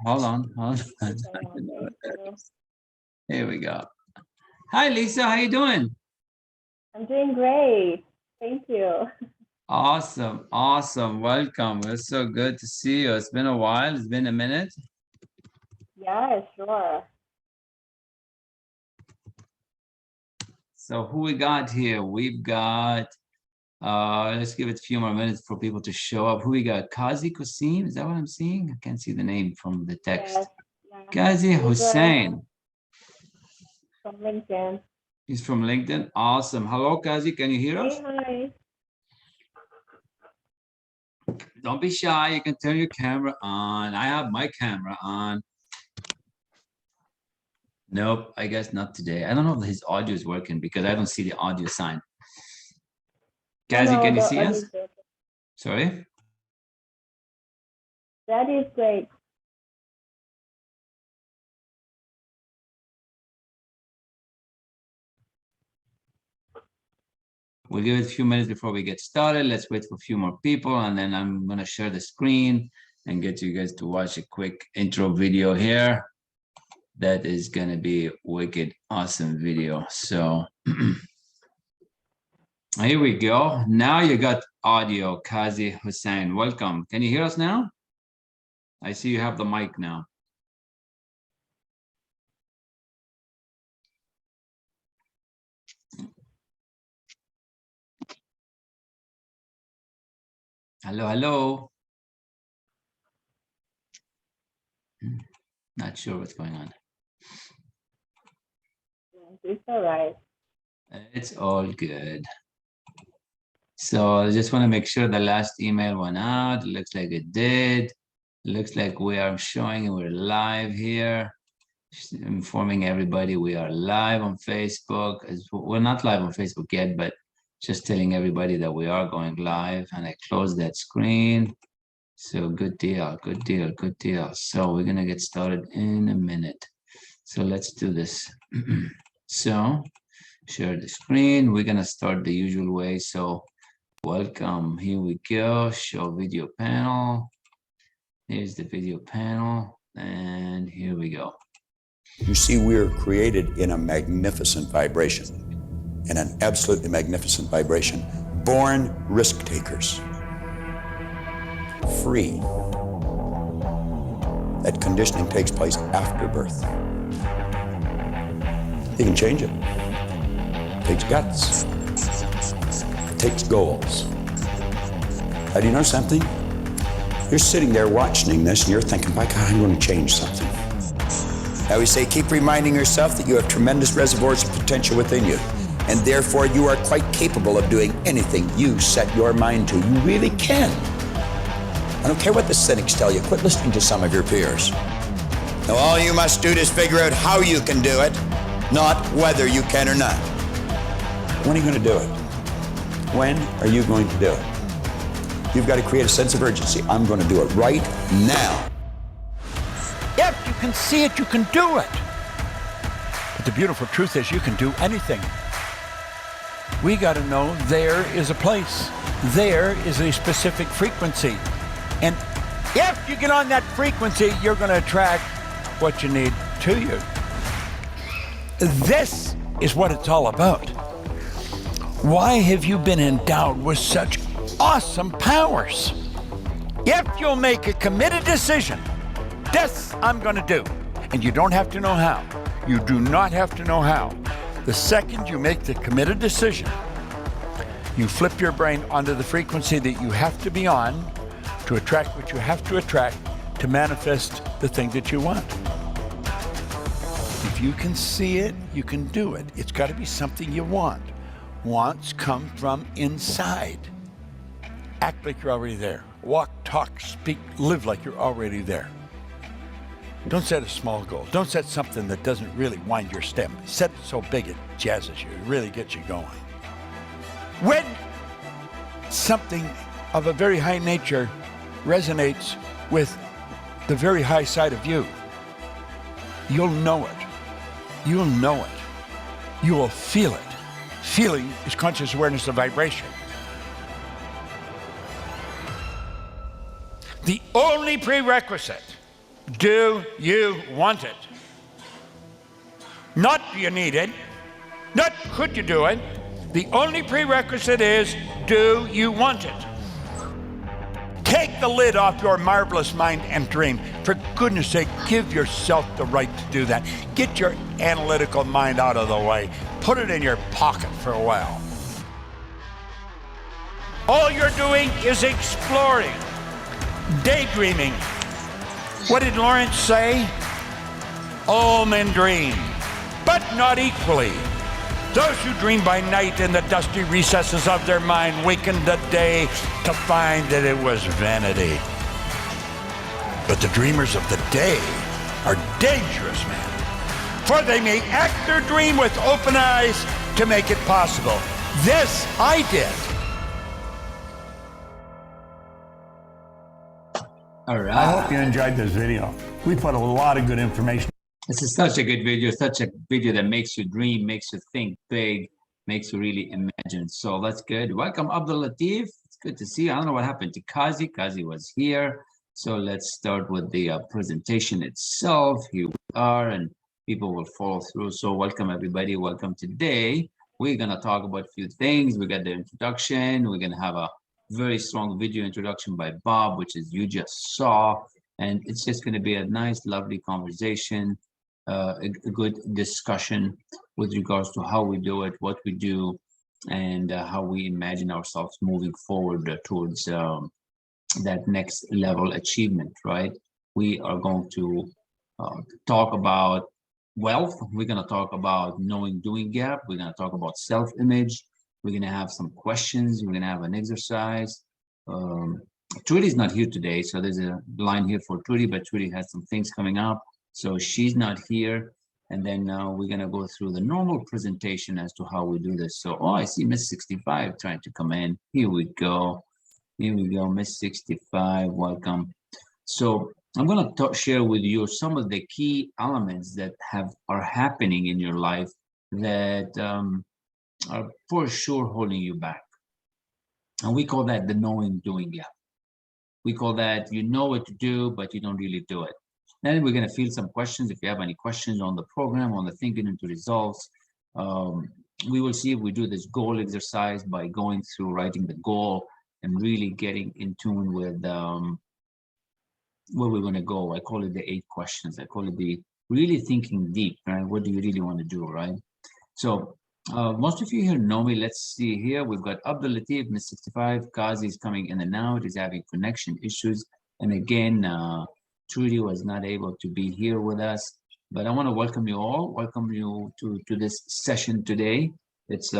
Hold on. Okay, so Here we go. Hi, Lisa. How you doing? I'm doing great. Thank you. Awesome. Awesome. Welcome. It's so good to see you. It's been a while. It's been a minute. Yeah, sure. So who we got here? We've got, let's give it a few more minutes for people to show up. Who we got? Kazi Qasim? Is that what I'm seeing? I can't see the name from the text. Yes. Yeah. Kazi He's Hussein. from LinkedIn. He's from LinkedIn. Awesome. Hello, Kazi. Can you hear us? Hey, hi. Don't be shy. You can turn your camera on. I have my camera on. Nope, I guess not today. I don't know if his audio is working because I don't see the audio sign. Kazi, No, can you the see audio us? is good. Sorry? That is great. We'll give it a few minutes before we get started. Let's wait for a few more people, and then I'm going to share the screen and get you guys to watch a quick intro video here. That is going to be a wicked awesome video. So here we go. Now you got audio, Kazi Hussein. Welcome. Can you hear us now? I see you have the mic now. Hello, hello. Not sure what's going on. It's all right. It's all good. So I just want to make sure the last email went out. It looks like it did. It looks like we are showing we're live here. Just informing everybody we are live on Facebook. We're not live on Facebook yet, but just telling everybody that we are going live. And I closed that screen. So good deal, good deal, good deal. So we're gonna get started in a minute. So let's do this. So share the screen. We're gonna start the usual way. So welcome. Here we go. Show video panel. Here's the video panel. And here we go. You see, we are created in a magnificent vibration, in an absolutely magnificent vibration. Born risk takers. Free. That conditioning takes place after birth. You can change it. It takes guts. It takes goals. Now, do you know something? You're sitting there watching this and you're thinking, by God, I'm going to change something. I always say, keep reminding yourself that you have tremendous reservoirs of potential within you, and therefore you are quite capable of doing anything you set your mind to. You really can. I don't care what the cynics tell you. Quit listening to some of your peers. Now, all you must do is figure out how you can do it, not whether you can or not. When are you going to do it? When are you going to do it? You've got to create a sense of urgency. I'm going to do it right now. If you can see it, you can do it. But the beautiful truth is you can do anything. We got to know there is a place. There is a specific frequency. And if you get on that frequency, you're going to attract what you need to you. This is what it's all about. Why have you been endowed with such awesome powers? If you'll make a committed decision, this I'm going to do. And you don't have to know how. You do not have to know how. The second you make the committed decision, you flip your brain onto the frequency that you have to be on to attract what you have to attract to manifest the thing that you want. If you can see it, you can do it. It's got to be something you want. Wants come from inside. Act like you're already there. Walk, talk, speak, live like you're already there. Don't set a small goal. Don't set something that doesn't really wind your step. Set it so big it jazzes you. It really gets you going. When something of a very high nature resonates with the very high side of you, you'll know it. You'll know it. You will feel it. Feeling is conscious awareness of vibration. The only prerequisite Do you want it? Not do you need it, not could you do it. The only prerequisite is, do you want it? Take the lid off your marvelous mind and dream. For goodness sake, give yourself the right to do that. Get your analytical mind out of the way. Put it in your pocket for a while. All you're doing is exploring, daydreaming. What did Lawrence say? All men dream, but not equally. Those who dream by night in the dusty recesses of their mind waken the day to find that it was vanity. But the dreamers of the day are dangerous men, for they may act their dream with open eyes to make it possible. This I did. All right. I hope you enjoyed this video. We put a lot of good information. This is such a good video, such a video that makes you dream, makes you think big, makes you really imagine. So that's good. Welcome, Abdul Latif. It's good to see you. I don't know what happened to Kazi. Kazi was here. So let's start with the presentation itself. Here we are, and people will follow through. So welcome, everybody. Welcome. Today, we're going to talk about a few things. We got the introduction. We're going to have a very strong video introduction by Bob, which is you just saw. And it's just going to be a nice, lovely conversation. A good discussion with regards to how we do it, what we do, and how we imagine ourselves moving forward towards that next level achievement, right? We are going to talk about wealth. We're going to talk about knowing doing gap. We're going to talk about self-image. We're going to have some questions. We're going to have an exercise. Trudy's not here today, so there's a line here for Trudy, but Trudy has some things coming up. So she's not here, and then we're gonna go through the normal presentation as to how we do this. So, oh, I see Miss 65 trying to come in. Here we go. Here we go, Miss 65, welcome. So I'm gonna share with you some of the key elements that are happening in your life that are for sure holding you back. And we call that the knowing doing gap. We call that you know what to do, but you don't really do it. Then we're going to field some questions. If you have any questions on the program, on the thinking into results, we will see if we do this goal exercise by going through writing the goal and really getting in tune with where we're going to go. I call it the 8 questions. I call it the really thinking deep, right? What do you really want to do, right? So most of you here know me. Let's see here. We've got Abdul Latif, Miss 65. Kazi is coming in and out. He's having connection issues. And again, Trudy was not able to be here with us, but I want to welcome you all. Welcome you to this session today. It's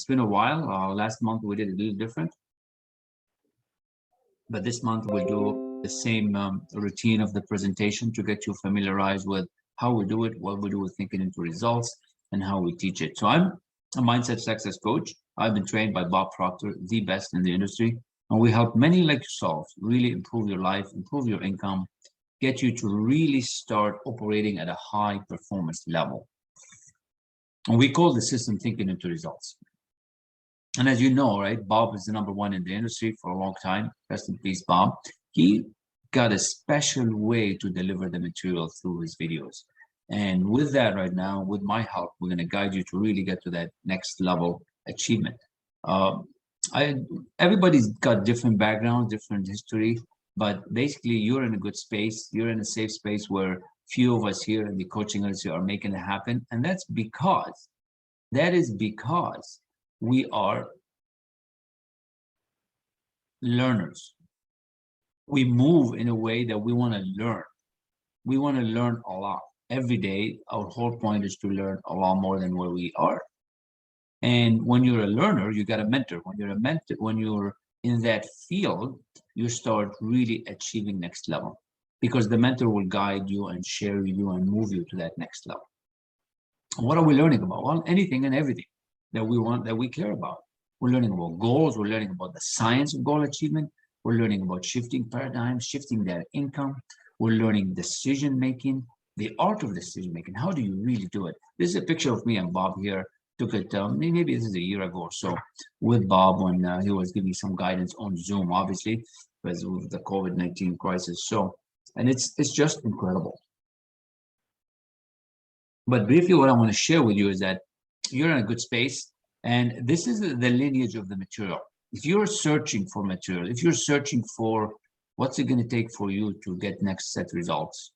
been a while. Last month we did it a little different, but this month we'll do the same routine of the presentation to get you familiarized with how we do it, what we do with thinking into results, and how we teach it. So I'm a mindset success coach. I've been trained by Bob Proctor, the best in the industry, and we help many like yourself really improve your life, improve your income, get you to really start operating at a high performance level. And we call the system thinking into results. And as you know, right, Bob is the #1 in the industry for a long time. Rest in peace, Bob. He got a special way to deliver the material through his videos. And with that right now, with my help, we're going to guide you to really get to that next level achievement. Everybody's got different backgrounds, different history. But basically, you're in a good space. You're in a safe space where few of us here in the coaching industry are making it happen. And that is because we are learners. We move in a way that we want to learn. We want to learn a lot. Every day, our whole point is to learn a lot more than where we are. And when you're a learner, you got a mentor. When you're in that field, you start really achieving next level, because the mentor will guide you and share you and move you to that next level. What are we learning about? Well, anything and everything that we want, that we care about. We're learning about goals. We're learning about the science of goal achievement. We're learning about shifting paradigms, shifting their income. We're learning decision making, the art of decision making. How do you really do it? This is a picture of me and Bob here. Took it, maybe this is a year ago or so, with Bob when he was giving some guidance on Zoom, obviously, because of the COVID-19 crisis. So And it's just incredible. But briefly, what I want to share with you is that you're in a good space, and this is the lineage of the material. If you're searching for material, if you're searching for what's it going to take for you to get next set results,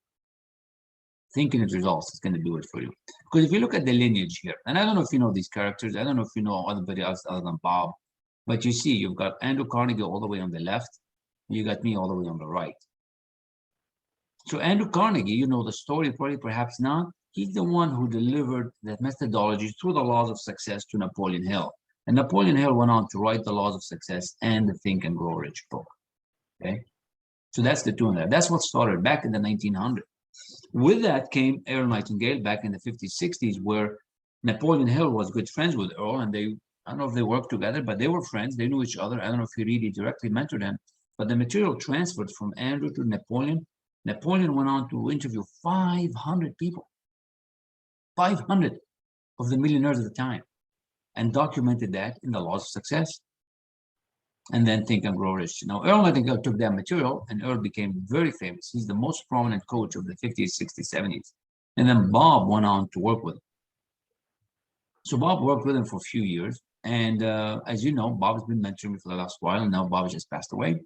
thinking it results is going to do it for you. Because if you look at the lineage here, and I don't know if you know these characters, I don't know if you know anybody else other than Bob, but you see, you've got Andrew Carnegie all the way on the left, you got me all the way on the right. So Andrew Carnegie, you know the story, probably perhaps not. He's the one who delivered that methodology through the laws of success to Napoleon Hill. And Napoleon Hill went on to write the laws of success and the Think and Grow Rich book. Okay, so that's the two in there. That's what started back in the 1900s. With that came Earl Nightingale back in the 50s, 60s, where Napoleon Hill was good friends with Earl, and they, I don't know if they worked together, but they were friends. They knew each other. I don't know if he really directly mentored him, but the material transferred from Andrew to Napoleon. Napoleon went on to interview 500 people, 500 of the millionaires at the time, and documented that in the laws of success. And then Think and Grow Rich. Now, Earl Nightingale took that material, and Earl became very famous. He's the most prominent coach of the 50s, 60s, 70s. And then Bob went on to work with him. So Bob worked with him for a few years. And as you know, Bob's been mentoring me for the last while, and now Bob just passed away.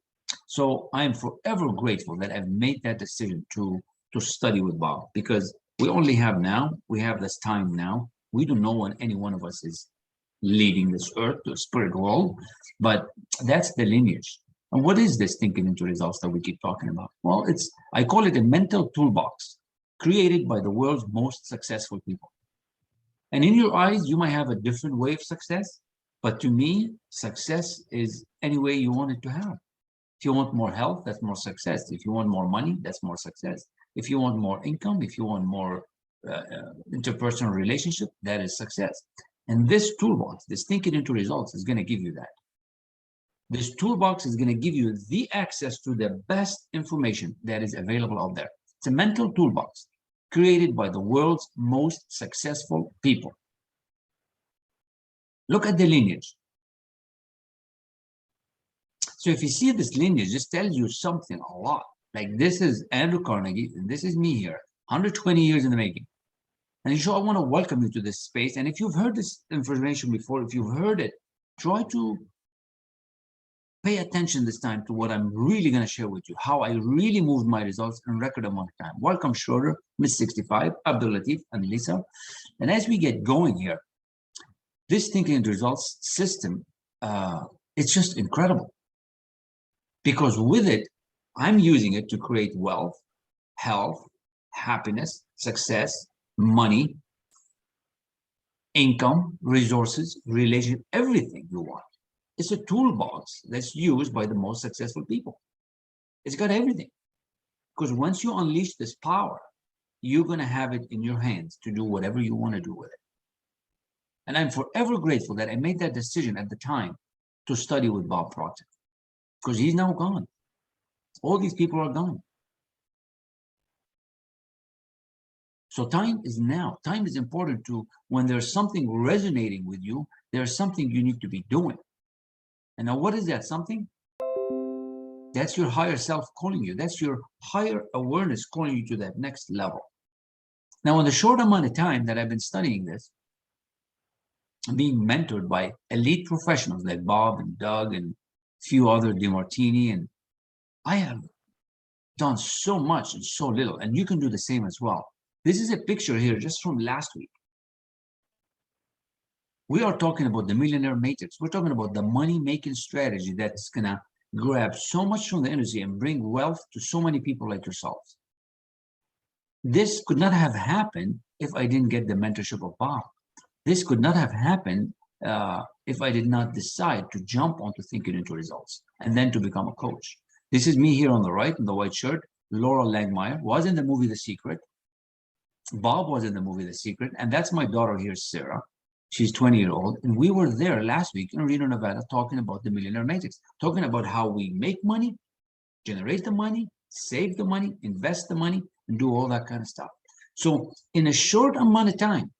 So I am forever grateful that I've made that decision to study with Bob, because we only have now, we have this time now. We don't know when any one of us is leading this earth to a spirit world, but that's the lineage. And what is this thinking into results that we keep talking about? Well, I call it a mental toolbox created by the world's most successful people. And in your eyes, you might have a different way of success, but to me, success is any way you want it to have. If you want more health, that's more success. If you want more money, that's more success. If you want more income, if you want more interpersonal relationship, that is success. And this toolbox, this thinking into results, is going to give you that. This toolbox is going to give you the access to the best information that is available out there. It's a mental toolbox created by the world's most successful people. Look at the lineage. So if you see this lineage, this tells you something a lot. Like, this is Andrew Carnegie, and this is me here, 120 years in the making. And so I want to welcome you to this space. And if you've heard this information before, if you've heard it, try to pay attention this time to what I'm really going to share with you, how I really moved my results in record amount of time. Welcome, Schroeder, Miss 65, Abdul Latif, and Lisa. And as we get going here, this thinking and results system, it's just incredible. Because with it, I'm using it to create wealth, health, happiness, success, money, income, resources, relationship, everything you want. It's a toolbox that's used by the most successful people. It's got everything. Because once you unleash this power, you're going to have it in your hands to do whatever you want to do with it. And I'm forever grateful that I made that decision at the time to study with Bob Proctor, because he's now gone. All these people are gone. So time is now. Time is important to, when there's something resonating with you, there's something you need to be doing. And now what is that something? That's your higher self calling you. That's your higher awareness calling you to that next level. Now, in the short amount of time that I've been studying this, I'm being mentored by elite professionals like Bob and Doug and a few other DeMartini, and I have done so much and so little, and you can do the same as well. This is a picture here just from last week. We are talking about the millionaire matrix. We're talking about the money-making strategy that's gonna grab so much from the industry and bring wealth to so many people like yourselves. This could not have happened if I didn't get the mentorship of Bob. This could not have happened if I did not decide to jump onto thinking into results and then to become a coach. This is me here on the right in the white shirt. Laura Langmeyer was in the movie The Secret. Bob was in the movie The Secret. And that's my daughter here, Sarah. She's 20 years old. And we were there last week in Reno, Nevada, talking about the millionaire matrix, talking about how we make money, generate the money, save the money, invest the money, and do all that kind of stuff. So in a short amount of time,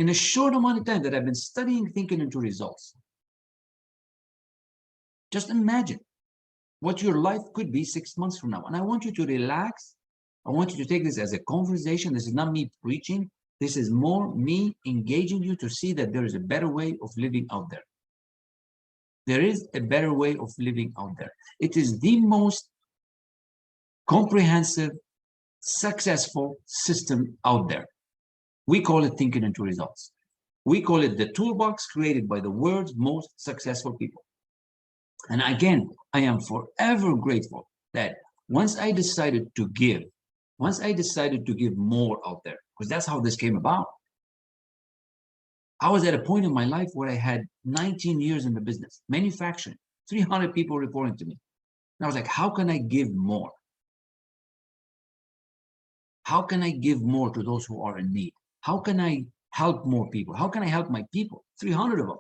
that I've been studying thinking into results, just imagine what your life could be 6 months from now. And I want you to relax. I want you to take this as a conversation. This is not me preaching. This is more me engaging you to see that there is a better way of living out there. There is a better way of living out there. It is the most comprehensive, successful system out there. We call it thinking into results. We call it the toolbox created by the world's most successful people. And again, I am forever grateful that once I decided to give more out there, because that's how this came about. I was at a point in my life where I had 19 years in the business, manufacturing, 300 people reporting to me. And I was like, how can I give more? How can I give more to those who are in need? How can I help more people? How can I help my people? 300 of them.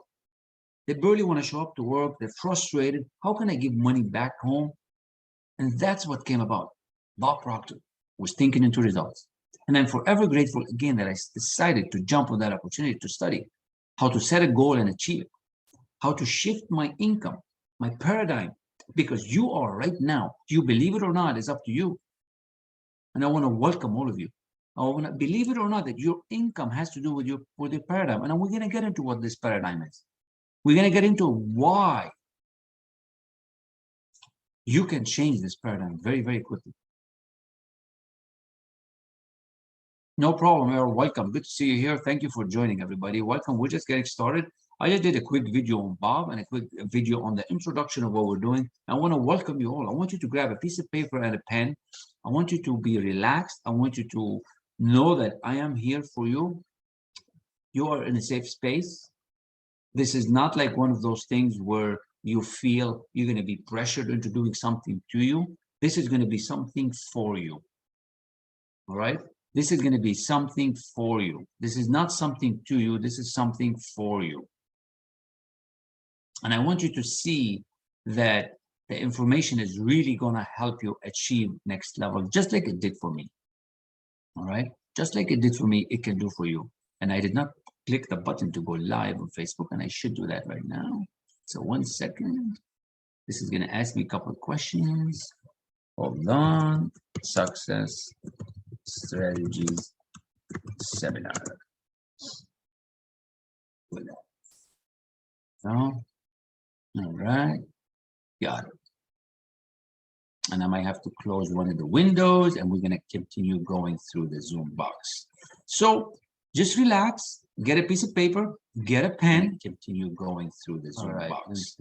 They barely want to show up to work. They're frustrated. How can I give money back home? And that's what came about. Bob Proctor was thinking into results. And I'm forever grateful again that I decided to jump on that opportunity to study how to set a goal and achieve it, how to shift my income, my paradigm, because you are right now, you believe it or not, it's up to you. And I want to welcome all of you. I want to believe it or not that your income has to do with your paradigm. And we're going to get into what this paradigm is. We're going to get into why you can change this paradigm very, very quickly. No problem, you're welcome. Good to see you here. Thank you for joining, everybody. Welcome. We're just getting started. I just did a quick video on Bob and a quick video on the introduction of what we're doing. I want to welcome you all. I want you to grab a piece of paper and a pen. I want you to be relaxed. I want you to know that I am here for you. You are in a safe space. This is not like one of those things where you feel you're going to be pressured into doing something to you. This is going to be something for you. All right? This is going to be something for you. This is not something to you. This is something for you. And I want you to see that the information is really going to help you achieve next level, just like it did for me. All right? Just like it did for me, it can do for you. And I did not click the button to go live on Facebook, and I should do that right now. So 1 second. This is going to ask me a couple of questions. Hold on. Success Strategies Seminar. No. All right. Got it. And I might have to close one of the windows, and we're going to continue going through the Zoom box. So just relax, get a piece of paper, get a pen, continue going through the Zoom box.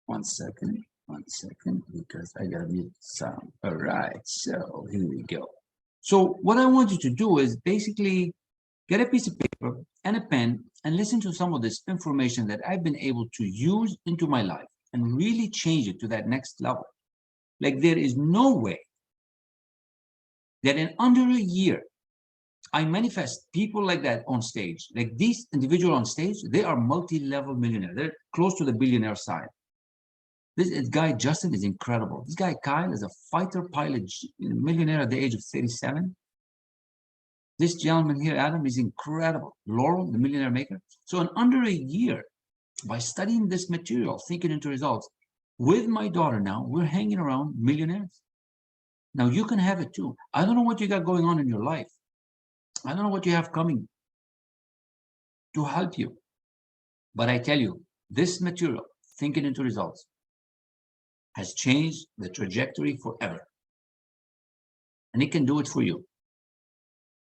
One second, because I gotta mute sound. All right, so here we go. So what I want you to do is basically get a piece of paper and a pen and listen to some of this information that I've been able to use into my life and really change it to that next level. Like, there is no way that in under a year, I manifest people like that on stage. Like these individuals on stage, they are multi-level millionaires. They're close to the billionaire side. This guy, Justin, is incredible. This guy, Kyle, is a fighter pilot, millionaire at the age of 37. This gentleman here, Adam, is incredible. Laurel, the millionaire maker. So in under a year, by studying this material, thinking into results, with my daughter now, we're hanging around millionaires. Now you can have it too. I don't know what you got going on in your life. I don't know what you have coming to help you. But I tell you, this material, thinking into results, has changed the trajectory forever. And it can do it for you.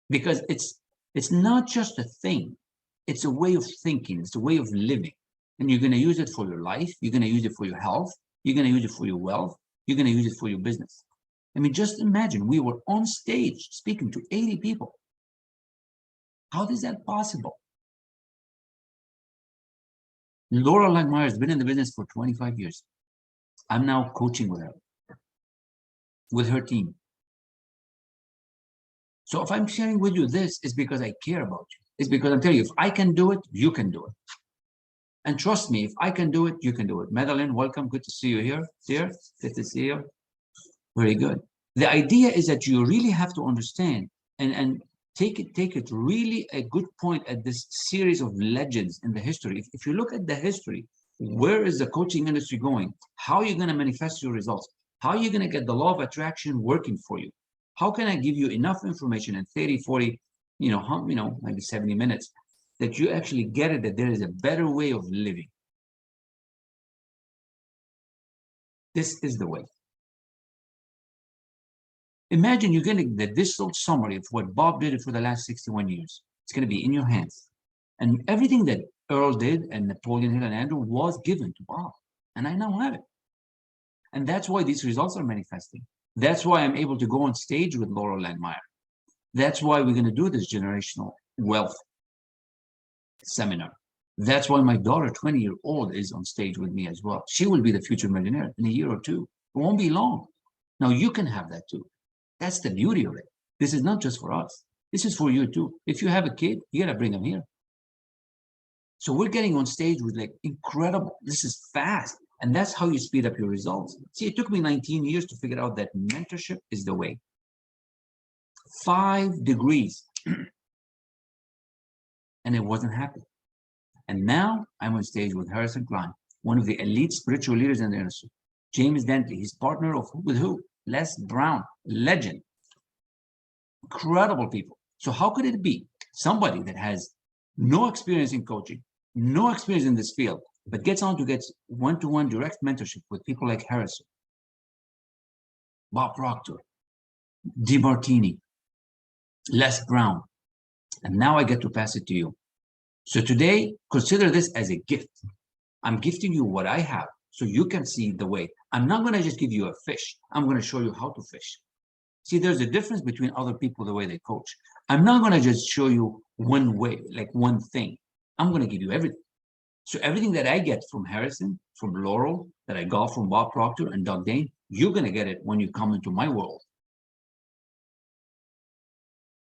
Because it's not just a thing. It's a way of thinking. It's a way of living. And you're going to use it for your life. You're going to use it for your health. You're going to use it for your wealth. You're going to use it for your business. I mean, just imagine we were on stage speaking to 80 people. How is that possible? Laura Langmeyer has been in the business for 25 years. I'm now coaching with her team. So if I'm sharing with you this, it's because I care about you. It's because I'm telling you, if I can do it, you can do it. And trust me, if I can do it, you can do it. Madeline, welcome. Good to see you here. Dear, good to see you. Very good. The idea is that you really have to understand and take it really a good point at this series of legends in the history. If you look at the history, Where is the coaching industry going? How are you going to manifest your results? How are you going to get the law of attraction working for you? How can I give you enough information in 30, 40, maybe 70 minutes that you actually get it, that there is a better way of living? This is the way. Imagine you're getting the digital summary of what Bob did for the last 61 years. It's going to be in your hands. And everything that Earl did and Napoleon Hill and Andrew was given to Bob. And I now have it. And that's why these results are manifesting. That's why I'm able to go on stage with Laurel Landmeyer. That's why we're going to do this generational wealth seminar. That's why my daughter, 20-year-old, is on stage with me as well. She will be the future millionaire in a year or two. It won't be long. Now you can have that too. That's the beauty of it. This is not just for us. This is for you too. If you have a kid, you got to bring them here. So we're getting on stage with like incredible, this is fast. And that's how you speed up your results. See, it took me 19 years to figure out that mentorship is the way. 5 degrees. And it wasn't happening. And now I'm on stage with Harrison Klein, one of the elite spiritual leaders in the industry. James Dentley, his partner with who? Les Brown, legend. Incredible people. So how could it be somebody that has no experience in coaching, no experience in this field, but gets on to get one-to-one direct mentorship with people like Harrison, Bob Proctor, DeMartini, Les Brown, and now I get to pass it to you. So today, consider this as a gift. I'm gifting you what I have so you can see the way. I'm not going to just give you a fish. I'm going to show you how to fish. See, there's a difference between other people, the way they coach. I'm not going to just show you one way, like one thing. I'm going to give you everything. So everything that I get from Harrison, from Laurel, that I got from Bob Proctor and Doug Dane, you're going to get it when you come into my world.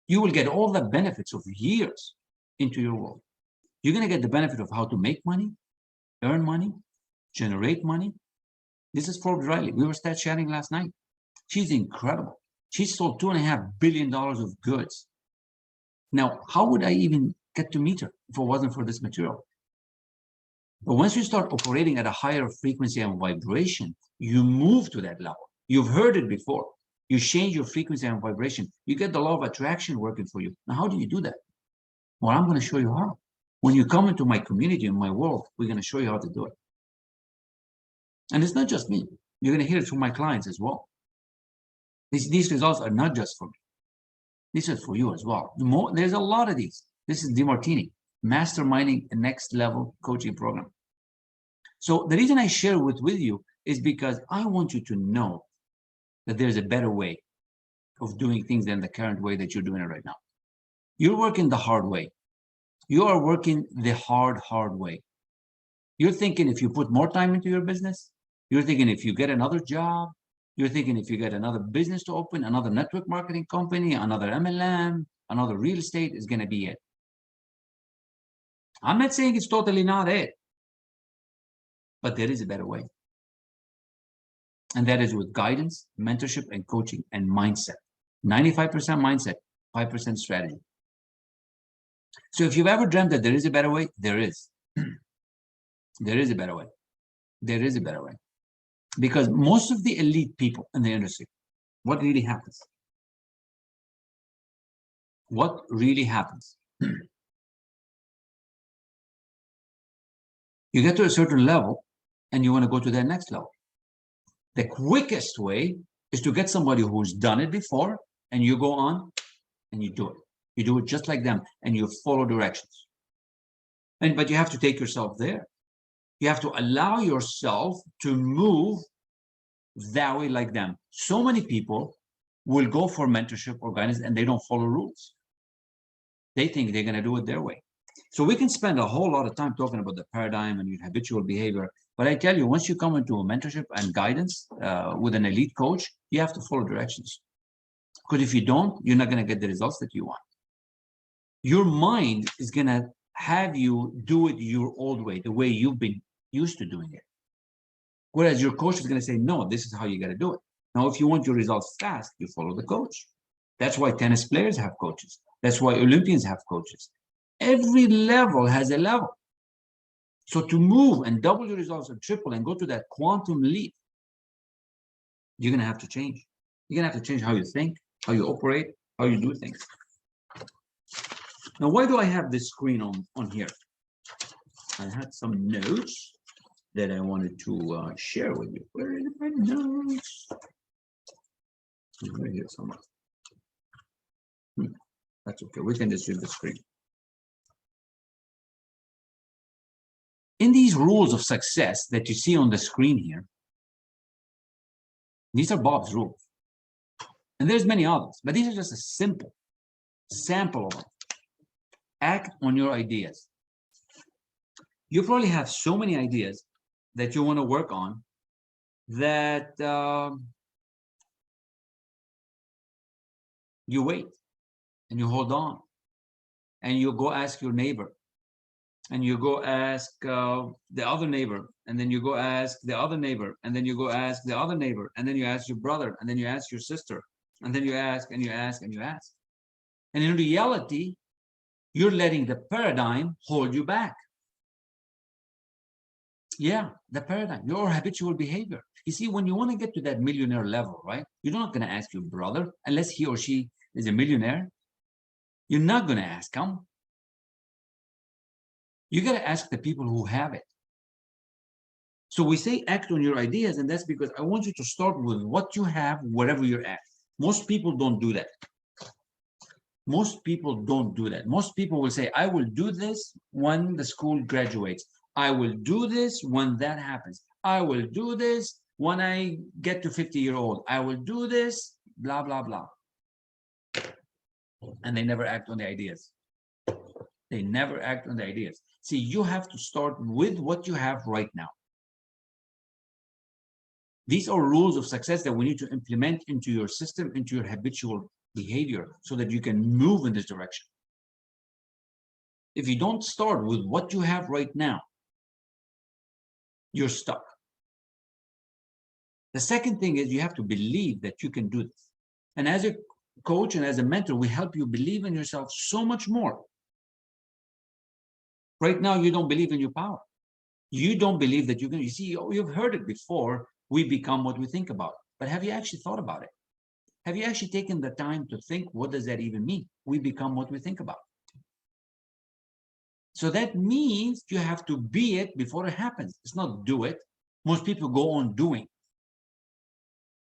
You will get all the benefits of years into your world. You're going to get the benefit of how to make money, earn money, generate money. This is Forbes Riley. We were chatting last night. She's incredible. She sold $2.5 billion of goods. Now, how would I even get to meet her if it wasn't for this material? But once you start operating at a higher frequency and vibration, you move to that level. You've heard it before. You change your frequency and vibration. You get the law of attraction working for you. Now, how do you do that? Well, I'm going to show you how. When you come into my community, in my world, we're going to show you how to do it. And it's not just me. You're going to hear it from my clients as well. These results are not just for me. This is for you as well. There's a lot of these. This is DeMartini, Masterminding a Next Level Coaching Program. So the reason I share it with you is because I want you to know that there's a better way of doing things than the current way that you're doing it right now. You're working the hard way. You are working the hard way. You're thinking if you put more time into your business, you're thinking if you get another job, you're thinking if you get another business to open, another network marketing company, another MLM, another real estate is going to be it. I'm not saying it's totally not it, but there is a better way. And that is with guidance, mentorship, and coaching and mindset. 95% mindset, 5% strategy. So if you've ever dreamt that there is a better way, there is. There is a better way. There is a better way. Because most of the elite people in the industry, what really happens? What really happens? You get to a certain level and you want to go to that next level. The quickest way is to get somebody who's done it before and you go on and you do it. You do it just like them and you follow directions. But you have to take yourself there. You have to allow yourself to move that way like them. So many people will go for mentorship or guidance and they don't follow rules. They think they're going to do it their way. So we can spend a whole lot of time talking about the paradigm and your habitual behavior. But I tell you, once you come into a mentorship and guidance with an elite coach, you have to follow directions. Because if you don't, you're not going to get the results that you want. Your mind is going to have you do it your old way, the way you've been used to doing it. Whereas your coach is going to say, no, this is how you got to do it. Now, if you want your results fast, you follow the coach. That's why tennis players have coaches. That's why Olympians have coaches. Every level has a level. So to move and double your results or triple and go to that quantum leap, you're going to have to change. You're going to have to change how you think, how you operate, how you do things. Now, why do I have this screen on here? I had some notes that I wanted to share with you. Where are my notes? Right here somewhere. That's okay. We can just use the screen. In these rules of success that you see on the screen here, these are Bob's rules. And there's many others, but these are just a simple sample of them. Act on your ideas. You probably have so many ideas that you want to work on that you wait and you hold on and you go ask your neighbor and you go ask the other neighbor, and then you go ask the other neighbor, and then you go ask the other neighbor, and then you ask your brother, and then you ask your sister, and then you ask and you ask and you ask. And in reality, you're letting the paradigm hold you back. Yeah, the paradigm, your habitual behavior. You see, when you want to get to that millionaire level, right? You're not going to ask your brother unless he or she is a millionaire. You're not going to ask him. You got to ask the people who have it. So we say act on your ideas, and that's because I want you to start with what you have wherever you're at. Most people don't do that. Most people don't do that. Most people will say, I will do this when the school graduates. I will do this when that happens. I will do this when I get to 50-year-old. I will do this, blah, blah, blah. And they never act on the ideas. They never act on the ideas. See, you have to start with what you have right now. These are rules of success that we need to implement into your system, into your habitual behavior, so that you can move in this direction. If you don't start with what you have right now, you're stuck. The second thing is you have to believe that you can do this. And as a coach and as a mentor, we help you believe in yourself so much more. Right now, you don't believe in your power. You don't believe that you can. You see, you've heard it before. We become what we think about. But have you actually thought about it? Have you actually taken the time to think, what does that even mean? We become what we think about. So that means you have to be it before it happens. It's not do it. Most people go on doing.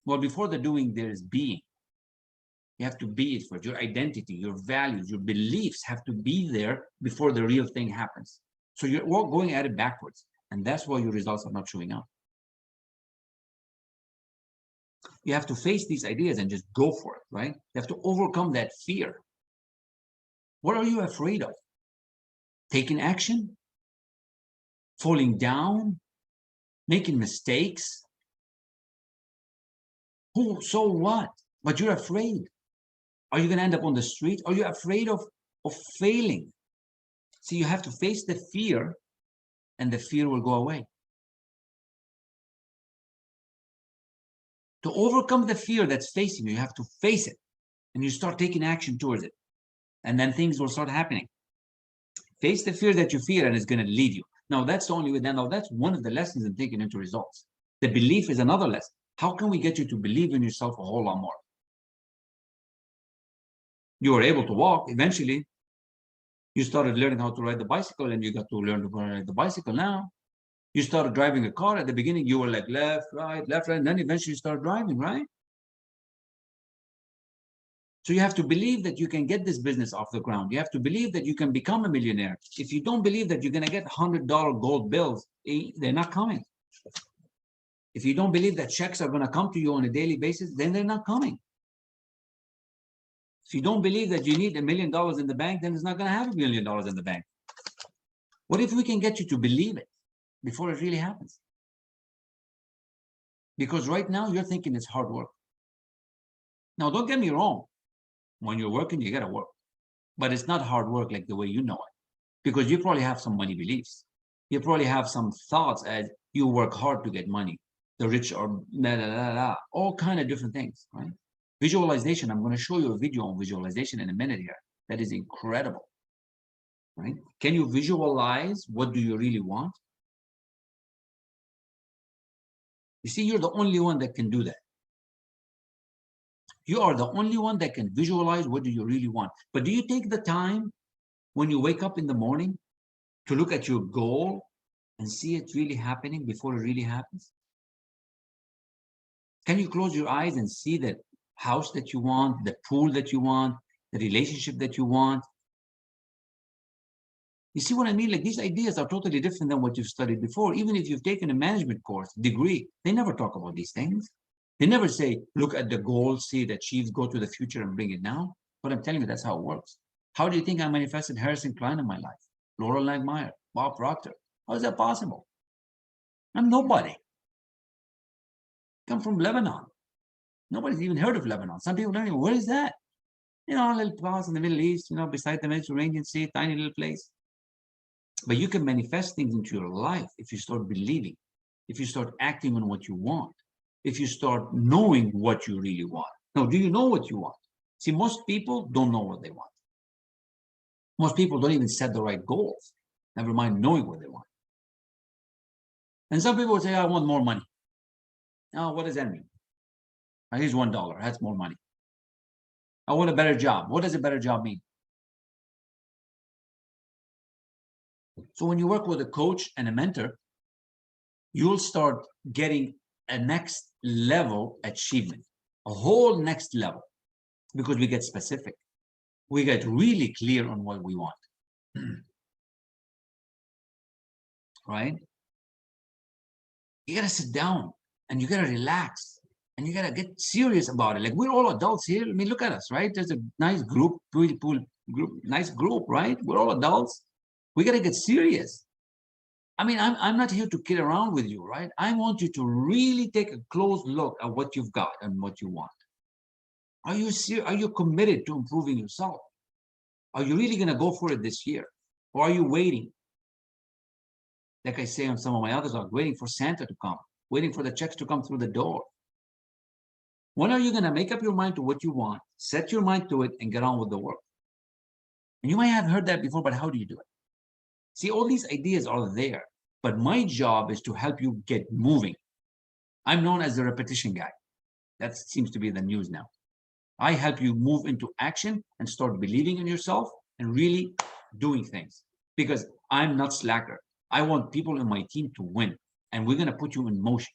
Well, before the doing, there is being. You have to be it first. Your identity, your values, your beliefs have to be there before the real thing happens. So you're going at it backwards. And that's why your results are not showing up. You have to face these ideas and just go for it, right? You have to overcome that fear. What are you afraid of? Taking action? Falling down? Making mistakes? So what? But you're afraid. Are you going to end up on the street? Are you afraid of failing? See, you have to face the fear, and the fear will go away. To overcome the fear that's facing you, you have to face it, and you start taking action towards it. And then things will start happening. Face the fear that you fear, and it's going to lead you. Now, that's the only way. Now, that's one of the lessons in taking into results. The belief is another lesson. How can we get you to believe in yourself a whole lot more? You were able to walk. Eventually, you started learning how to ride the bicycle, and you got to learn to ride the bicycle now. You started driving a car. At the beginning, you were like left, right, and then eventually you start driving, right? So you have to believe that you can get this business off the ground. You have to believe that you can become a millionaire. If you don't believe that you're going to get $100 gold bills, they're not coming. If you don't believe that checks are going to come to you on a daily basis, then they're not coming. If you don't believe that you need $1 million in the bank, then it's not going to have $1 million in the bank. What if we can get you to believe it before it really happens? Because right now you're thinking it's hard work. Now, don't get me wrong. When you're working, you got to work. But it's not hard work like the way you know it. Because you probably have some money beliefs. You probably have some thoughts as you work hard to get money. The rich are all kind of different things, right? Visualization. I'm going to show you a video on visualization in a minute here. That is incredible. right? Can you visualize what do you really want? You see, you're the only one that can do that. You are the only one that can visualize what do you really want. But do you take the time when you wake up in the morning to look at your goal and see it really happening before it really happens? Can you close your eyes and see that house that you want, the pool that you want, the relationship that you want? You see what I mean? Like, these ideas are totally different than what you've studied before. Even if you've taken a management course, degree, they never talk about these things. They never say, look at the goal, see it achieved, go to the future and bring it now. But I'm telling you, that's how it works. How do you think I manifested Harrison Klein in my life? Laurel Langmeyer, Bob Proctor. How is that possible? I'm nobody. Come from Lebanon. Nobody's even heard of Lebanon. Some people don't even, where is that? You know, a little place in the Middle East, you know, beside the Mediterranean Sea, tiny little place. But you can manifest things into your life if you start believing, if you start acting on what you want, if you start knowing what you really want. Now, do you know what you want? See, most people don't know what they want. Most people don't even set the right goals, never mind knowing what they want. And some people would say, I want more money. Now, what does that mean? Here's $1, that's more money. I want a better job. What does a better job mean? So when you work with a coach and a mentor, you'll start getting a next level achievement, a whole next level, because we get specific. We get really clear on what we want. Right? You got to sit down and you got to relax and you got to get serious about it. Like, we're all adults here. I mean, look at us, right? There's a nice group, nice group, right? We're all adults. We got to get serious. I mean, I'm not here to kid around with you, right? I want you to really take a close look at what you've got and what you want. Are you serious? Are you committed to improving yourself? Are you really going to go for it this year? Or are you waiting? Like I say on some of my other talks, waiting for Santa to come, waiting for the checks to come through the door. When are you going to make up your mind to what you want, set your mind to it, and get on with the work? And you might have heard that before, but how do you do it? See, all these ideas are there, but my job is to help you get moving. I'm known as the repetition guy. That seems to be the news now. I help you move into action and start believing in yourself and really doing things, because I'm not slacker. I want people in my team to win, and we're going to put you in motion.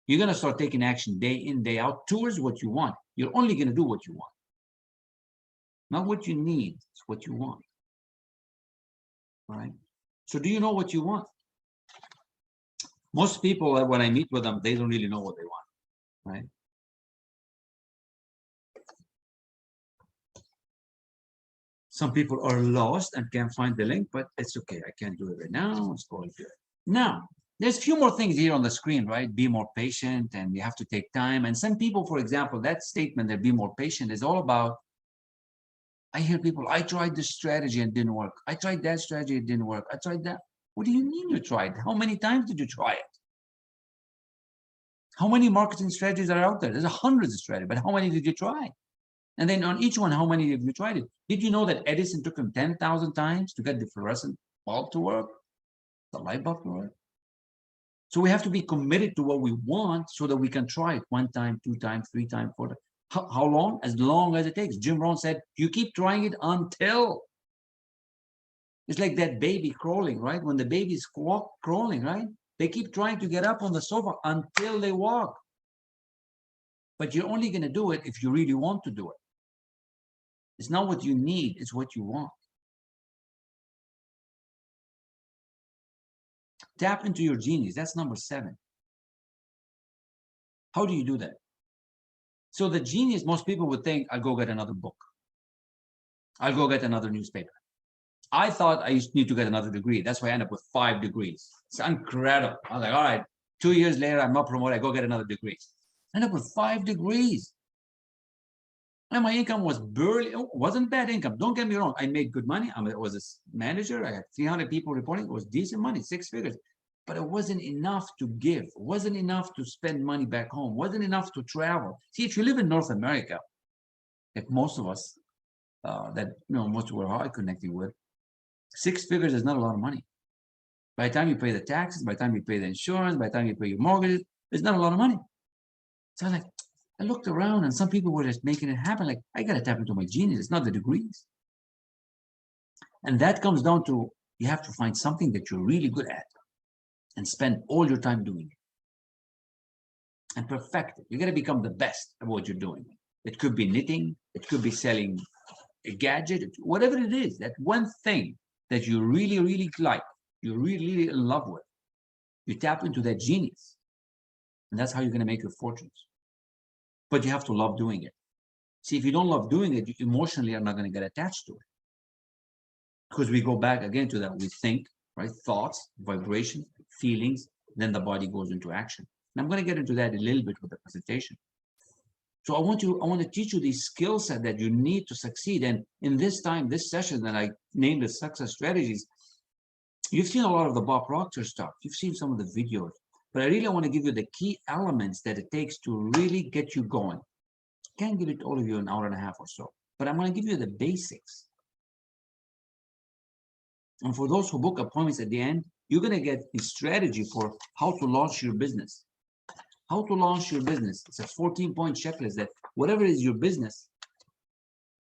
You're going to start taking action day in, day out towards what you want. You're only going to do what you want. Not what you need, it's what you want. All right? So do you know what you want? Most people, when I meet with them, they don't really know what they want, right? Some people are lost and can't find the link, but it's okay. I can't do it right now. It's all good. Now, there's a few more things here on the screen, right? Be more patient, and you have to take time. And some people, for example, that statement that be more patient is all about, I hear people, I tried this strategy and it didn't work. I tried that strategy, it didn't work. I tried that. What do you mean you tried? How many times did you try it? How many marketing strategies are out there? There's hundreds of strategies, but how many did you try? And then on each one, how many have you tried it? Did you know that Edison took him 10,000 times to get the fluorescent bulb to work, the light bulb to work? So we have to be committed to what we want so that we can try it 1 time, 2 times, 3 times, 4 times. How long? As long as it takes. Jim Rohn said, you keep trying it until. It's like that baby crawling, right? When the baby's crawling, right? They keep trying to get up on the sofa until they walk. But you're only going to do it if you really want to do it. It's not what you need, it's what you want. Tap into your genius. That's number 7. How do you do that? So the genius, most people would think, I'll go get another book. I'll go get another newspaper. I thought I need to get another degree. That's why I end up with 5 degrees. It's incredible. I was like, all right, 2 years later, I'm not promoted. I go get another degree. I end up with 5 degrees. And my income was barely, it wasn't bad income. Don't get me wrong. I made good money. I was a manager. I had 300 people reporting. It was decent money, 6 figures. But it wasn't enough to give. It wasn't enough to spend money back home. It wasn't enough to travel. See, if you live in North America, like most of us, that most we're hard connecting with, 6 figures is not a lot of money. By the time you pay the taxes, by the time you pay the insurance, by the time you pay your mortgage, it's not a lot of money. So I looked around and some people were just making it happen. Like, I got to tap into my genius. It's not the degrees. And that comes down to, you have to find something that you're really good at and spend all your time doing it and perfect it. You got to become the best at what you're doing. It could be knitting. It could be selling a gadget, whatever it is, that one thing that you really, really like, you're really, really in love with. You tap into that genius. And that's how you're going to make your fortunes. But you have to love doing it. See, if you don't love doing it, you emotionally are not going to get attached to it. Because we go back again to that. We think, right? Thoughts, vibrations, feelings, then the body goes into action. And I'm going to get into that a little bit with the presentation. So I want to teach you these skill set that you need to succeed. And in this session that I named the success strategies, you've seen a lot of the Bob Proctor stuff. You've seen some of the videos, but I really want to give you the key elements that it takes to really get you going. I can't give it all of you an hour and a half or so, but I'm going to give you the basics. And for those who book appointments at the end, you're going to get the strategy for how to launch your business. How to launch your business. It's a 14-point checklist that whatever is your business,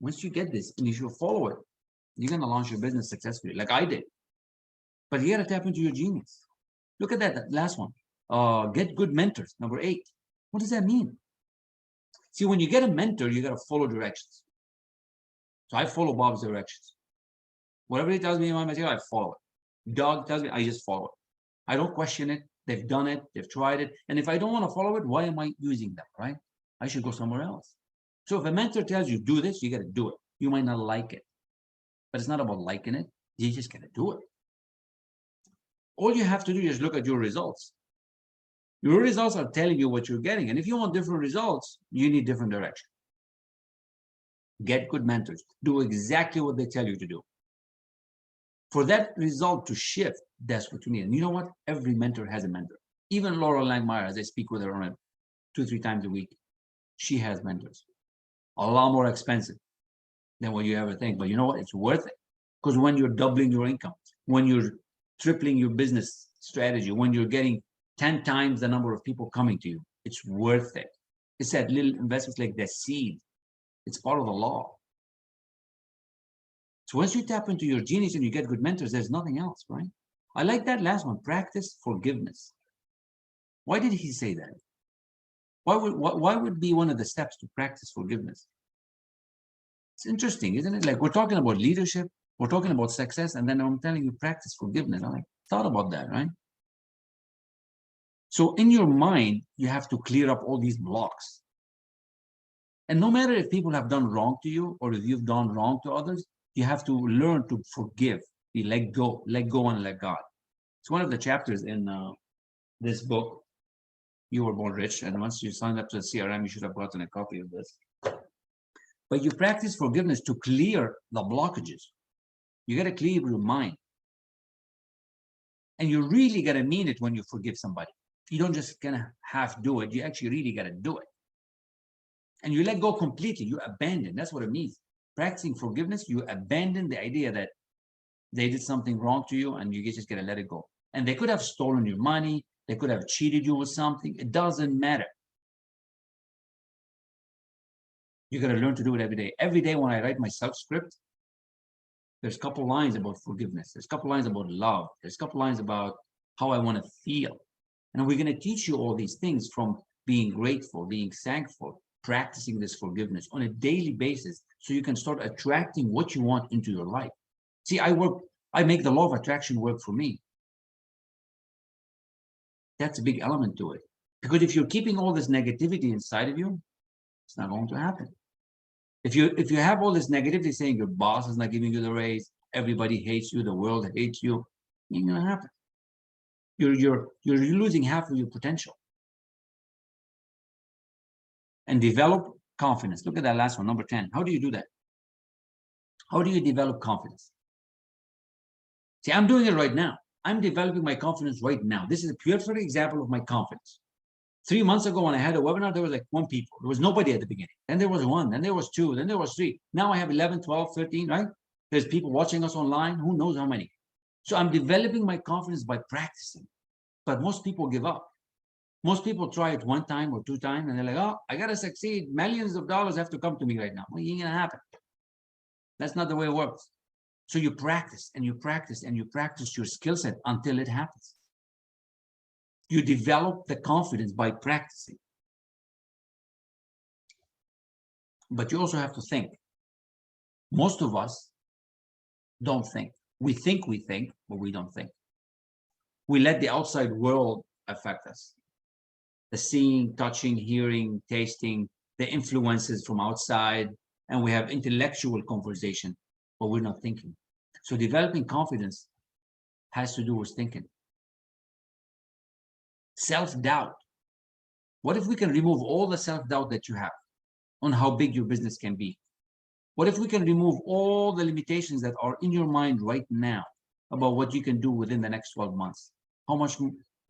once you get this and you should follow it, you're going to launch your business successfully, like I did. But you got to tap into your genius. Look at that last one. Get good mentors, number 8. What does that mean? See, when you get a mentor, you got to follow directions. So I follow Bob's directions. Whatever he tells me in my material, I follow it. Doug tells me, I just follow it. I don't question it. They've done it. They've tried it. And if I don't want to follow it, why am I using them, right? I should go somewhere else. So if a mentor tells you do this, you got to do it. You might not like it, but it's not about liking it. You just got to do it. All you have to do is look at your results. Your results are telling you what you're getting. And if you want different results, you need different direction. Get good mentors. Do exactly what they tell you to do. For that result to shift, that's what you need. And you know what? Every mentor has a mentor. Even Laura Langmeyer, as I speak with her on 2-3 times a week, she has mentors. A lot more expensive than what you ever think. But you know what? It's worth it. Because when you're doubling your income, when you're tripling your business strategy, when you're getting 10 times the number of people coming to you, it's worth it. It's that little investments like that seed. It's part of the law. So once you tap into your genius and you get good mentors, there's nothing else, right? I like that last one, practice forgiveness. Why did he say that? Why would be one of the steps to practice forgiveness? It's interesting, isn't it? Like, we're talking about leadership, we're talking about success, and then I'm telling you practice forgiveness. I thought about that, right? So in your mind, you have to clear up all these blocks. And no matter if people have done wrong to you or if you've done wrong to others, you have to learn to forgive, let go and let God. It's one of the chapters in this book, You Were Born Rich. And once you signed up to the CRM, you should have gotten a copy of this. But you practice forgiveness to clear the blockages. You got to clear your mind. And you really got to mean it when you forgive somebody. You don't just kind of half do it. You actually really got to do it. And you let go completely. You abandon. That's what it means. Practicing forgiveness, you abandon the idea that they did something wrong to you and you just got to let it go. And they could have stolen your money. They could have cheated you with something. It doesn't matter. You got to learn to do it every day. Every day when I write my self-script, there's a couple lines about forgiveness. There's a couple lines about love. There's a couple lines about how I want to feel. And we're going to teach you all these things, from being grateful, being thankful, practicing this forgiveness on a daily basis so you can start attracting what you want into your life. See, I make the law of attraction work for me. That's a big element to it. Because if you're keeping all this negativity inside of you, it's not going to happen. If you have all this negativity saying your boss is not giving you the raise, everybody hates you, the world hates you, it ain't gonna happen. You're losing half of your potential. And develop confidence. Look at that last one, number 10. How do you do that? How do you develop confidence? See, I'm doing it right now. I'm developing my confidence right now. This is a pure example of my confidence. 3 months ago when I had a webinar, there was like 1 people. There was nobody at the beginning. Then there was 1, then there was 2, then there was 3. Now I have 11, 12, 13, right? There's people watching us online, who knows how many. So I'm developing my confidence by practicing. But most people give up. Most people try it one time or two times, and they're like, oh, I got to succeed. Millions of dollars have to come to me right now. Well, it ain't going to happen. That's not the way it works. So you practice and you practice and you practice your skill set until it happens. You develop the confidence by practicing. But you also have to think. Most of us don't think. We think, but we don't think. We let the outside world affect us. The seeing, touching, hearing, tasting, the influences from outside, and we have intellectual conversation, but we're not thinking. So developing confidence has to do with thinking. Self-doubt. What if we can remove all the self-doubt that you have on how big your business can be? What if we can remove all the limitations that are in your mind right now about what you can do within the next 12 months? How much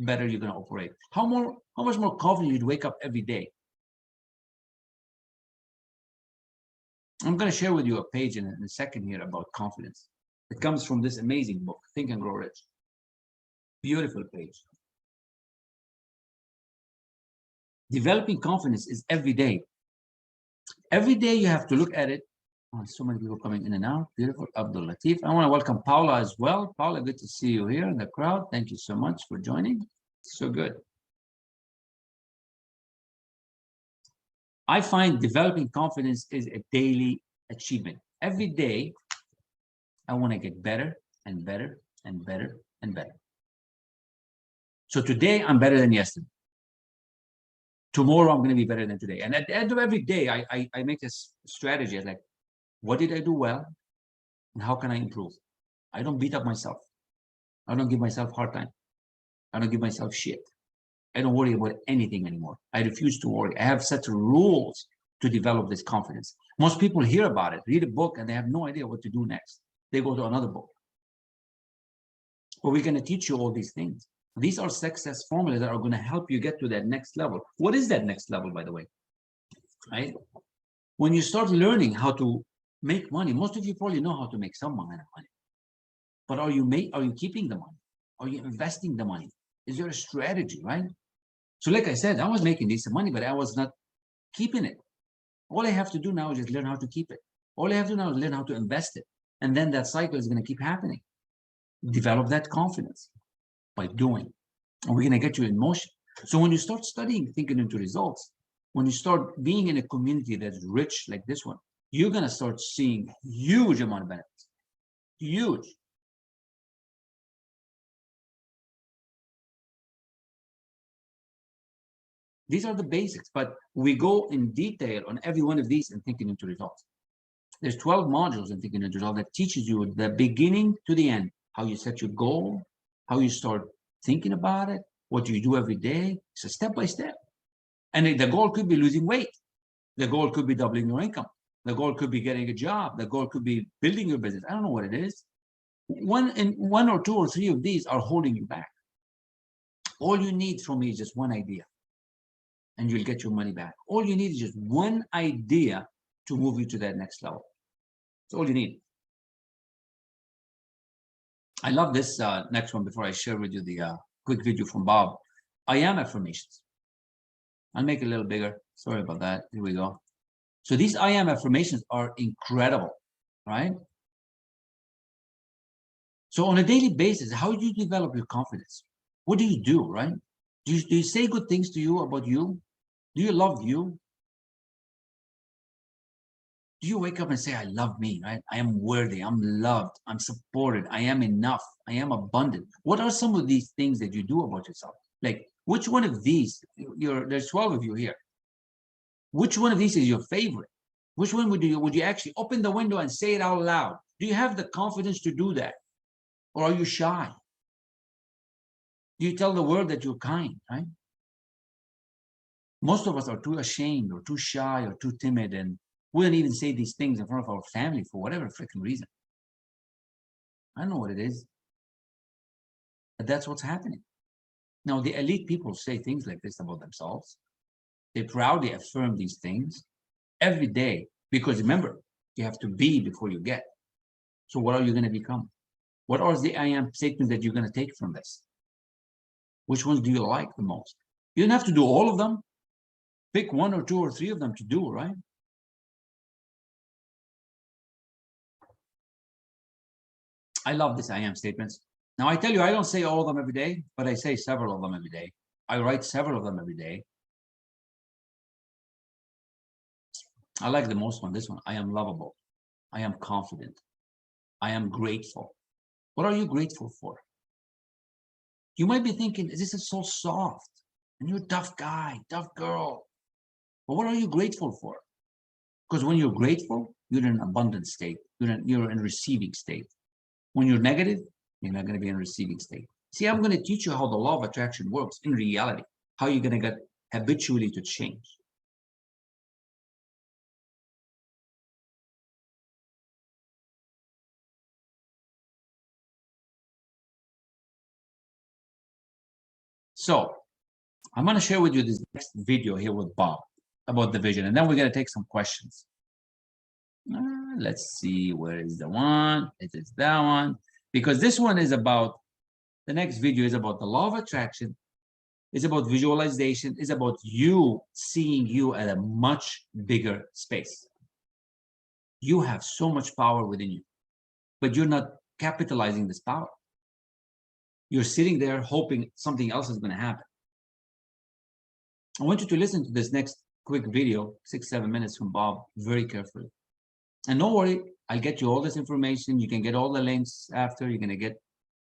better you're going to operate? How much more confident you'd wake up every day? I'm going to share with you a page in a second here about confidence. It comes from this amazing book, Think and Grow Rich. Beautiful page. Developing confidence is every day. Every day you have to look at it. Oh, so many people coming in and out. Beautiful. Abdul Latif. I want to welcome Paula as well. Paula, good to see you here in the crowd. Thank you so much for joining. So good. I find developing confidence is a daily achievement. Every day, I want to get better and better and better and better. So today, I'm better than yesterday. Tomorrow, I'm going to be better than today. And at the end of every day, I make this strategy. Like, what did I do well? And how can I improve? I don't beat up myself. I don't give myself a hard time. I don't give myself shit. I don't worry about anything anymore. I refuse to worry. I have set rules to develop this confidence. Most people hear about it, read a book, and they have no idea what to do next. They go to another book. But we're going to teach you all these things. These are success formulas that are going to help you get to that next level. What is that next level, by the way? Right? When you start learning how to make money, most of you probably know how to make some amount of money. But are you keeping the money? Are you investing the money? Is there a strategy, right? So like I said, I was making decent money, but I was not keeping it. All I have to do now is just learn how to keep it. All I have to do now is learn how to invest it. And then that cycle is going to keep happening. Develop that confidence by doing. And we're going to get you in motion. So when you start studying, thinking into results, when you start being in a community that's rich like this one, you're going to start seeing huge amount of benefits. Huge. These are the basics, but we go in detail on every one of these in thinking into results. There's 12 modules in thinking into results that teaches you the beginning to the end, how you set your goal, how you start thinking about it, what you do every day. It's a step by step. And the goal could be losing weight. The goal could be doubling your income. The goal could be getting a job. The goal could be building your business. I don't know what it is. One or two or three of these are holding you back. All you need from me is just one idea, and you'll get your money back. All you need is just one idea to move you to that next level. That's all you need. I love this next one before I share with you the quick video from Bob. I am affirmations. I'll make it a little bigger. Sorry about that. Here we go. So these I am affirmations are incredible, right? So on a daily basis, how do you develop your confidence? What do you do, right? Do you say good things to you about you? Do you love you? Do you wake up and say, I love me, right? I am worthy, I'm loved, I'm supported, I am enough, I am abundant. What are some of these things that you do about yourself? Like, which one of these, there's 12 of you here. Which one of these is your favorite? Which one would you actually open the window and say it out loud? Do you have the confidence to do that? Or are you shy? Do you tell the world that you're kind, right? Most of us are too ashamed or too shy or too timid, and we don't even say these things in front of our family for whatever freaking reason. I don't know what it is, but that's what's happening. Now, the elite people say things like this about themselves. They proudly affirm these things every day, because remember, you have to be before you get. So what are you going to become? What are the I am statements that you're going to take from this? Which ones do you like the most? You don't have to do all of them. Pick 1 or 2 or 3 of them to do, right? I love this I am statements. Now, I tell you, I don't say all of them every day, but I say several of them every day. I write several of them every day. I like the most one, this one. I am lovable. I am confident. I am grateful. What are you grateful for? You might be thinking, this is so soft, and you're a tough guy, tough girl. But what are you grateful for? Because when you're grateful, you're in an abundant state. You're in a receiving state. When you're negative, you're not going to be in a receiving state. See, I'm going to teach you how the law of attraction works in reality, how you're going to get habitually to change. So I'm going to share with you this next video here with Bob about the vision, and then we're going to take some questions. Let's see, where is the one? It is that one, because this one is about, the next video is about the law of attraction, it's about visualization, it's about you seeing you at a much bigger space. You have so much power within you, but you're not capitalizing this power. You're sitting there hoping something else is going to happen. I want you to listen to this next quick video, 6-7 minutes from Bob, very carefully. And don't worry, I'll get you all this information. You can get all the links after. You're going to get,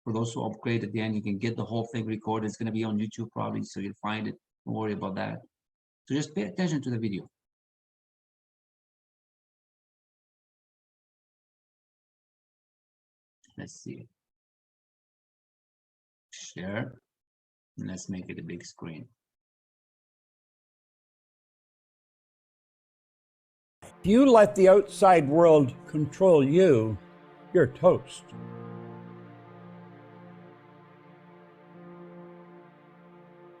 for those who upgrade at the end, you can get the whole thing recorded. It's going to be on YouTube probably, so you'll find it. Don't worry about that. So just pay attention to the video. Let's see. Share. And let's make it a big screen. If you let the outside world control you, you're toast.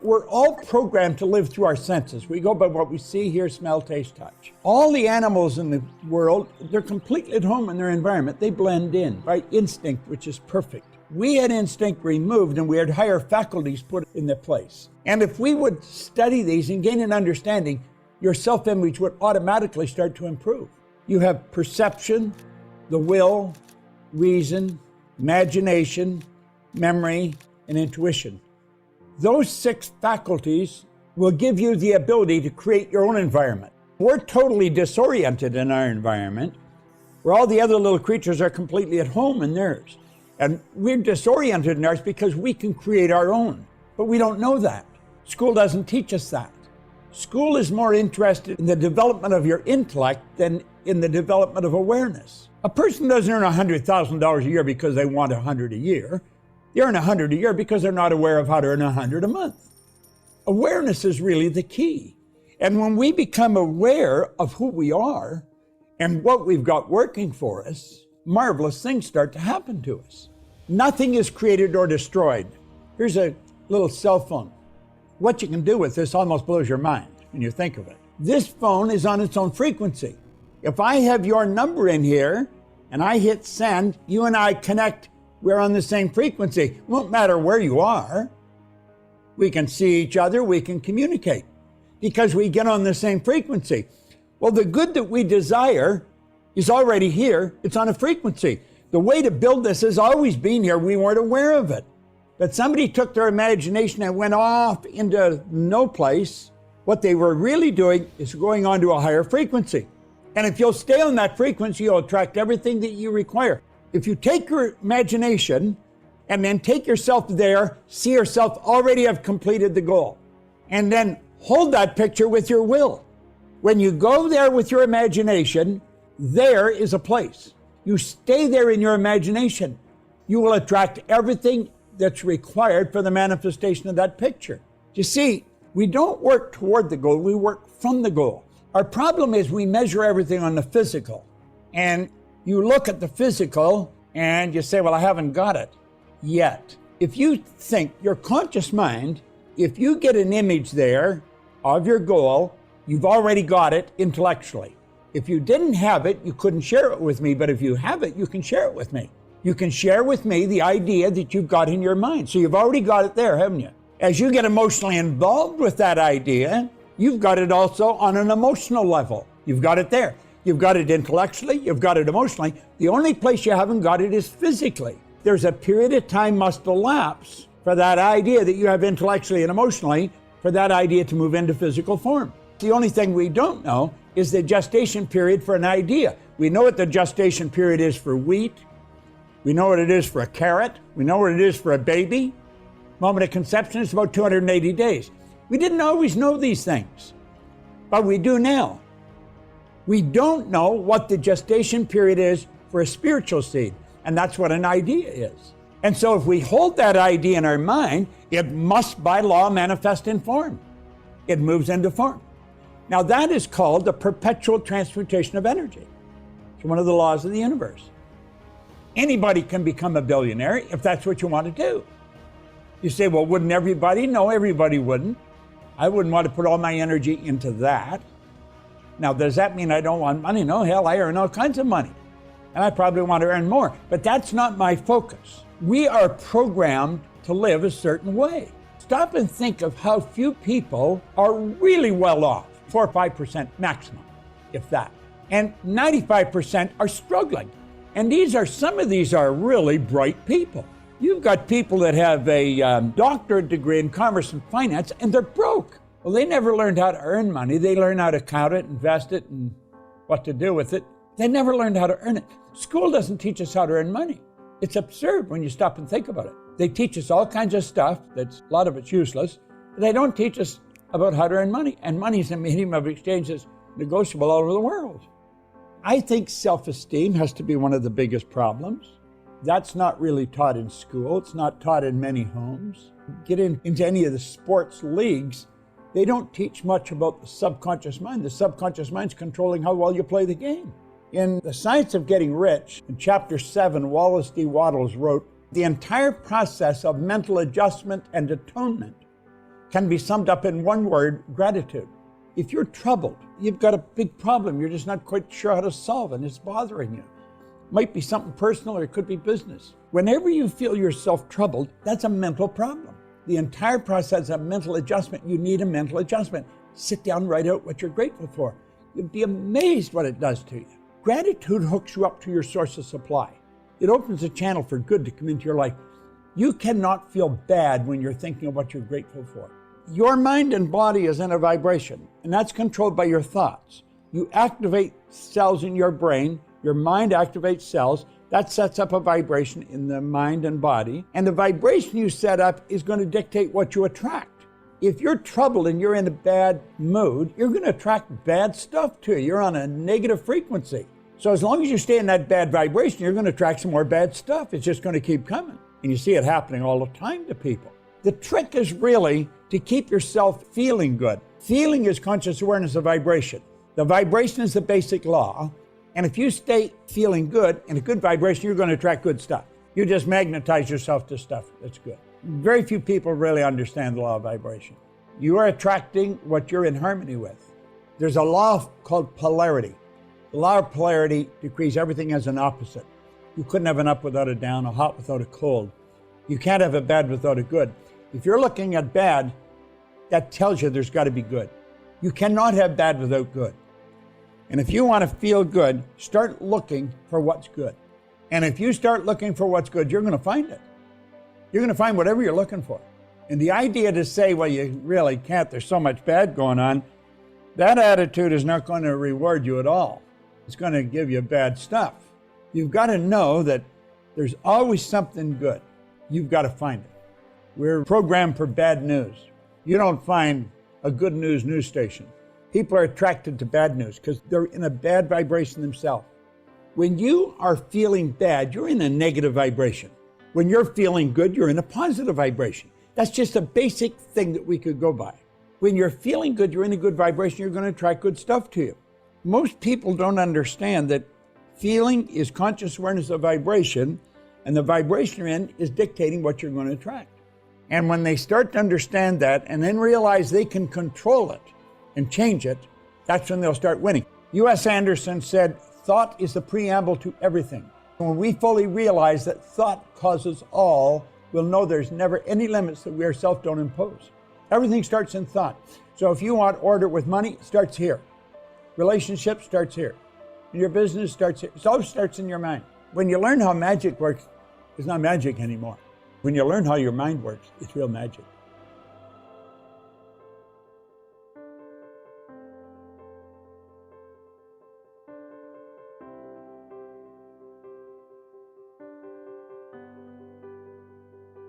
We're all programmed to live through our senses. We go by what we see, hear, smell, taste, touch. All the animals in the world, they're completely at home in their environment. They blend in by instinct, which is perfect. We had instinct removed and we had higher faculties put in their place. And if we would study these and gain an understanding, your self-image would automatically start to improve. You have perception, the will, reason, imagination, memory, and intuition. Those 6 faculties will give you the ability to create your own environment. We're totally disoriented in our environment, where all the other little creatures are completely at home in theirs. And we're disoriented in ours because we can create our own, but we don't know that. School doesn't teach us that. School is more interested in the development of your intellect than in the development of awareness. A person doesn't earn $100,000 a year because they want 100 a year. They earn 100 a year because they're not aware of how to earn 100 a month. Awareness is really the key. And when we become aware of who we are and what we've got working for us, marvelous things start to happen to us. Nothing is created or destroyed. Here's a little cell phone. What you can do with this almost blows your mind when you think of it. This phone is on its own frequency. If I have your number in here and I hit send, you and I connect, we're on the same frequency. It won't matter where you are. We can see each other, we can communicate because we get on the same frequency. Well, the good that we desire is already here. It's on a frequency. The way to build this has always been here. We weren't aware of it. But somebody took their imagination and went off into no place. What they were really doing is going on to a higher frequency. And if you'll stay on that frequency, you'll attract everything that you require. If you take your imagination and then take yourself there, see yourself already have completed the goal. And then hold that picture with your will. When you go there with your imagination, there is a place. You stay there in your imagination. You will attract everything that's required for the manifestation of that picture. You see, we don't work toward the goal, we work from the goal. Our problem is we measure everything on the physical. And you look at the physical and you say, well, I haven't got it yet. If you think, your conscious mind, if you get an image there of your goal, you've already got it intellectually. If you didn't have it, you couldn't share it with me, but if you have it, you can share it with me. You can share with me the idea that you've got in your mind. So you've already got it there, haven't you? As you get emotionally involved with that idea, you've got it also on an emotional level. You've got it there. You've got it intellectually, you've got it emotionally. The only place you haven't got it is physically. There's a period of time must elapse for that idea that you have intellectually and emotionally, for that idea to move into physical form. The only thing we don't know is the gestation period for an idea. We know what the gestation period is for wheat. We know what it is for a carrot. We know what it is for a baby. Moment of conception is about 280 days. We didn't always know these things, but we do now. We don't know what the gestation period is for a spiritual seed, and that's what an idea is. And so if we hold that idea in our mind, it must by law manifest in form. It moves into form. Now that is called the perpetual transmutation of energy. It's one of the laws of the universe. Anybody can become a billionaire if that's what you want to do. You say, well, wouldn't everybody? No, everybody wouldn't. I wouldn't want to put all my energy into that. Now, does that mean I don't want money? No, hell, I earn all kinds of money. And I probably want to earn more, but that's not my focus. We are programmed to live a certain way. Stop and think of how few people are really well off, 4 or 5% maximum, if that. And 95% are struggling. And some of these are really bright people. You've got people that have a doctorate degree in commerce and finance, and they're broke. Well, they never learned how to earn money. They learned how to count it, invest it, and what to do with it. They never learned how to earn it. School doesn't teach us how to earn money. It's absurd when you stop and think about it. They teach us all kinds of stuff, a lot of it's useless, but they don't teach us about how to earn money. And money is a medium of exchange that's negotiable all over the world. I think self-esteem has to be one of the biggest problems. That's not really taught in school. It's not taught in many homes. Get into any of the sports leagues, they don't teach much about the subconscious mind. The subconscious mind's controlling how well you play the game. In The Science of Getting Rich, in Chapter 7, Wallace D. Wattles wrote, the entire process of mental adjustment and atonement can be summed up in one word, gratitude. If you're troubled, you've got a big problem, you're just not quite sure how to solve it, and it's bothering you. It might be something personal or it could be business. Whenever you feel yourself troubled, that's a mental problem. The entire process of mental adjustment, you need a mental adjustment. Sit down, write out what you're grateful for. You'd be amazed what it does to you. Gratitude hooks you up to your source of supply. It opens a channel for good to come into your life. You cannot feel bad when you're thinking of what you're grateful for. Your mind and body is in a vibration, and that's controlled by your thoughts. You activate cells in your brain, your mind activates cells, that sets up a vibration in the mind and body, and the vibration you set up is going to dictate what you attract. If you're troubled and you're in a bad mood, you're going to attract bad stuff to you. You're on a negative frequency. So as long as you stay in that bad vibration, you're going to attract some more bad stuff. It's just going to keep coming. And you see it happening all the time to people. The trick is really to keep yourself feeling good. Feeling is conscious awareness of vibration. The vibration is the basic law. And if you stay feeling good, in a good vibration, you're going to attract good stuff. You just magnetize yourself to stuff that's good. Very few people really understand the law of vibration. You are attracting what you're in harmony with. There's a law called polarity. The law of polarity decrees everything as an opposite. You couldn't have an up without a down, a hot without a cold. You can't have a bad without a good. If you're looking at bad, that tells you there's got to be good. You cannot have bad without good. And if you want to feel good, start looking for what's good. And if you start looking for what's good, you're going to find it. You're going to find whatever you're looking for. And the idea to say, well, you really can't, there's so much bad going on, that attitude is not going to reward you at all. It's going to give you bad stuff. You've got to know that there's always something good. You've got to find it. We're programmed for bad news. You don't find a good news station. People are attracted to bad news because they're in a bad vibration themselves. When you are feeling bad, you're in a negative vibration. When you're feeling good, you're in a positive vibration. That's just a basic thing that we could go by. When you're feeling good, you're in a good vibration, you're going to attract good stuff to you. Most people don't understand that feeling is conscious awareness of vibration, and the vibration you're in is dictating what you're going to attract. And when they start to understand that and then realize they can control it and change it, that's when they'll start winning. U.S. Anderson said, thought is the preamble to everything. When we fully realize that thought causes all, we'll know there's never any limits that we ourselves don't impose. Everything starts in thought. So if you want order with money, it starts here. Relationship starts here. Your business starts here. It always starts in your mind. When you learn how magic works, it's not magic anymore. When you learn how your mind works, it's real magic.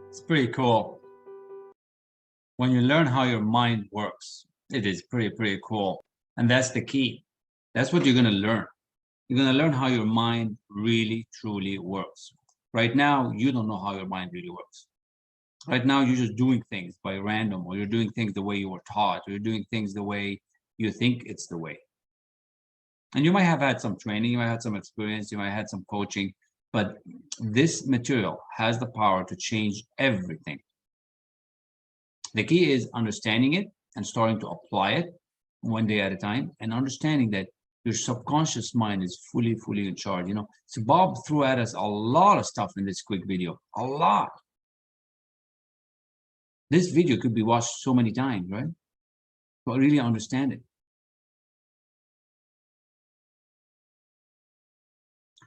It's pretty cool. When you learn how your mind works, it is pretty cool. And that's the key. That's what you're going to learn. You're going to learn how your mind really, truly works. Right now, you don't know how your mind really works. Right now, you're just doing things by random, or you're doing things the way you were taught, or you're doing things the way you think it's the way. And you might have had some training, you might have had some experience, you might have had some coaching, but this material has the power to change everything. The key is understanding it and starting to apply it one day at a time, and understanding that your subconscious mind is fully in charge. You know, so Bob threw at us a lot of stuff in this quick video, a lot. This video could be watched so many times, right? But really understand it.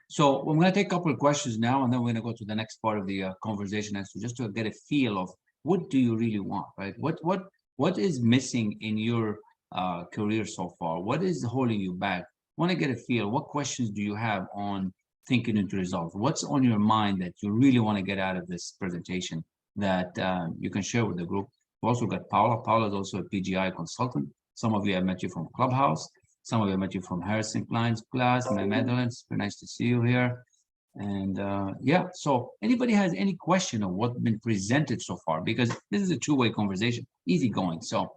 So I'm going to take a couple of questions now, and then we're going to go to the next part of the conversation, actually, just to get a feel of what do you really want, right? What is missing in your career so far? What is holding you back? Want to get a feel. What questions do you have on thinking into results? What's on your mind that you really want to get out of this presentation that you can share with the group? We also got Paula. Paula is also a PGI consultant. Some of you have met you from Clubhouse. Some of you have met you from Harrison Klein's class, my Netherlands. Very nice to see you here. And yeah, so anybody has any question of what's been presented so far? Because this is a two-way conversation, easy going. So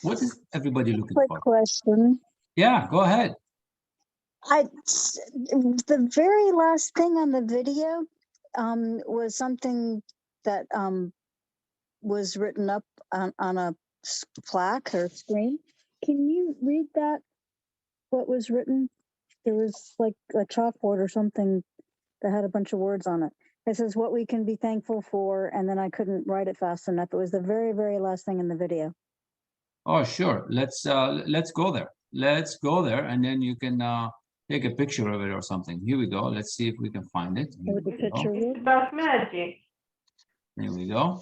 what is everybody looking Quick for? question. Yeah, go ahead. The very last thing on the video was something that was written up on a plaque or screen. Can you read that? What was written? There was like a chalkboard or something that had a bunch of words on it. It says what we can be thankful for, and then I couldn't write it fast enough. It was the very last thing in the video. Oh, sure. Let's go there. Let's go there, and then you can take a picture of it or something. Here we go. Let's see if we can find it. Here With the we picture. go. It's about magic. Here we go.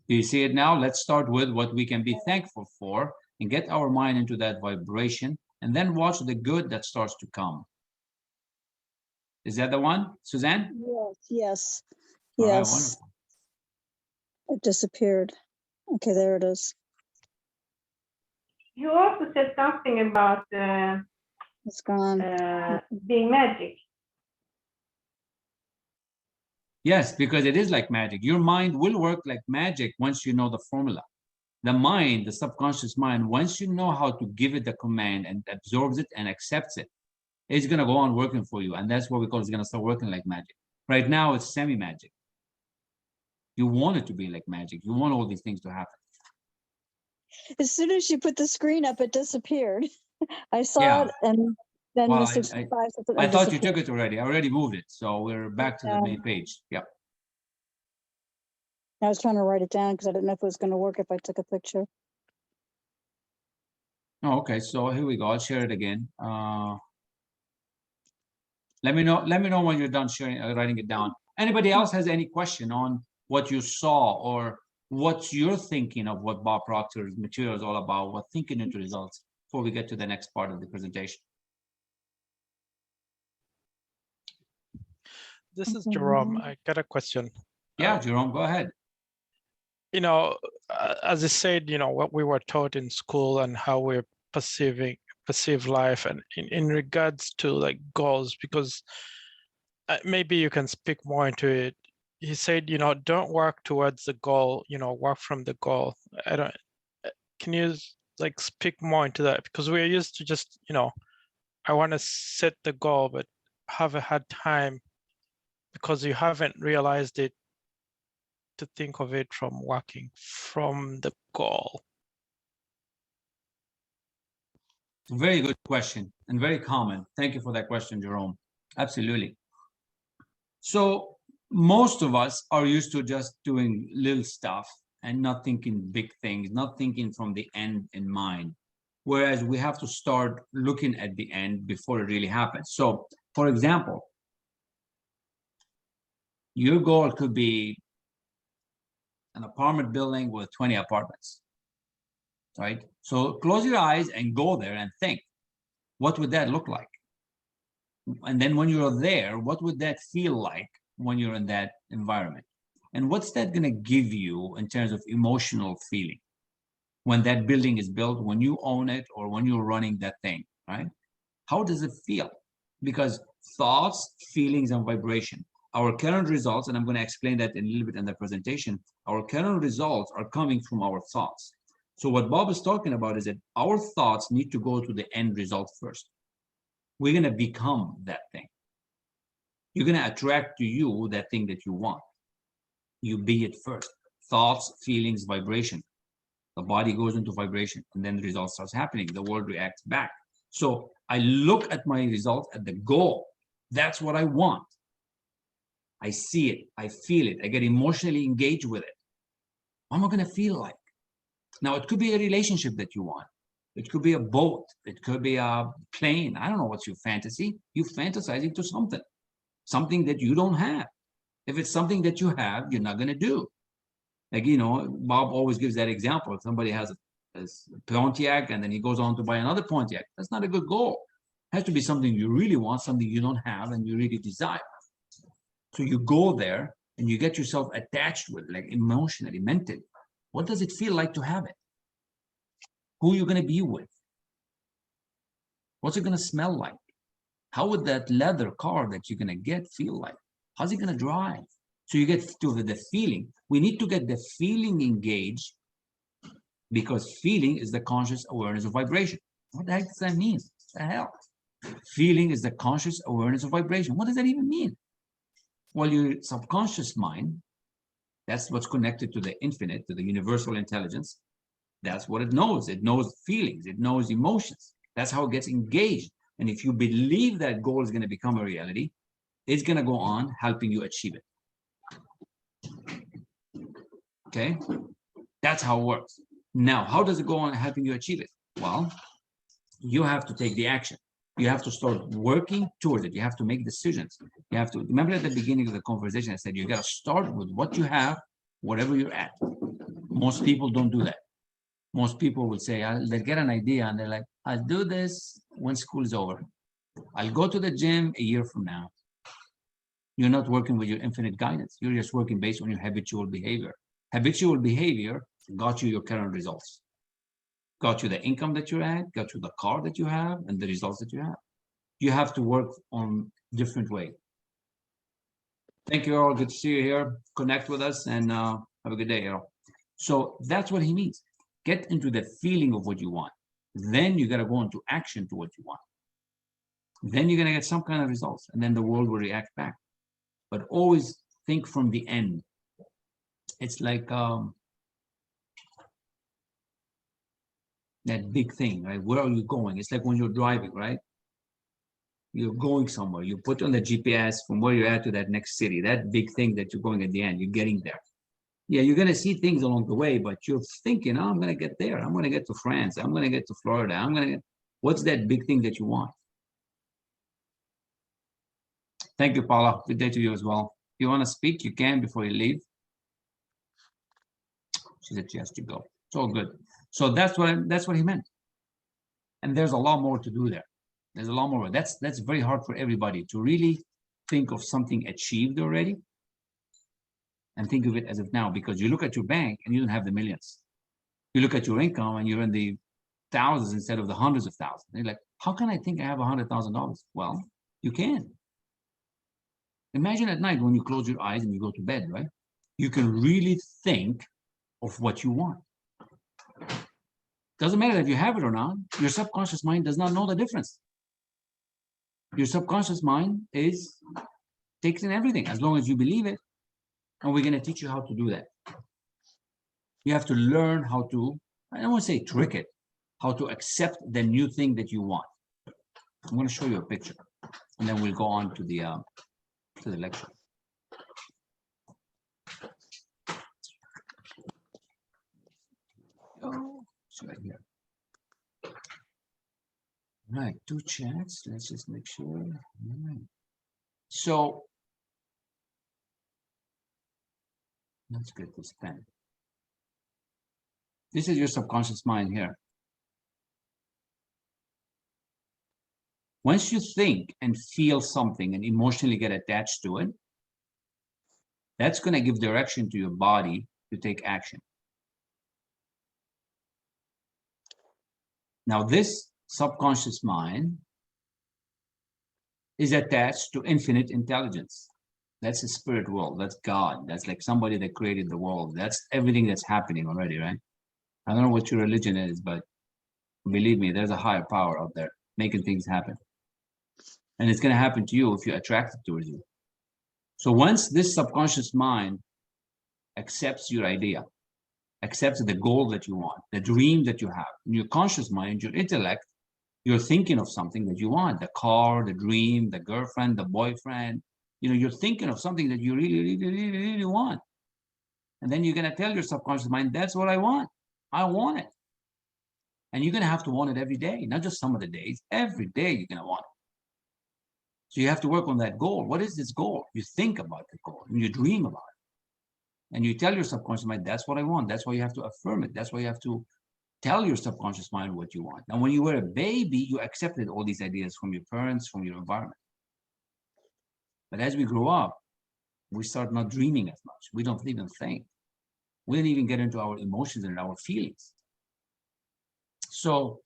Do you see it now? Let's start with what we can be thankful for and get our mind into that vibration, and then watch the good that starts to come. Is that the one, Suzanne? Yes. All right, Yes. wonderful. It disappeared. Okay, there it is. You also said something about It's gone. being magic. Yes, because it is like magic. Your mind will work like magic once you know the formula. The mind, the subconscious mind, once you know how to give it the command and absorbs it and accepts it, it's going to go on working for you. And that's what we call it's going to start working like magic. Right now, it's semi-magic. You want it to be like magic. You want all these things to happen. As soon as you put the screen up, it disappeared. I saw it, and then Well, the 65. I thought you took it already. I already moved it. So we're back to the main page. Yep. I was trying to write it down because I didn't know if it was going to work if I took a picture. Oh, okay. So here we go. I'll share it again. Let me know when you're done sharing, writing it down. Anybody else has any question on what you saw or what you're thinking of what Bob Proctor's material is all about, what thinking into results, before we get to the next part of the presentation? This is Jerome. I got a question. Yeah, Jerome, go ahead. You know, as I said, you know, what we were taught in school and how we're perceive life, and in regards to like goals, because maybe you can speak more into it. He said, you know, don't work towards the goal, you know, work from the goal. Can you like speak more into that? Because we're used to just, you know, I want to set the goal, but have a hard time because you haven't realized it, to think of it from working from the goal? Very good question and very common. Thank you for that question, Jerome. Absolutely. So most of us are used to just doing little stuff and not thinking big things, not thinking from the end in mind. Whereas we have to start looking at the end before it really happens. So, for example, your goal could be an apartment building with 20 apartments, right? So close your eyes and go there and think, what would that look like? And then when you're there, what would that feel like when you're in that environment? And what's that going to give you in terms of emotional feeling when that building is built, when you own it, or when you're running that thing, right? How does it feel? Because thoughts, feelings, and vibration, our current results, and I'm going to explain that in a little bit in the presentation, our current results are coming from our thoughts. So what Bob is talking about is that our thoughts need to go to the end result first. We're going to become that thing. You're going to attract to you that thing that you want. You be it first. Thoughts, feelings, vibration. The body goes into vibration, and then the result starts happening. The world reacts back. So I look at my result, at the goal. That's what I want. I see it. I feel it. I get emotionally engaged with it. What am I going to feel like? Now, it could be a relationship that you want. It could be a boat. It could be a plane. I don't know what's your fantasy. You fantasize into something that you don't have. If it's something that you have, you're not going to do. Like, you know, Bob always gives that example. If somebody has a Pontiac and then he goes on to buy another Pontiac, that's not a good goal. It has to be something you really want, something you don't have and you really desire. So you go there and you get yourself attached with, like, emotionally, mentally. What does it feel like to have it? Who are you going to be with? What's it going to smell like? How would that leather car that you're going to get feel like? How's it going to drive? So you get to the feeling. We need to get the feeling engaged, because feeling is the conscious awareness of vibration. What the heck does that mean? What the hell? Feeling is the conscious awareness of vibration. What does that even mean? Well, your subconscious mind, that's what's connected to the infinite, to the universal intelligence. That's what it knows. It knows feelings. It knows emotions. That's how it gets engaged. And if you believe that goal is going to become a reality, it's going to go on helping you achieve it. Okay? That's how it works. Now, how does it go on helping you achieve it? Well, you have to take the action. You have to start working towards it. You have to make decisions. You have to, remember at the beginning of the conversation, I said, you got to start with what you have, whatever you're at. Most people don't do that. Most people will say, they get an idea and they're like, I'll do this when school is over. I'll go to the gym a year from now. You're not working with your infinite guidance. You're just working based on your habitual behavior. Habitual behavior got you your current results. Got you the income that you're at, got you the car that you have, and the results that you have. You have to work on different way. Thank you all. Good to see you here. Connect with us and have a good day, Errol. So that's what he means. Get into the feeling of what you want. Then you got to go into action to what you want. Then you're going to get some kind of results, and then the world will react back. But always think from the end. It's like that big thing, right? Where are you going? It's like when you're driving, right? You're going somewhere. You put on the GPS from where you're at to that next city, that big thing that you're going at the end, you're getting there. Yeah, you're going to see things along the way, but you're thinking, oh, I'm going to get there. I'm going to get to France. I'm going to get to Florida. I'm going to get, what's that big thing that you want? Thank you, Paula. Good day to you as well. If you want to speak, you can before you leave. She said she has to go. It's all good. So that's what he meant. And there's a lot more to do there. There's a lot more. That's very hard for everybody to really think of something achieved already and think of it as of now, because you look at your bank and you don't have the millions. You look at your income and you're in the thousands instead of the hundreds of thousands. And you're like, how can I think I have $100,000? Well, you can. Imagine at night when you close your eyes and you go to bed, right? You can really think of what you want. Doesn't matter if you have it or not. Your subconscious mind does not know the difference. Your subconscious mind is takes in everything as long as you believe it. And we're going to teach you how to do that. You have to learn how to, I don't want to say trick it, how to accept the new thing that you want. I'm going to show you a picture, and then we'll go on to the lecture. Oh, it's right here. Right, 2 chats. Let's just make sure. All right. So let's get this pen. This is your subconscious mind here. Once you think and feel something and emotionally get attached to it, that's going to give direction to your body to take action. Now, this subconscious mind is attached to infinite intelligence. That's the spirit world. That's God. That's like somebody that created the world. That's everything that's happening already, right? I don't know what your religion is, but believe me, there's a higher power out there making things happen. And it's going to happen to you if you attract it towards you. So once this subconscious mind accepts your idea, accepts the goal that you want, the dream that you have, in your conscious mind, your intellect, you're thinking of something that you want, the car, the dream, the girlfriend, the boyfriend, you know, you're thinking of something that you really want. And then you're going to tell your subconscious mind, that's what I want. I want it. And you're going to have to want it every day, not just some of the days. Every day you're going to want it. So you have to work on that goal. What is this goal? You think about the goal and you dream about it. And you tell your subconscious mind, that's what I want. That's why you have to affirm it. That's why you have to tell your subconscious mind what you want. And when you were a baby, you accepted all these ideas from your parents, from your environment. But as we grow up, we start not dreaming as much. We don't even think. We don't even get into our emotions and our feelings. So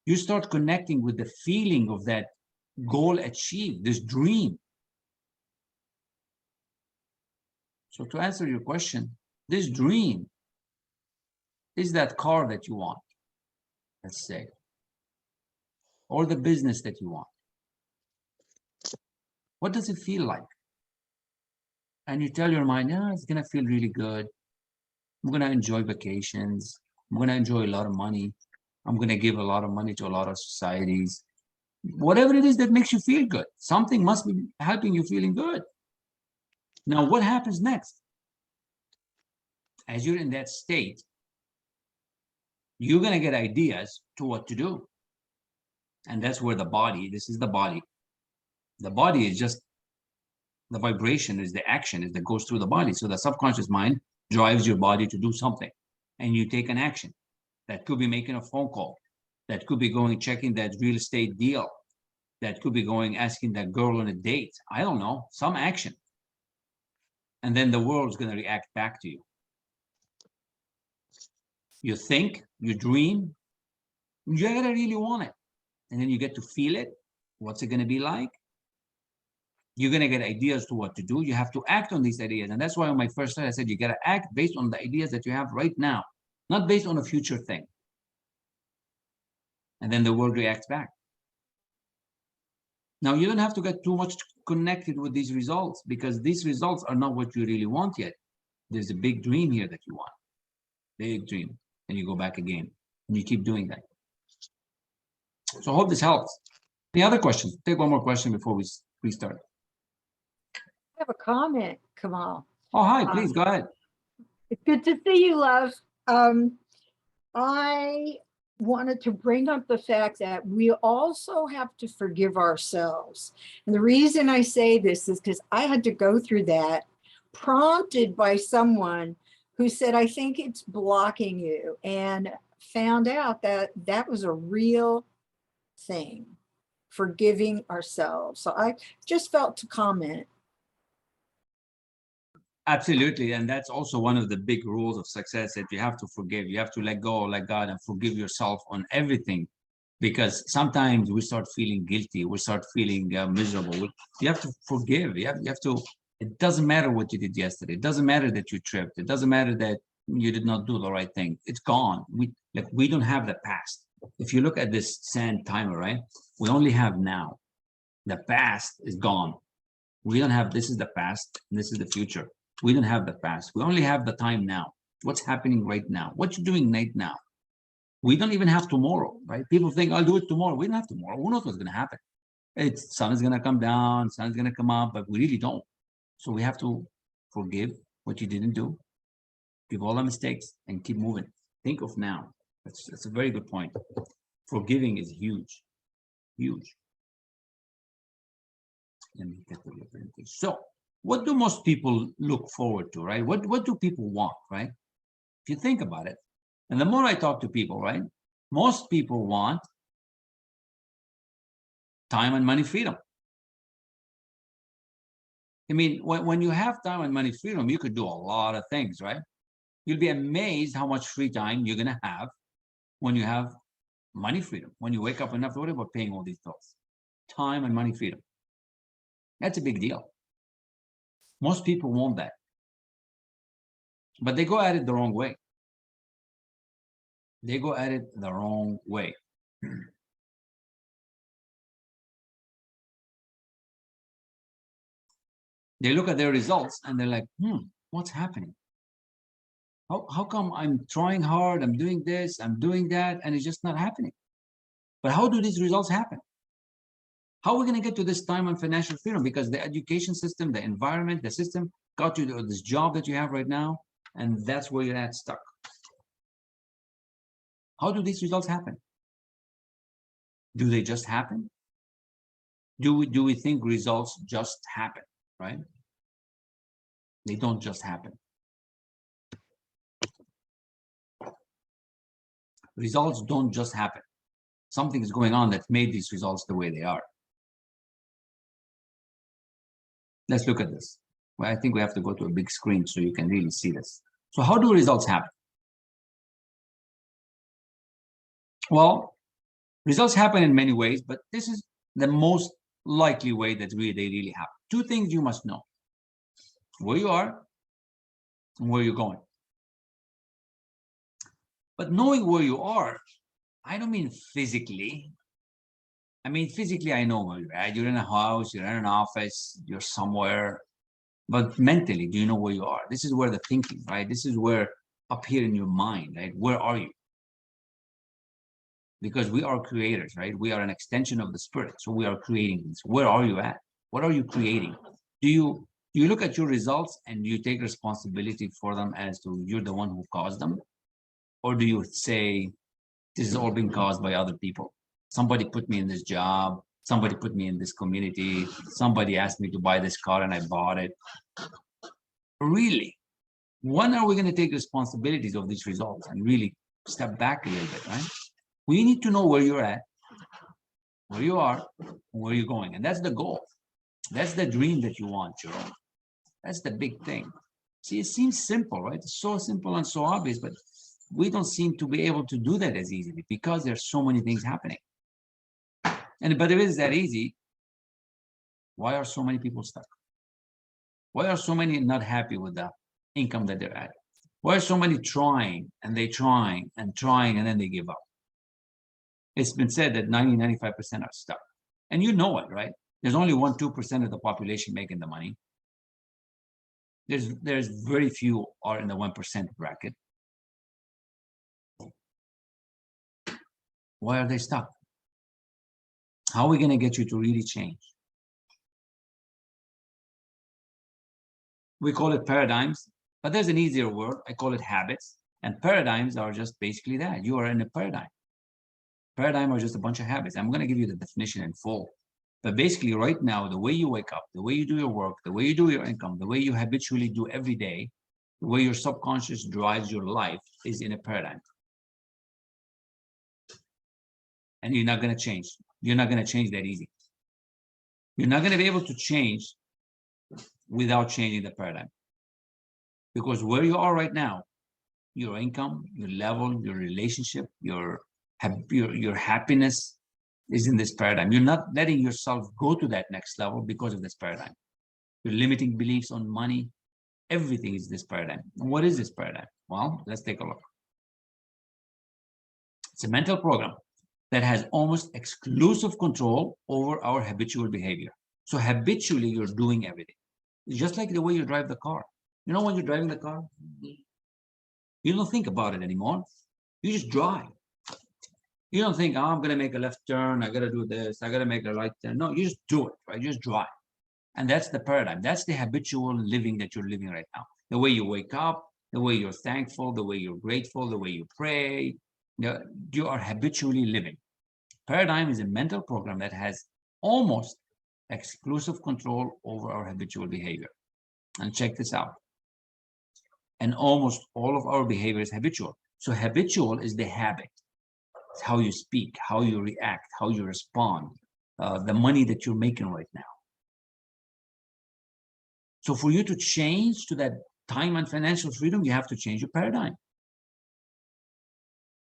you start connecting with the feeling of that goal achieved, this dream. So to answer your question, this dream is that car that you want, let's say, or the business that you want. What does it feel like? And you tell your mind, yeah, it's going to feel really good. I'm going to enjoy vacations. I'm going to enjoy a lot of money. I'm going to give a lot of money to a lot of societies. Whatever it is that makes you feel good, something must be helping you feeling good. Now, what happens next? As you're in that state, you're going to get ideas to what to do. And that's where the body, this is the body. The body is just, the vibration is the action that goes through the body. So the subconscious mind drives your body to do something. And you take an action. That could be making a phone call. That could be going checking that real estate deal. That could be going asking that girl on a date. I don't know, some action. And then the world is going to react back to you. You think, you dream, you gotta really want it. And then you get to feel it. What's it going to be like? You're going to get ideas to what to do. You have to act on these ideas. And that's why on my first slide, I said, you got to act based on the ideas that you have right now, not based on a future thing. And then the world reacts back. Now, you don't have to get too much connected with these results because these results are not what you really want yet. There's a big dream here that you want. Big dream. And you go back again and you keep doing that. So I hope this helps. Any other questions? Take one more question before we restart. I have a comment, Kamal. Oh, hi, please go ahead. It's good to see you, love. I wanted to bring up the fact that we also have to forgive ourselves. And the reason I say this is because I had to go through that, prompted by someone who said, I think it's blocking you, and found out that that was a real thing, forgiving ourselves. So I just felt to comment. Absolutely. And that's also one of the big rules of success, that you have to forgive. You have to let go, let God, and forgive yourself on everything. Because sometimes we start feeling guilty. We start feeling miserable. You have to forgive. You have to, it doesn't matter what you did yesterday. It doesn't matter that you tripped. It doesn't matter that you did not do the right thing. It's gone. We don't have the past. If you look at this sand timer, right? We only have now. The past is gone. We don't have, this is the past, this is the future. We don't have the past. We only have the time now. What's happening right now? What you're doing right now. We don't even have tomorrow, right? People think, I'll do it tomorrow. We don't have tomorrow. Who knows what's going to happen? Sun is going to come down, sun is going to come up, but we really don't. So we have to forgive what you didn't do, give all the mistakes, and keep moving. Think of now. That's a very good point. Forgiving is huge, huge. Let me get the representation. So, what do most people look forward to, right? What do people want, right? If you think about it, and the more I talk to people, right, most people want time and money freedom. I mean, when you have time and money freedom, you could do a lot of things, right? You'll be amazed how much free time you're going to have when you have money freedom, when you wake up and have to worry about paying all these bills. Time and money freedom. That's a big deal. Most people want that. But they go at it the wrong way. They go at it the wrong way. They look at their results and they're like, what's happening? How come I'm trying hard, I'm doing this, I'm doing that, and it's just not happening? But how do these results happen? How are we going to get to this time and financial freedom? Because the education system, the environment, the system got you to this job that you have right now, and that's where you're at stuck. How do these results happen? Do they just happen? Do we think results just happen, right? They don't just happen. Results don't just happen. Something is going on that made these results the way they are. Let's look at this. Well, I think we have to go to a big screen so you can really see this. So how do results happen? Well, results happen in many ways, but this is the most likely way that they really happen. Two things you must know: where you are and where you're going. But knowing where you are, I don't mean physically. I mean, physically, I know where you're at. You're in a house, you're in an office, you're somewhere. But mentally, do you know where you are? This is where the thinking, right? This is where up here in your mind, right? Where are you? Because we are creators, right? We are an extension of the spirit. So we are creating this. Where are you at? What are you creating? Do you look at your results and you take responsibility for them as to you're the one who caused them? Or do you say, this is all being caused by other people? Somebody put me in this job. Somebody put me in this community. Somebody asked me to buy this car and I bought it. Really? When are we going to take responsibilities of these results and really step back a little bit, right? We need to know where you're at, where you are, and where you're going. And that's the goal. That's the dream that you want, Jerome. That's the big thing. See, it seems simple, right? It's so simple and so obvious, but we don't seem to be able to do that as easily because there's so many things happening. But if it's that easy, why are so many people stuck? Why are so many not happy with the income that they're at? Why are so many trying and they trying and then they give up? It's been said that 95% are stuck. And you know it, right? There's only 1-2% of the population making the money. There's very few are in the 1% bracket. Why are they stuck? How are we going to get you to really change? We call it paradigms, but there's an easier word. I call it habits. And paradigms are just basically that. You are in a paradigm. Paradigm are just a bunch of habits. I'm going to give you the definition in full. But basically right now, the way you wake up, the way you do your work, the way you do your income, the way you habitually do every day, the way your subconscious drives your life is in a paradigm. And you're not going to change. You're not going to change that easy. You're not going to be able to change without changing the paradigm. Because where you are right now, your income, your level, your relationship, your happiness is in this paradigm. You're not letting yourself go to that next level because of this paradigm. Your limiting beliefs on money, everything is this paradigm. And what is this paradigm? Well, let's take a look. It's a mental program that has almost exclusive control over our habitual behavior. So habitually, you're doing everything. It's just like the way you drive the car. You know, when you're driving the car, you don't think about it anymore. You just drive. You don't think, oh, I'm going to make a left turn. I got to do this. I got to make a right turn. No, you just do it, right? You just drive. And that's the paradigm. That's the habitual living that you're living right now. The way you wake up, the way you're thankful, the way you're grateful, the way you pray. You are habitually living. Paradigm is a mental program that has almost exclusive control over our habitual behavior. And check this out. And almost all of our behavior is habitual. So habitual is the habit. It's how you speak, how you react, how you respond, the money that you're making right now. So for you to change to that time and financial freedom, you have to change your paradigm.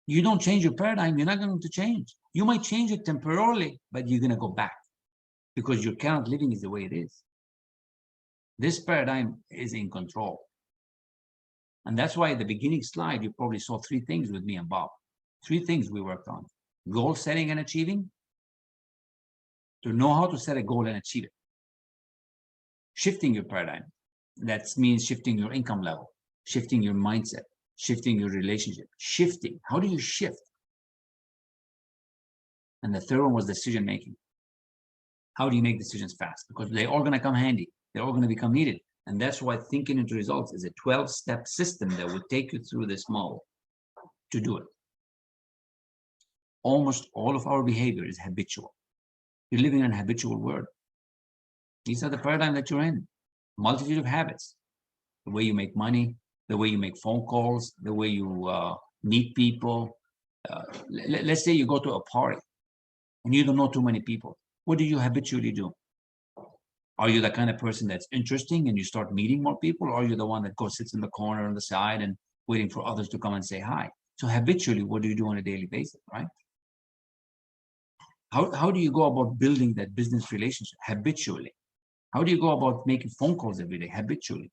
You don't change your paradigm, you're not going to change. You might change it temporarily, but you're going to go back because your current living is the way it is. This paradigm is in control. And that's why at the beginning slide, you probably saw 3 things with me and Bob. 3 things we worked on: goal setting and achieving, to know how to set a goal and achieve it. Shifting your paradigm. That means shifting your income level, shifting your mindset, shifting your relationship, shifting. How do you shift? And the third one was decision making. How do you make decisions fast? Because they're all going to come handy. They're all going to become needed. And that's why thinking into results is a 12-step system that would take you through this model to do it. Almost all of our behavior is habitual. You're living in a habitual world. These are the paradigm that you're in. Multitude of habits. The way you make money, the way you make phone calls, the way you meet people. Let's say you go to a party and you don't know too many people. What do you habitually do? Are you the kind of person that's interesting and you start meeting more people? Or are you the one that goes, sits in the corner on the side and waiting for others to come and say hi? So habitually, what do you do on a daily basis, right? How do you go about building that business relationship? Habitually. How do you go about making phone calls every day? Habitually.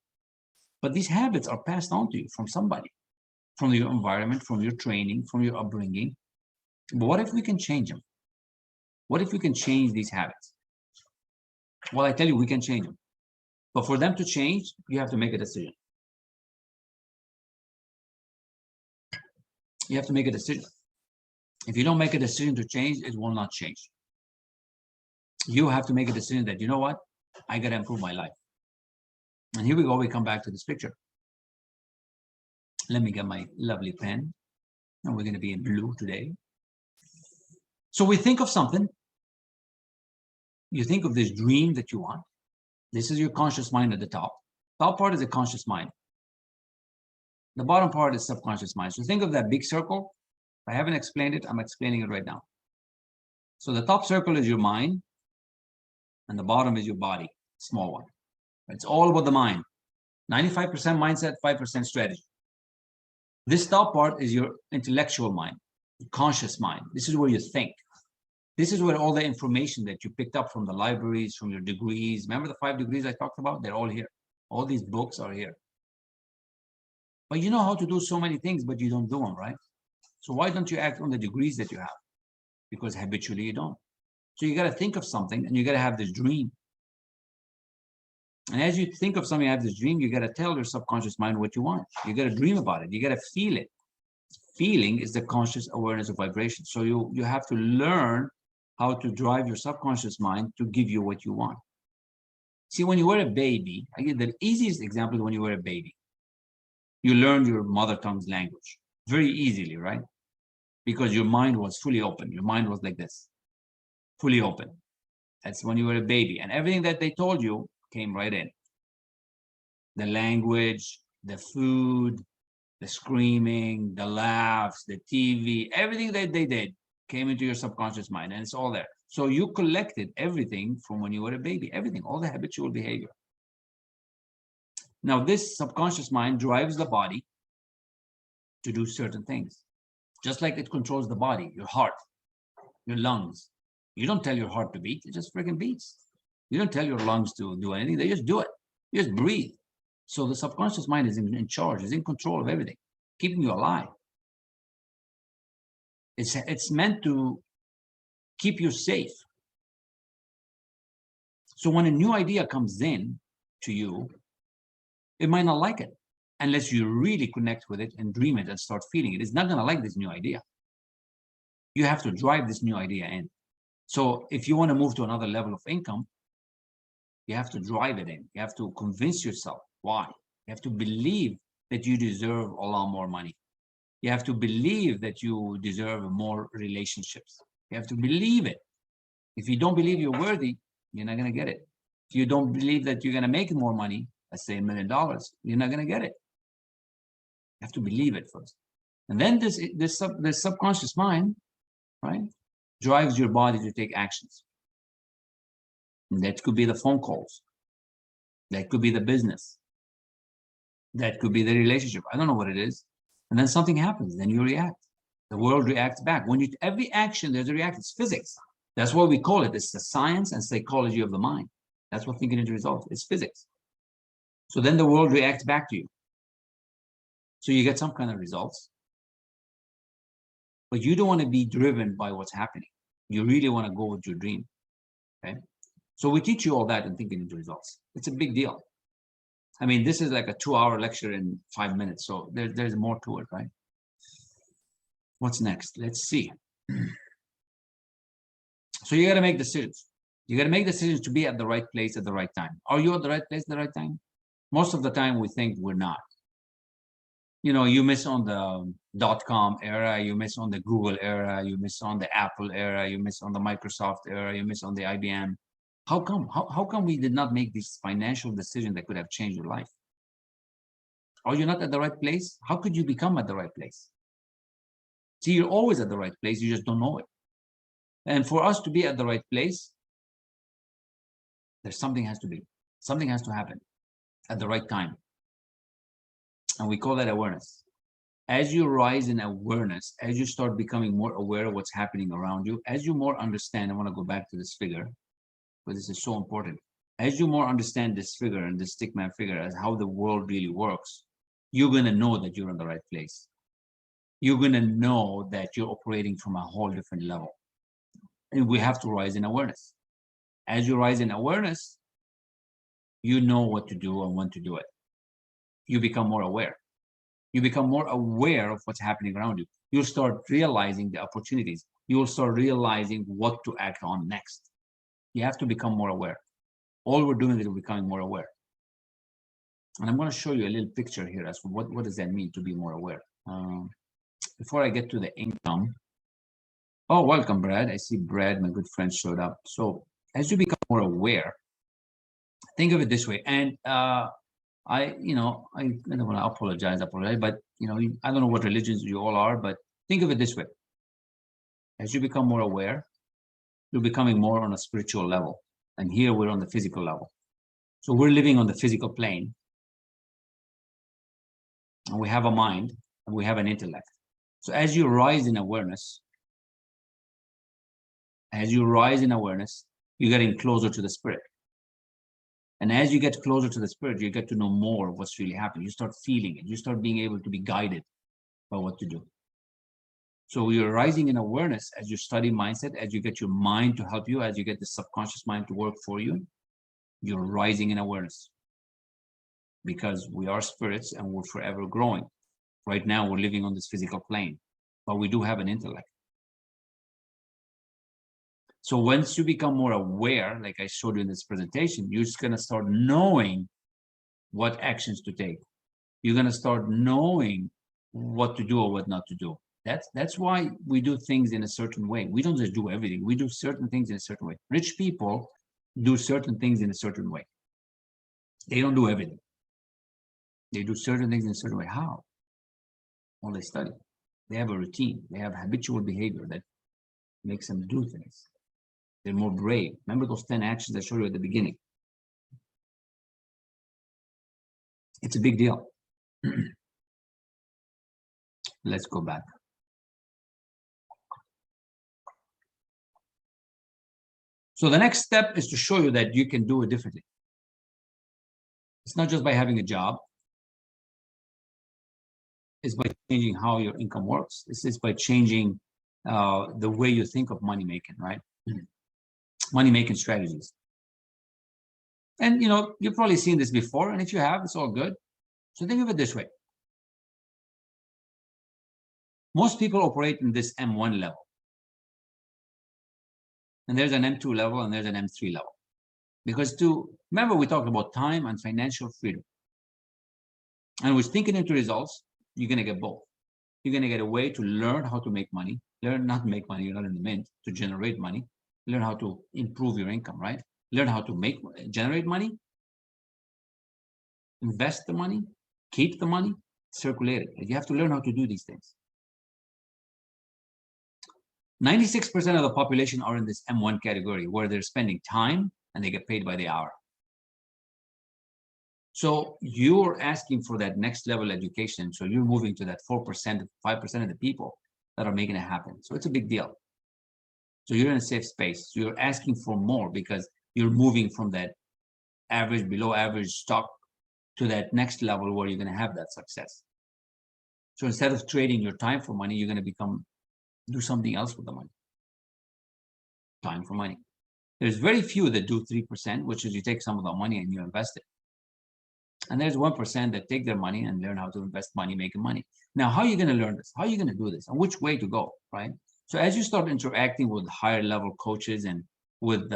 But these habits are passed on to you from somebody, from your environment, from your training, from your upbringing. But what if we can change them? What if we can change these habits? Well, I tell you, we can change them. But for them to change, you have to make a decision. You have to make a decision. If you don't make a decision to change, it will not change. You have to make a decision that, you know what? I got to improve my life. And here we go. We come back to this picture. Let me get my lovely pen. And we're going to be in blue today. So we think of something. You think of this dream that you want. This is your conscious mind at the top. Top part is the conscious mind. The bottom part is subconscious mind. So think of that big circle. If I haven't explained it, I'm explaining it right now. So the top circle is your mind, and the bottom is your body, small one. It's all about the mind. 95% mindset, 5% strategy. This top part is your intellectual mind, your conscious mind. This is where you think. This is where all the information that you picked up from the libraries, from your degrees. Remember the 5 degrees I talked about? They're all here. All these books are here. But you know how to do so many things, but you don't do them, right? So why don't you act on the degrees that you have? Because habitually you don't. So you got to think of something and you got to have this dream. And as you think of something, you have this dream, you got to tell your subconscious mind what you want. You got to dream about it. You got to feel it. Feeling is the conscious awareness of vibration. So you have to learn how to drive your subconscious mind to give you what you want. See, when you were a baby, I give the easiest example is when you were a baby. You learned your mother tongue's language very easily, right? Because your mind was fully open. Your mind was like this, fully open. That's when you were a baby. And everything that they told you came right in. The language, the food, the screaming, the laughs, the TV, everything that they did came into your subconscious mind, and it's all there. So you collected everything from when you were a baby, everything, all the habitual behavior. Now, this subconscious mind drives the body to do certain things, just like it controls the body, your heart, your lungs. You don't tell your heart to beat, it just freaking beats. You don't tell your lungs to do anything, they just do it. You just breathe. So the subconscious mind is in charge, is in control of everything, keeping you alive. It's meant to keep you safe. So when a new idea comes in to you, it might not like it unless you really connect with it and dream it and start feeling it. It's not going to like this new idea. You have to drive this new idea in. So if you want to move to another level of income, you have to drive it in. You have to convince yourself. Why? You have to believe that you deserve a lot more money. You have to believe that you deserve more relationships. You have to believe it. If you don't believe you're worthy, you're not going to get it. If you don't believe that you're going to make more money, let's say $1 million, you're not going to get it. You have to believe it first. And then this subconscious mind, right, drives your body to take actions. And that could be the phone calls. That could be the business. That could be the relationship. I don't know what it is. And then something happens. Then you react. The world reacts back. When you every action, there's a reaction. It's physics. That's what we call it. It's the science and psychology of the mind. That's what thinking into results. It's physics. So then the world reacts back to you. So you get some kind of results. But you don't want to be driven by what's happening. You really want to go with your dream. Okay. So we teach you all that in thinking into results. It's a big deal. I mean, this is like a 2-hour lecture in 5 minutes. So there's more to it, right? What's next? Let's see. So you got to make decisions. You got to make decisions to be at the right place at the right time. Are you at the right place at the right time? Most of the time we think we're not. You know, you miss on the .com era, you miss on the Google era, you miss on the Apple era, you miss on the Microsoft era, you miss on the IBM. How come? How come we did not make this financial decision that could have changed your life? Are you not at the right place? How could you become at the right place? See, you're always at the right place, you just don't know it. And for us to be at the right place, there's something has to be. Something has to happen at the right time. And we call that awareness. As you rise in awareness, as you start becoming more aware of what's happening around you, as you more understand, I want to go back to this figure, but this is so important. As you more understand this figure and this stickman figure as how the world really works, you're going to know that you're in the right place. You're going to know that you're operating from a whole different level. And we have to rise in awareness. As you rise in awareness, you know what to do and when to do it. You become more aware. You become more aware of what's happening around you. You'll start realizing the opportunities. You will start realizing what to act on next. You have to become more aware. All we're doing is becoming more aware. And I'm going to show you a little picture here as to what does that mean to be more aware. Before I get to the income. Oh, welcome, Brad. I see Brad, my good friend, showed up. So as you become more aware, think of it this way. And I don't want to apologize, but I don't know what religions you all are, but think of it this way. As you become more aware, you're becoming more on a spiritual level. And here we're on the physical level. So we're living on the physical plane. And we have a mind and we have an intellect. So as you rise in awareness, you're getting closer to the spirit. And as you get closer to the spirit, you get to know more of what's really happening. You start feeling it. You start being able to be guided by what to do. So you're rising in awareness as you study mindset, as you get your mind to help you, as you get the subconscious mind to work for you, you're rising in awareness. Because we are spirits and we're forever growing. Right now, we're living on this physical plane, but we do have an intellect. So once you become more aware, like I showed you in this presentation, you're just going to start knowing what actions to take. You're going to start knowing what to do or what not to do. That's why we do things in a certain way. We don't just do everything. We do certain things in a certain way. Rich people do certain things in a certain way. They don't do everything. They do certain things in a certain way. How? Well, they study. They have a routine. They have habitual behavior that makes them do things. They're more brave. Remember those 10 actions I showed you at the beginning? It's a big deal. Let's go back. So the next step is to show you that you can do it differently. It's not just by having a job. It's by changing how your income works. It's by changing the way you think of money making, right? Money making strategies. And you know, you've probably seen this before, and if you have, it's all good. So think of it this way. Most people operate in this M1 level. And there's an M2 level and there's an M3 level. Because remember we talked about time and financial freedom. And with thinking into results, you're going to get both. You're going to get a way to learn how to make money, learn not to make money, you're not in the mint, to generate money, learn how to improve your income, right? Learn how to generate money, invest the money, keep the money, circulate it. You have to learn how to do these things. 96% of the population are in this M1 category where they're spending time and they get paid by the hour. So you're asking for that next level education. So you're moving to that 4%, 5% of the people that are making it happen. So it's a big deal. So you're in a safe space. So you're asking for more because you're moving from that average, below average stock to that next level where you're going to have that success. So instead of trading your time for money, you're going to do something else with the money. Time for money. There's very few that do 3%, which is you take some of the money and you invest it. And there's 1% that take their money and learn how to invest money, making money. Now, how are you going to learn this? How are you going to do this? And which way to go, right? So as you start interacting with higher level coaches and with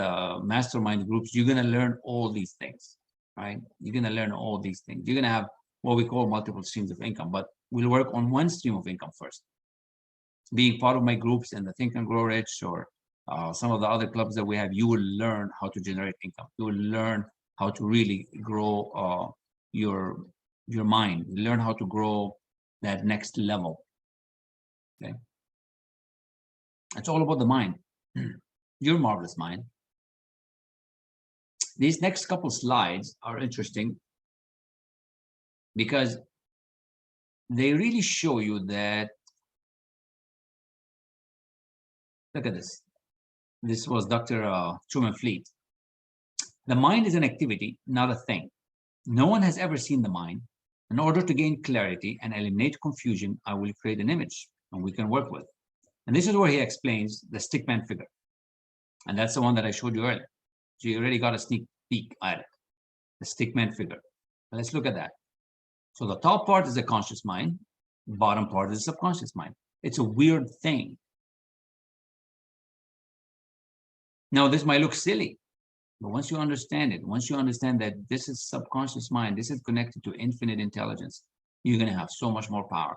mastermind groups, you're going to learn all these things, right? You're going to learn all these things. You're going to have what we call multiple streams of income, but we'll work on one stream of income first. Being part of my groups and the Think and Grow Rich or some of the other clubs that we have, you will learn how to generate income. You will learn how to really grow your mind, learn how to grow that next level. Okay, it's all about the mind. Your marvelous mind. These next couple slides are interesting because they really show you that. Look at this. This was Dr. Truman Fleet. The mind is an activity, not a thing. No one has ever seen the mind. In order to gain clarity and eliminate confusion, I will create an image and we can work with. And this is where he explains the stickman figure. And that's the one that I showed you earlier. So you already got a sneak peek at it. The stickman figure. And let's look at that. So the top part is the conscious mind. The bottom part is the subconscious mind. It's a weird thing. Now, this might look silly, but once you understand it, once you understand that this is subconscious mind, this is connected to infinite intelligence, you're going to have so much more power.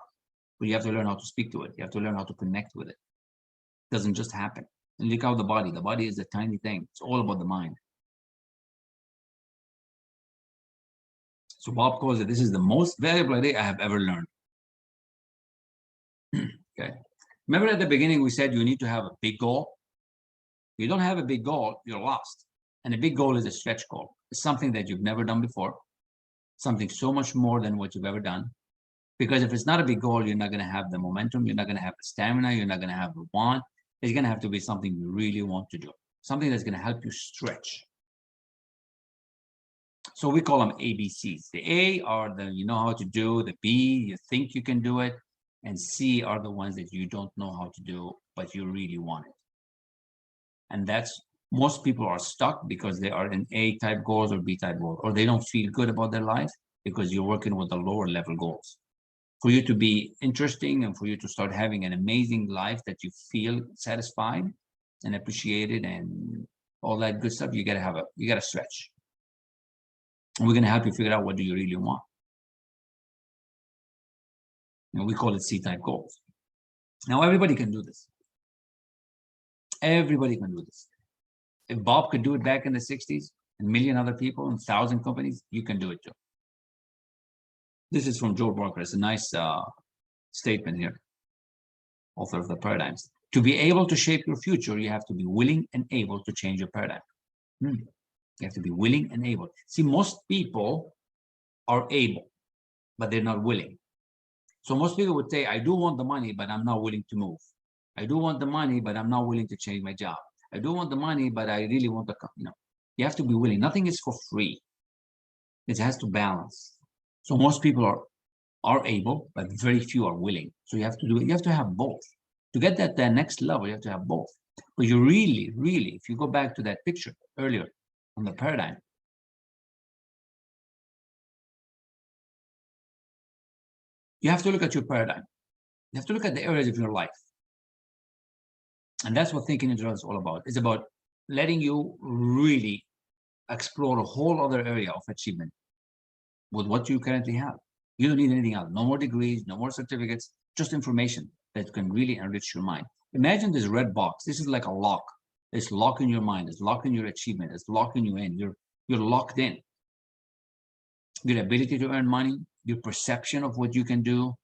But you have to learn how to speak to it. You have to learn how to connect with it. It doesn't just happen. And look how the body is a tiny thing. It's all about the mind. So Bob calls it, this is the most valuable idea I have ever learned. Okay. Remember at the beginning, we said you need to have a big goal. If you don't have a big goal, you're lost. And a big goal is a stretch goal. It's something that you've never done before, something so much more than what you've ever done. Because if it's not a big goal, you're not going to have the momentum, you're not going to have the stamina, you're not going to have the want. It's going to have to be something you really want to do, something that's going to help you stretch. So we call them ABCs. The A are the you know how to do, the B, you think you can do it, and C are the ones that you don't know how to do, but you really want it. And that's, most people are stuck because they are in A-type goals or B-type goals, or they don't feel good about their life because you're working with the lower level goals. For you to be interesting and for you to start having an amazing life that you feel satisfied and appreciated and all that good stuff, you gotta stretch. And we're gonna help you figure out what do you really want. And we call it C-type goals. Now everybody can do this. Everybody can do this. If Bob could do it back in the 60s, and a million other people and 1,000 companies, you can do it too. This is from Joel Barker. It's a nice statement here, author of The Paradigms. To be able to shape your future, you have to be willing and able to change your paradigm. You have to be willing and able. See, most people are able, but they're not willing. So most people would say, I do want the money, but I'm not willing to move. I do want the money, but I'm not willing to change my job. I do want the money, but I really want the, you have to be willing. Nothing is for free. It has to balance. So most people are able, but very few are willing. So you have to do it. You have to have both. To get that next level, you have to have both. But you really, if you go back to that picture earlier on the paradigm, You have to look at your paradigm. You have to look at the areas of your life. And that's what thinking into results is all about. It's about letting you really explore a whole other area of achievement with what you currently have. You don't need anything else. No more degrees, no more certificates, just information that can really enrich your mind. Imagine this red box. This is like a lock. It's locking your mind. It's locking your achievement. It's locking you in. You're locked in. Your ability to earn money, your perception of what you can do,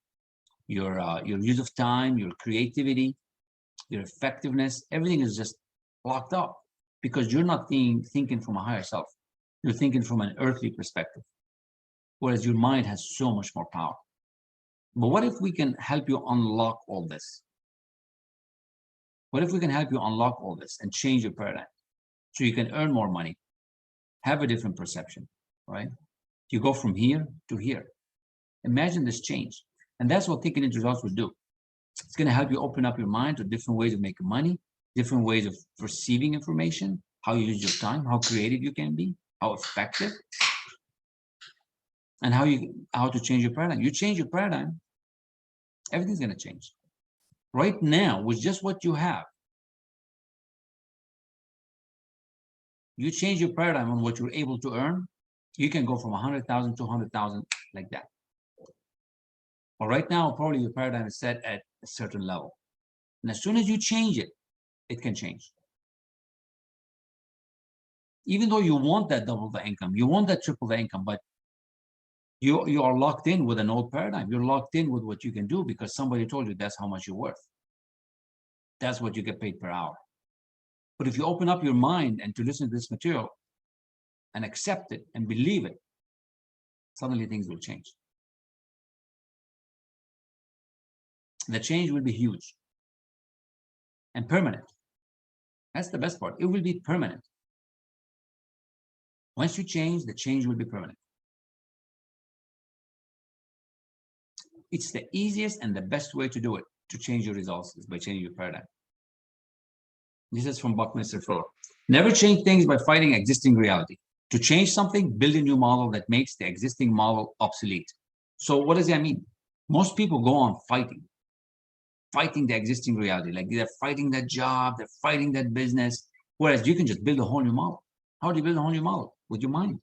your use of time, your creativity, your effectiveness, everything is just locked up because you're not thinking from a higher self. You're thinking from an earthly perspective, whereas your mind has so much more power. But what if we can help you unlock all this? What if we can help you unlock all this and change your paradigm so you can earn more money, have a different perception, right? You go from here to here. Imagine this change. And that's what thinking into results will do. It's going to help you open up your mind to different ways of making money, different ways of perceiving information, how you use your time, how creative you can be, how effective, and how to change your paradigm. You change your paradigm, everything's going to change. Right now, with just what you have, you change your paradigm on what you're able to earn, you can go from 100,000 to 100,000 like that. But right now, probably your paradigm is set at a certain level. And as soon as you change it, it can change. Even though you want that double the income, you want that triple the income, but you are locked in with an old paradigm. You're locked in with what you can do because somebody told you that's how much you're worth. That's what you get paid per hour. But if you open up your mind and to listen to this material and accept it and believe it, suddenly things will change. The change will be huge and permanent. That's the best part. It will be permanent. Once you change, the change will be permanent. It's the easiest and the best way to do it, to change your results, is by changing your paradigm. This is from Buckminster Fuller. Never change things by fighting existing reality. To change something, build a new model that makes the existing model obsolete. So what does that mean? Most people go on fighting the existing reality. Like they're fighting that job, they're fighting that business, whereas you can just build a whole new model. How do you build a whole new model? With your mind.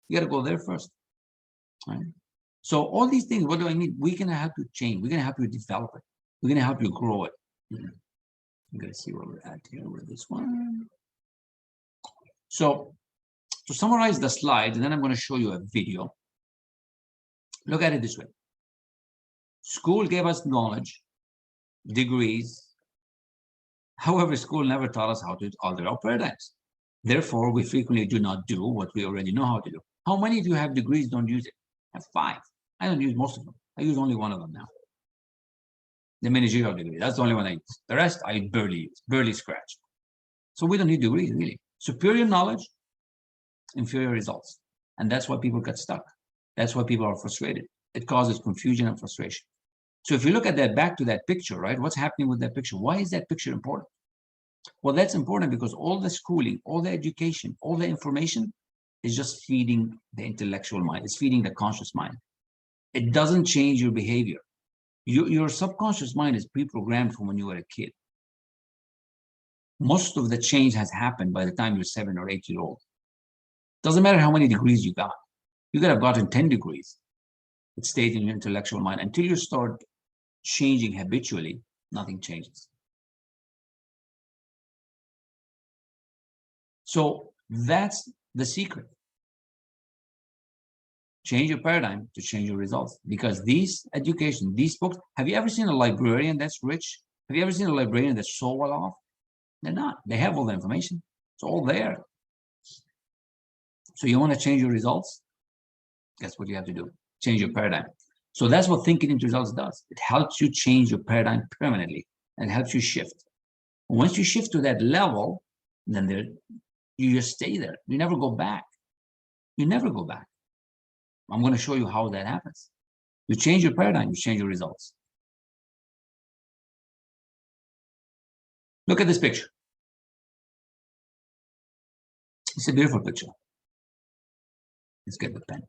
You got to go there first, right? So all these things, what do I mean? We're going to help you change. We're going to help you develop it. We're going to help you grow it. I'm going to see where we're at here with this one. So to summarize the slide, and then I'm going to show you a video. Look at it this way. School gave us knowledge, degrees. However, school never taught us how to alter our paradigms. Therefore, we frequently do not do what we already know how to do. How many of you have degrees, don't use it? I have 5. I don't use most of them. I use only one of them now. The managerial degree, that's the only one I use. The rest I barely use, barely scratch. So we don't need degrees, really. Superior knowledge, inferior results. And that's why people get stuck. That's why people are frustrated. It causes confusion and frustration. So if you look at that, back to that picture, right? What's happening with that picture? Why is that picture important? Well, that's important because all the schooling, all the education, all the information is just feeding the intellectual mind. It's feeding the conscious mind. It doesn't change your behavior. Your subconscious mind is pre-programmed from when you were a kid. Most of the change has happened by the time you're 7 or 8 years old. Doesn't matter how many degrees you got. You could have gotten 10 degrees. It stays in your intellectual mind. Until you start changing habitually, nothing changes. So that's the secret. Change your paradigm to change your results. Because these education, these books, have you ever seen a librarian that's rich? Have you ever seen a librarian that's so well off? They're not. They have all the information. It's all there. So you want to change your results? That's what you have to do. Change your paradigm. So that's what thinking into results does. It helps you change your paradigm permanently and helps you shift. Once you shift to that level, then you just stay there. You never go back. You never go back. I'm going to show you how that happens. You change your paradigm, you change your results. Look at this picture. It's a beautiful picture. Let's get the pen.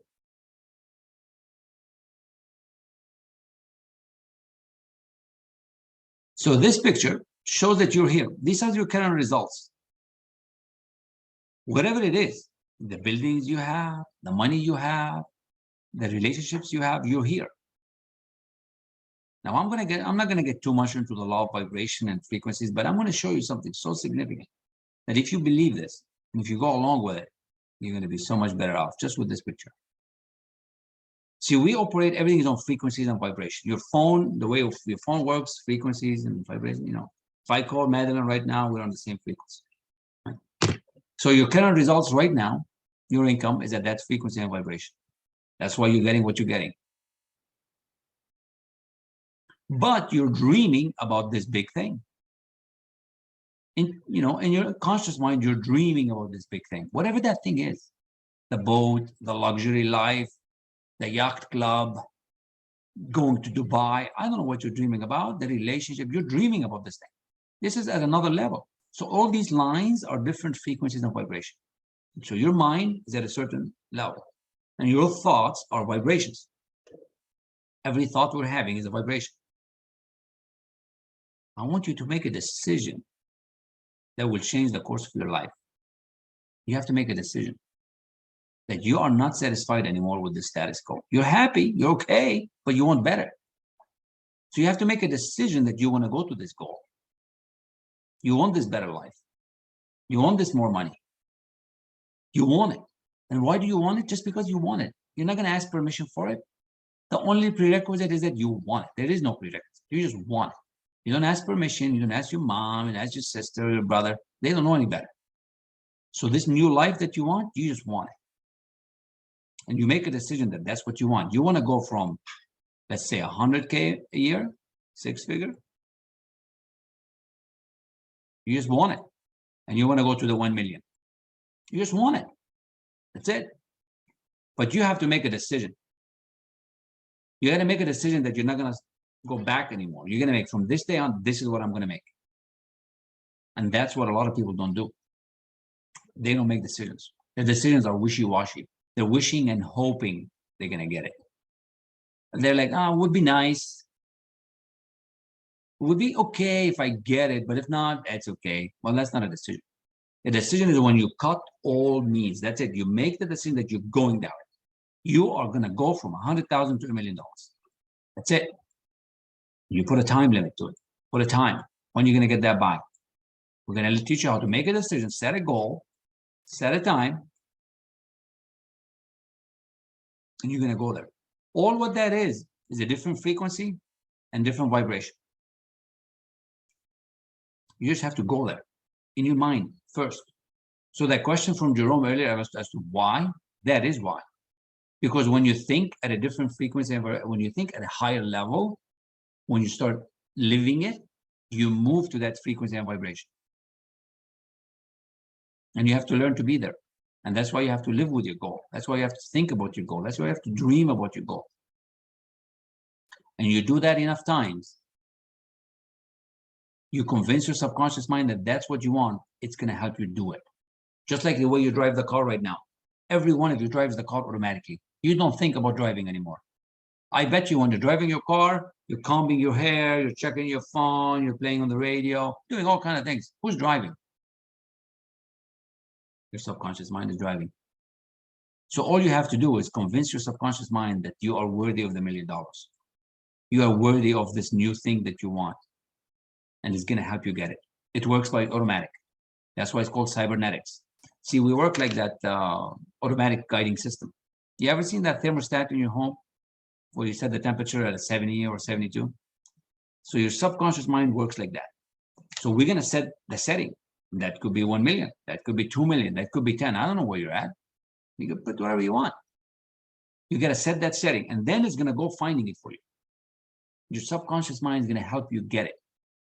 So this picture shows that you're here. These are your current results. Whatever it is, the buildings you have, the money you have, the relationships you have, you're here. Now I'm not gonna get too much into the law of vibration and frequencies, but I'm gonna show you something so significant that if you believe this, and if you go along with it, you're gonna be so much better off just with this picture. See, we operate, everything is on frequencies and vibration. Your phone, the way your phone works, frequencies and vibration, you know. If I call Madeline right now, we're on the same frequency. Right? So your current results right now, your income is at that frequency and vibration. That's why you're getting what you're getting. But you're dreaming about this big thing. In your conscious mind, you're dreaming about this big thing, whatever that thing is. The boat, the luxury life, the yacht club, going to Dubai. I don't know what you're dreaming about, the relationship. You're dreaming about this thing. This is at another level. So all these lines are different frequencies and vibration. So your mind is at a certain level, and your thoughts are vibrations. Every thought we're having is a vibration. I want you to make a decision that will change the course of your life. You have to make a decision that you are not satisfied anymore with the status quo. You're happy, you're okay, but you want better. So you have to make a decision that you want to go to this goal. You want this better life. You want this more money. You want it. And why do you want it? Just because you want it. You're not going to ask permission for it. The only prerequisite is that you want it. There is no prerequisite. You just want it. You don't ask permission. You don't ask your mom, you don't ask your sister, your brother. They don't know any better. So this new life that you want, you just want it. And you make a decision that that's what you want. You want to go from, let's say, 100K a year, 6-figure. You just want it. And you want to go to the 1 million. You just want it. That's it. But you have to make a decision. You got to make a decision that you're not going to go back anymore. You're going to make from this day on, this is what I'm going to make. And that's what a lot of people don't do. They don't make decisions. Their decisions are wishy-washy. They're wishing and hoping they're going to get it. And they're like, it would be nice. It would be okay if I get it, but if not, it's okay. Well, that's not a decision. A decision is when you cut all means. That's it. You make the decision that you're going down. You are going to go from 100,000 to $1 million. That's it. You put a time limit to it. Put a time. When you're going to get that by. We're going to teach you how to make a decision, set a goal, set a time, and you're going to go there. All what that is a different frequency and different vibration. You just have to go there in your mind first. So that question from Jerome earlier as to why, that is why. Because when you think at a different frequency, when you think at a higher level, when you start living it, you move to that frequency and vibration. And you have to learn to be there. And that's why you have to live with your goal. That's why you have to think about your goal. That's why you have to dream about your goal. And you do that enough times, you convince your subconscious mind that that's what you want, it's going to help you do it. Just like the way you drive the car right now. Every one of you drives the car automatically. You don't think about driving anymore. I bet you when you're driving your car, you're combing your hair, you're checking your phone, you're playing on the radio, doing all kinds of things. Who's driving? Your subconscious mind is driving. So all you have to do is convince your subconscious mind that you are worthy of the $1 million. You are worthy of this new thing that you want. And it's going to help you get it. It works by automatic. That's why it's called cybernetics. See, we work like that automatic guiding system. You ever seen that thermostat in your home where you set the temperature at a 70 or 72? So your subconscious mind works like that. So we're going to set the setting. That could be 1 million. That could be 2 million. That could be 10. I don't know where you're at. You can put whatever you want. You got to set that setting, and then it's going to go finding it for you. Your subconscious mind is going to help you get it.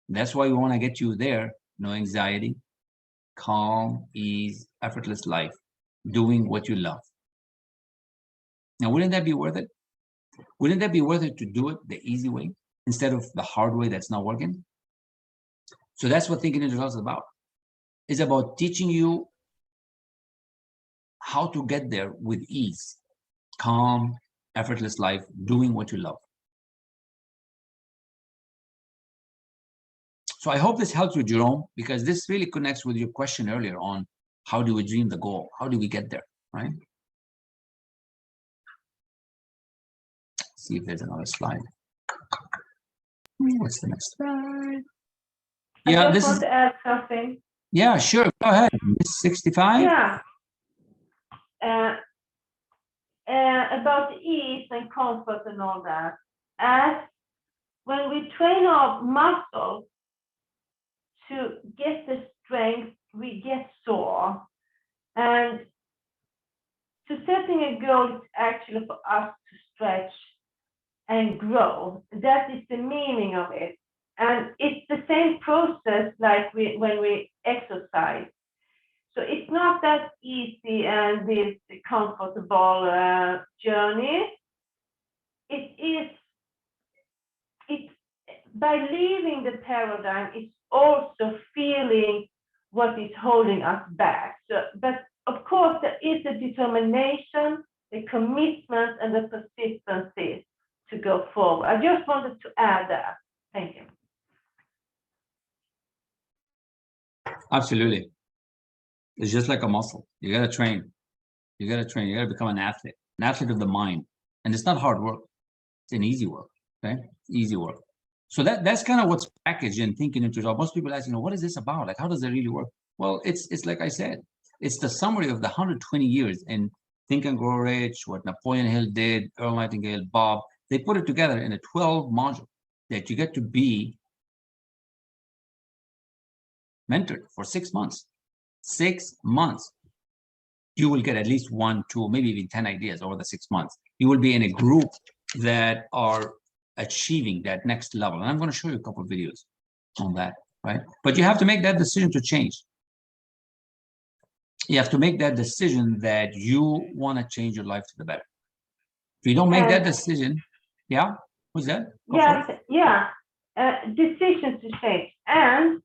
That's why we want to get you there. No anxiety, calm, ease, effortless life, doing what you love. Now, wouldn't that be worth it? Wouldn't that be worth it to do it the easy way instead of the hard way that's not working? So that's what Thinking Into Results is about. It's about teaching you how to get there with ease, calm, effortless life, doing what you love. So I hope this helps you, Jerome, because this really connects with your question earlier on how do we dream the goal? How do we get there, right? See if there's another slide. What's the next slide? Yeah, I this just want is. to add something. Yeah, sure. Go ahead. Miss 65. Yeah. About ease and comfort and all that. As when we train our muscles to get the strength, we get sore. And to setting a goal is actually for us to stretch and grow. That is the meaning of it. And it's the same process like when we exercise. So it's not that easy and this comfortable journey. It's by leaving the paradigm, it's also feeling what is holding us back. So, but of course, there is a determination, the commitment, and the persistency to go forward. I just wanted to add that. Thank you. Absolutely. It's just like a muscle. You got to train. You got to train. You got to become an athlete of the mind. And it's not hard work. It's an easy work. Okay, easy work. So that's kind of what's packaged in thinking into job. Most people ask, what is this about? Like, how does it really work? Well, it's like I said, it's the summary of the 120 years in Think and Grow Rich, what Napoleon Hill did, Earl Nightingale, Bob. They put it together in a 12 module that you get to be mentored for 6 months. 6 months. You will get at least 1, 2, maybe even 10 ideas over the 6 months. You will be in a group that are achieving that next level. And I'm going to show you a couple of videos on that, right? But you have to make that decision to change. You have to make that decision that you want to change your life to the better. If you don't make that decision, yeah, who's that? Decision to change. And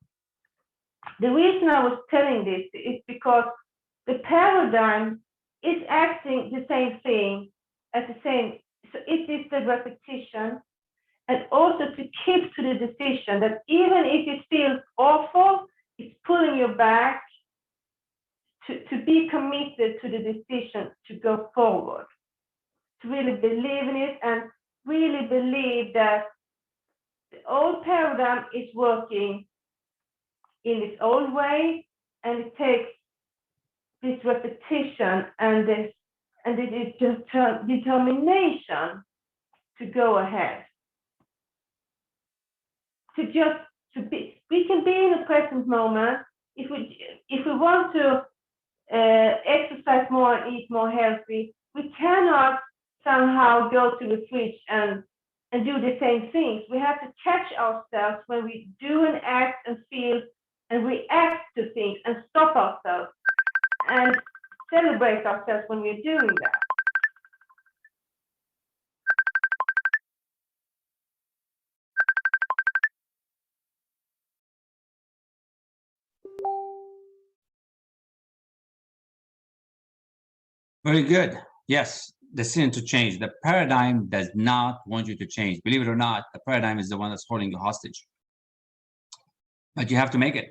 the reason I was telling this is because the paradigm is acting the same thing at the same, so it is the repetition, and also to keep to the decision that even if it feels awful, it's pulling you back to be committed to the decision to go forward, to really believe in it and really believe that the old paradigm is working in its own way, and it takes this repetition and it is just determination to go ahead. We can be in the present moment. If we want to exercise more and eat more healthy, we cannot somehow go to the fridge and do the same things. We have to catch ourselves when we do and act and feel and react to things, and stop ourselves and celebrate ourselves when we're doing that. Very good. Yes, decision to change. The paradigm does not want you to change. Believe it or not, the paradigm is the one that's holding you hostage. But you have to make it.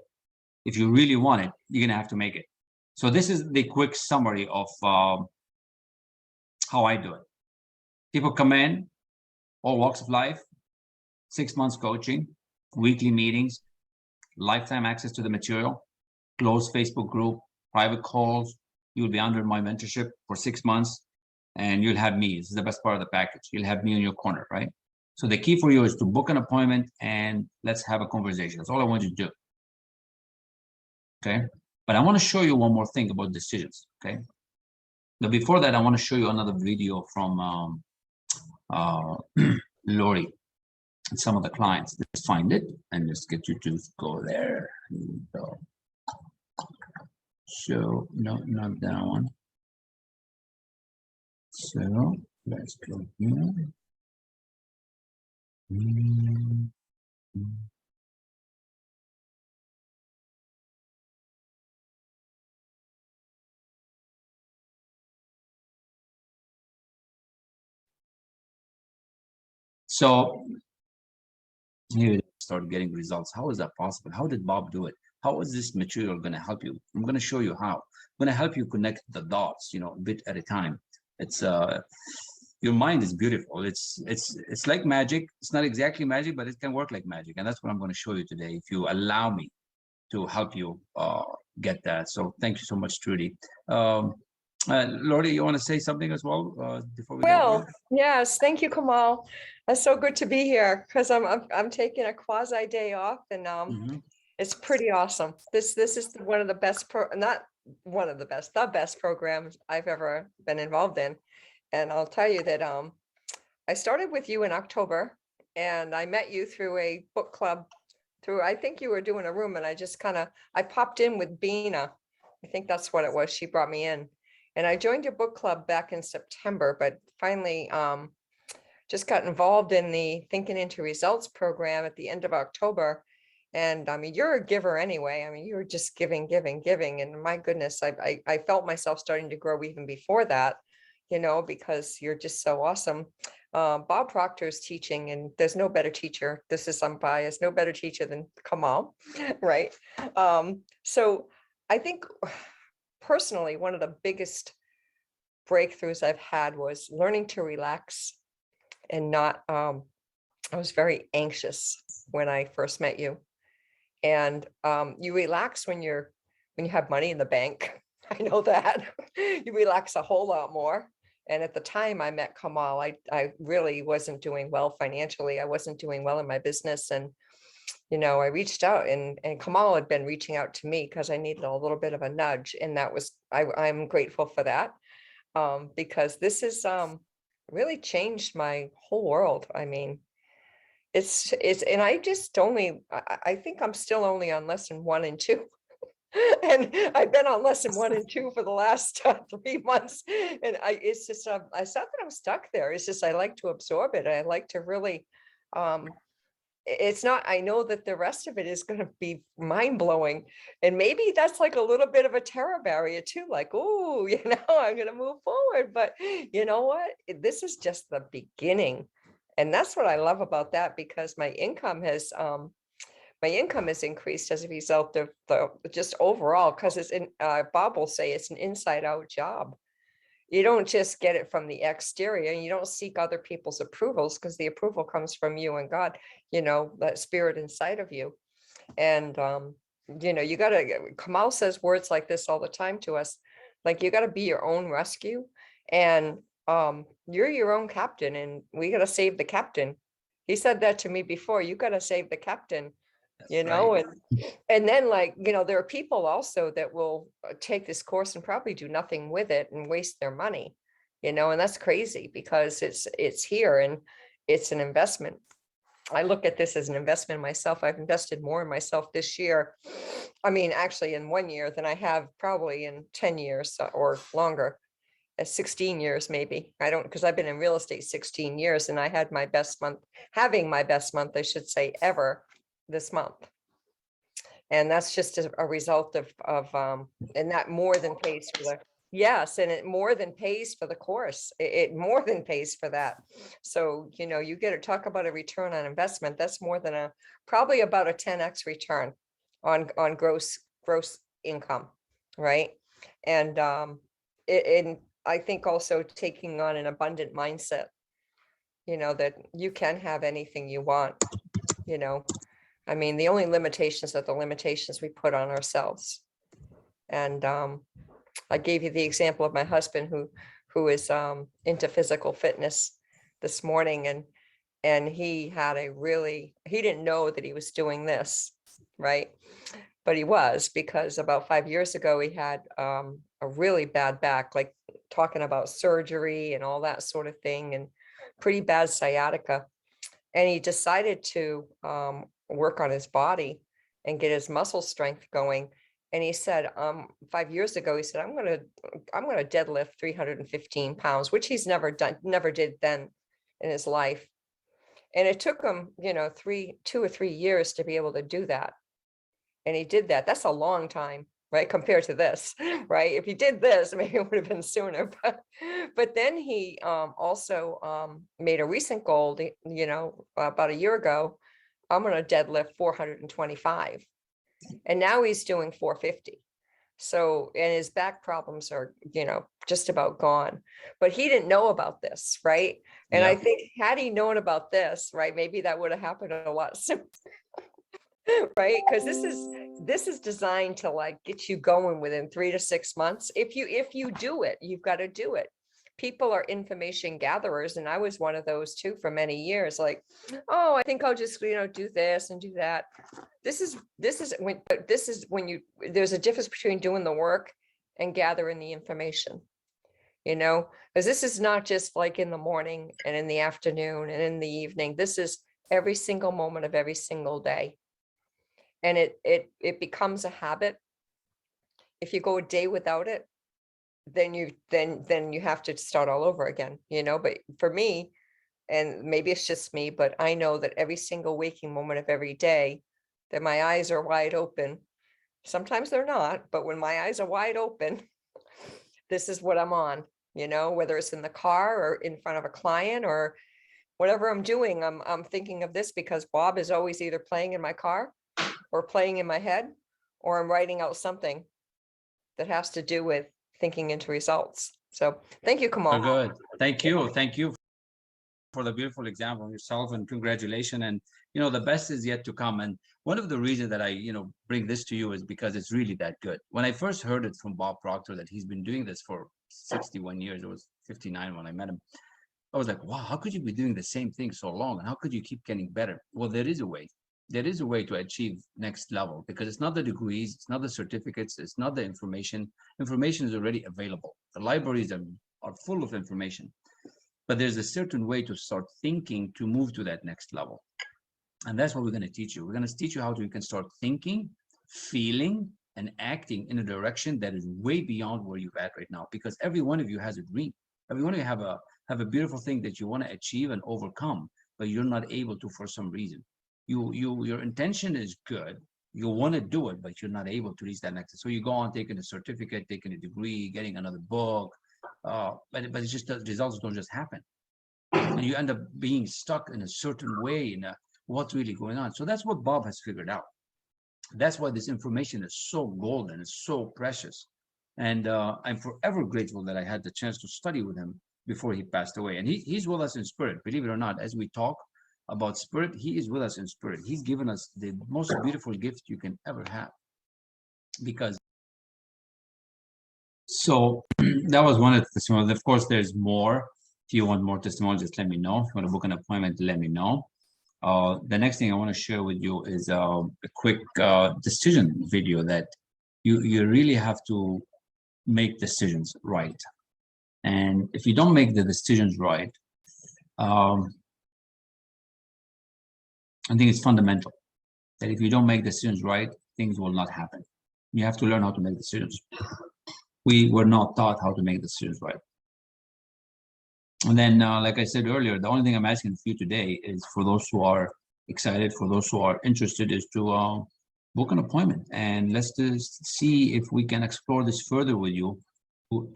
If you really want it, you're going to have to make it. So this is the quick summary of how I do it. People come in, all walks of life, 6 months coaching, weekly meetings, lifetime access to the material, closed Facebook group, private calls. You'll be under my mentorship for 6 months, and you'll have me. This is the best part of the package. You'll have me in your corner, right? So the key for you is to book an appointment and let's have a conversation. That's all I want you to do. Okay? But I want to show you one more thing about decisions, okay? But before that, I want to show you another video from Lori and some of the clients. Let's find it and let's get you to go there. Here we go. So, no, not that one. So, let's go here. So, here it is. start getting results. How is that possible? How did Bob do it? How is this material going to help you? I'm going to show you how. I'm going to help you connect the dots, a bit at a time. It's your mind is beautiful. It's like magic. It's not exactly magic, but it can work like magic. And that's what I'm going to show you today, if you allow me to help you get that. So thank you so much, Trudy. Lori, you want to say something as well before we Well, yes, thank you, Kamal. It's so good to be here because I'm taking a quasi day off, and it's pretty awesome. This is one of the best not one of the best, the best programs I've ever been involved in. And I'll tell you that I started with you in October, and I met you through a book club. I think you were doing a room, and I popped in with Bina. I think that's what it was. She brought me in. And I joined your book club back in September, but finally just got involved in the Thinking into Results program at the end of October. And I mean, you're a giver anyway. I mean, you were just giving. And my goodness, I felt myself starting to grow even before that, because you're just so awesome. Bob Proctor's teaching, and there's no better teacher. This is unbiased, no better teacher than Kamal, right? So I think personally, one of the biggest breakthroughs I've had was learning to relax and not, I was very anxious when I first met you. And you relax when you have money in the bank. I know that. You relax a whole lot more. And at the time I met Kamal, I really wasn't doing well financially. I wasn't doing well in my business. And I reached out, and Kamal had been reaching out to me because I needed a little bit of a nudge. And that was, I'm grateful for that, because this has really changed my whole world. I mean, it's, and I just I think I'm still only on lesson 1 and 2. And I've been on lesson 1 and 2 for the last 3 months. And it's just, it's not that I'm stuck there. It's just, I like to absorb it. I like to really, it's not, I know that the rest of it is going to be mind blowing. And maybe that's like a little bit of a terror barrier too. Like, oh, I'm going to move forward. But you know what? This is just the beginning. And that's what I love about that, because my income has increased as a result of just overall, because it's Bob will say it's an inside out job. You don't just get it from the exterior, and you don't seek other people's approvals, because the approval comes from you and God, that spirit inside of you. And, you got to, Kamal says words like this all the time to us, like, you got to be your own rescue, and you're your own captain, and we got to save the captain. He said that to me before. You got to save the captain. Right. And then, like, there are people also that will take this course and probably do nothing with it and waste their money, and that's crazy, because it's here and it's an investment. I look at this as an investment in myself. I've invested more in myself this year. I mean, actually in 1 year than I have probably in 10 years or longer. 16 years, maybe. I don't, because I've been in real estate 16 years, and I had my best month, I should say, ever this month. And that's just a result of and that more than pays for the, yes, and it more than pays for the course. It more than pays for that. So, you get to talk about a return on investment. That's more than probably about a 10x return on gross income, right? And I think also taking on an abundant mindset, that you can have anything you want, I mean, the only limitations are the limitations we put on ourselves. And I gave you the example of my husband who is into physical fitness this morning, and he had he didn't know that he was doing this, right? But he was, because about 5 years ago, he had a really bad back, like talking about surgery and all that sort of thing, and pretty bad sciatica. And he decided to work on his body and get his muscle strength going. And he said, 5 years ago, he said, I'm going to deadlift 315 pounds, which he's never did then in his life. And it took him, 2 or 3 years to be able to do that. And he did that. That's a long time, right? Compared to this, right? If he did this, maybe it would have been sooner. But then he also made a recent goal, about a year ago, I'm going to deadlift 425. And now he's doing 450. So, and his back problems are, you know, just about gone, but he didn't know about this, right? And I think had he known about this, right, maybe that would have happened a lot sooner, right? Because this is designed to like get you going within 3 to 6 months. If you do it, you've got to do it. People are information gatherers, and I was one of those too for many years. Like, oh, I think I'll just, you know, do this and do that. This is when you, there's a difference between doing the work and gathering the information, you know, because this is not just like in the morning and in the afternoon and in the evening. This is every single moment of every single day. And it becomes a habit. If you go a day without it, then you have to start all over again, you know. But for me, and maybe it's just me, but I know that every single waking moment of every day, that my eyes are wide open. Sometimes they're not, but when my eyes are wide open, this is what I'm on, you know, whether it's in the car or in front of a client or whatever I'm doing, I'm thinking of this because Bob is always either playing in my car or playing in my head, or I'm writing out something that has to do with thinking into results. So thank you, Kamal. Good. Thank you. Thank you for the beautiful example of yourself, and congratulations. And, you know, the best is yet to come. And one of the reasons that I, you know, bring this to you is because it's really that good. When I first heard it from Bob Proctor that he's been doing this for 61 years, it was 59 when I met him. I was like, wow, how could you be doing the same thing so long? And how could you keep getting better? Well, there is a way. There is a way to achieve next level, because it's not the degrees, it's not the certificates, it's not the information. Information is already available. The libraries are full of information, but there's a certain way to start thinking to move to that next level. And that's what we're going to teach you. We're going to teach you how you can start thinking, feeling, and acting in a direction that is way beyond where you're at right now, because every one of you has a dream. Every one of you have a beautiful thing that you want to achieve and overcome, but you're not able to for some reason. Your intention is good. You want to do it, but you're not able to reach that next. So you go on taking a certificate, taking a degree, getting another book, but it's just the results don't just happen, and you end up being stuck in a certain way in what's really going on. So that's what Bob has figured out. That's why this information is so golden, it's so precious, and I'm forever grateful that I had the chance to study with him before he passed away. And he's with us in spirit, believe it or not. As we talk about spirit, he is with us in spirit. He's given us the most beautiful gift you can ever have. Because so that was one of the testimonials. Of course, there's more. If you want more testimonials, just let me know. If you want to book an appointment, let me know. The next thing I want to share with you is a quick decision video that you really have to make decisions right. And if you don't make the decisions right, I think it's fundamental that if you don't make decisions right, things will not happen. You have to learn how to make decisions. We were not taught how to make decisions right. And then, like I said earlier, the only thing I'm asking for you today is for those who are excited, for those who are interested, is to book an appointment. And let's just see if we can explore this further with you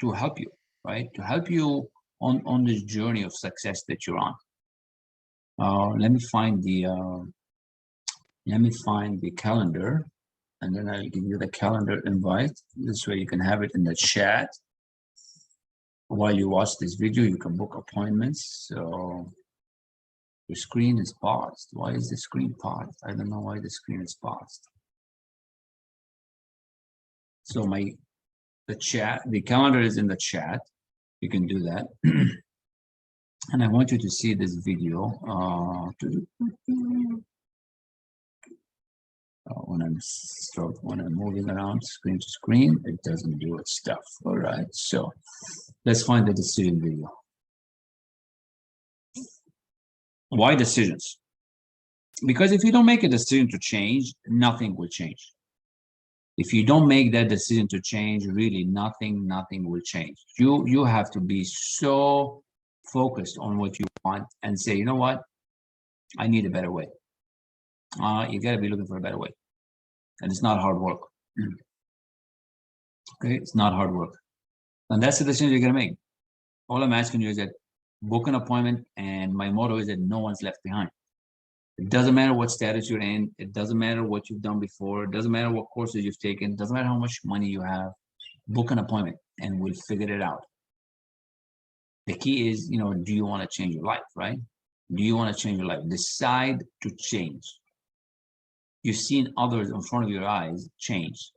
to help you, right? To help you on this journey of success that you're on. Let me find the calendar, and then I'll give you the calendar invite. This way you can have it in the chat. While you watch this video, you can book appointments. So your screen is paused. Why is the screen paused? I don't know why the screen is paused. So the calendar is in the chat. You can do that. And I want you to see this video. When I'm moving around screen to screen, it doesn't do its stuff. All right, so let's find the decision video. Why decisions? Because if you don't make a decision to change, nothing will change. If you don't make that decision to change, really nothing will change. You have to be so focused on what you want and say, you know what, I need a better way. You got to be looking for a better way, and it's not hard work. Okay, it's not hard work, and that's the decision you're gonna make. All I'm asking you is that book an appointment, and my motto is that no one's left behind. It doesn't matter what status you're in. It doesn't matter what you've done before. It doesn't matter what courses you've taken. It doesn't matter how much money you have. Book an appointment and we'll figure it out. The key is, you know, do you want to change your life, right? Do you want to change your life? Decide to change. You've seen others in front of your eyes change.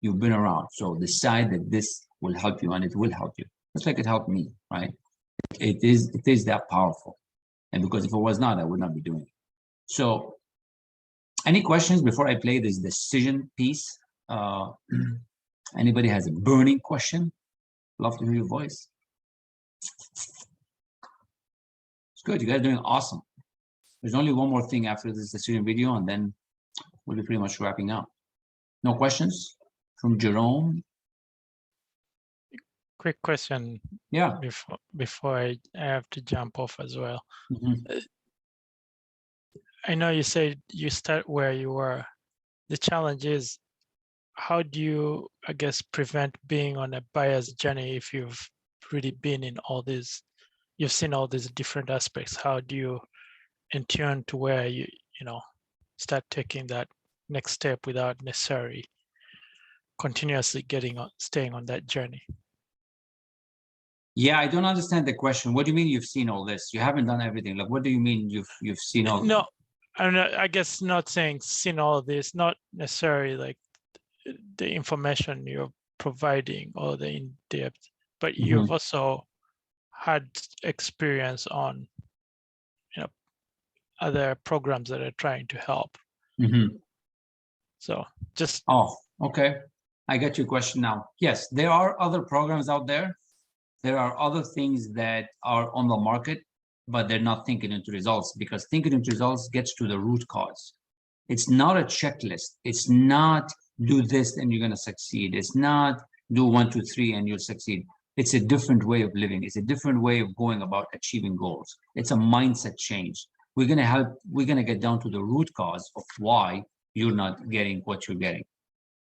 You've been around. So decide that this will help you and it will help you. Just like it helped me, right? It is that powerful. And because if it was not, I would not be doing it. So any questions before I play this decision piece? Anybody has a burning question? Love to hear your voice. It's good. You guys are doing awesome. There's only one more thing after this decision video, and then we'll be pretty much wrapping up. No questions from Jerome? Quick question. Yeah. Before I have to jump off as well. Mm-hmm. I know you said you start where you were. The challenge is, how do you, I guess, prevent being on a buyer's journey if you've really been in all these, you've seen all these different aspects? How do you in tune to where you start taking that next step without necessarily continuously staying on that journey? Yeah, I don't understand the question. What do you mean you've seen all this? You haven't done everything. Like, what do you mean you've seen all? No, I guess not saying seen all this, not necessarily like the information you're providing or the in-depth, but you've also had experience on other programs that are trying to help. So just okay, I get your question now. Yes, there are other programs out there. There are other things that are on the market, but they're not thinking into results, because thinking into results gets to the root cause. It's not a checklist. It's not do this and you're going to succeed. It's not do 1, 2, 3 and you'll succeed. It's a different way of living. It's a different way of going about achieving goals. It's a mindset change. We're going to get down to the root cause of why you're not getting what you're getting.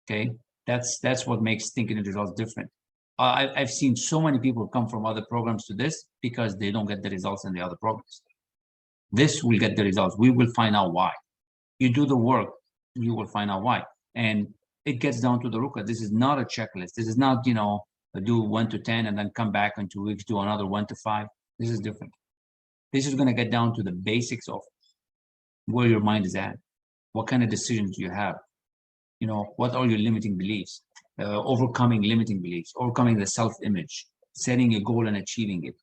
Okay. That's what makes thinking into results different. I've seen so many people come from other programs to this because they don't get the results in the other programs. This will get the results. We will find out why. You do the work, you will find out why. And it gets down to the root cause. This is not a checklist. This is not, do 1 to 10 and then come back in 2 weeks, do another 1 to 5. This is different. This is going to get down to the basics of where your mind is at. What kind of decisions do you have? What are your limiting beliefs? Overcoming limiting beliefs, overcoming the self-image, setting a goal and achieving it,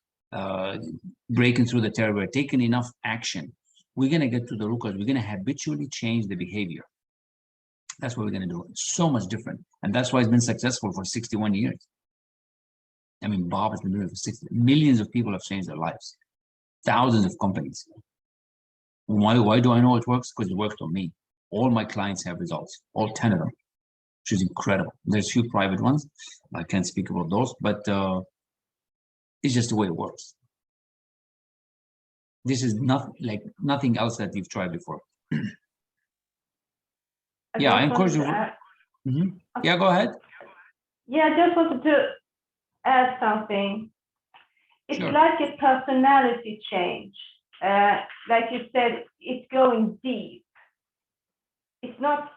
breaking through the terror, taking enough action. We're going to get to the root cause. We're going to habitually change the behavior. That's what we're going to do. It's so much different. And that's why it's been successful for 61 years. I mean, Bob has been doing it for 60. Millions of people have changed their lives. Thousands of companies. Why do I know it works? Because it worked on me. All my clients have results, all 10 of them, which is incredible. There's a few private ones. I can't speak about those, but it's just the way it works. This is not like nothing else that you've tried before. Yeah, I encourage you. Yeah, go ahead. Yeah, I just wanted to add something. It's Sure. like a personality change. Like you said, it's going deep. It's not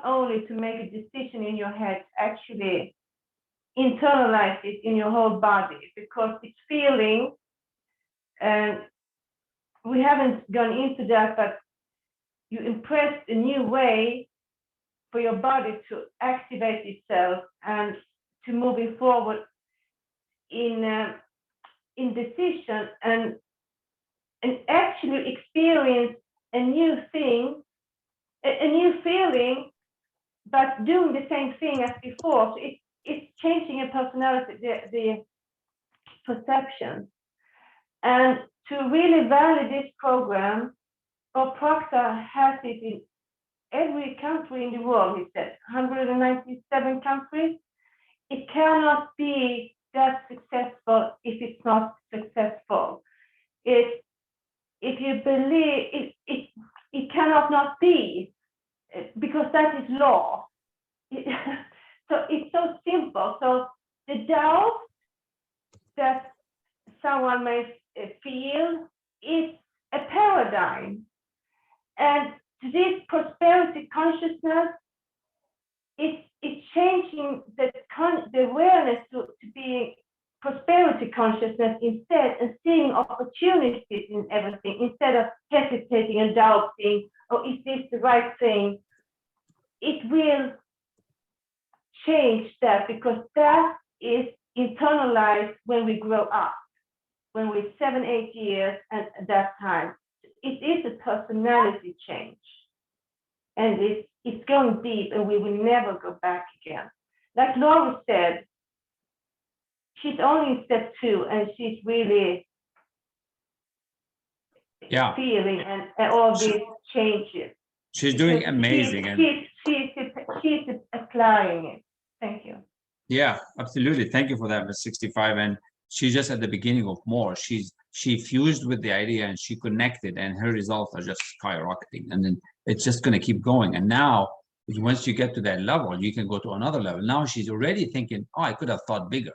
only to make a decision in your head, actually internalize it in your whole body, because it's feeling, and we haven't gone into that, but you impress a new way for your body to activate itself and to moving forward in decision and actually experience a new thing, a new feeling, but doing the same thing as before. So it's changing a personality, the perception. And to really value this program, Proctor has it in every country in the world, he said, 197 countries. It cannot be that successful if it's not successful. If you believe it cannot not be, because that is law. So it's so simple. So the doubt that someone may feel is a paradigm. And this prosperity consciousness, it's changing the awareness to be prosperity consciousness instead, and seeing opportunities in everything instead of hesitating and doubting, or is this the right thing? It will change that, because that is internalized when we grow up, when we're 7, 8 years, and at that time. It is a personality change, and it's going deep, and we will never go back again. Like Laura said, she's only in step 2, and she's really feeling and all these changes. She's doing amazing. She's applying it. Thank you. Yeah, absolutely. Thank you for that, Ms. 65. And she's just at the beginning of more. She fused with the idea and she connected, and her results are just skyrocketing. And then it's just going to keep going. And now, once you get to that level, you can go to another level. Now she's already thinking, oh, I could have thought bigger.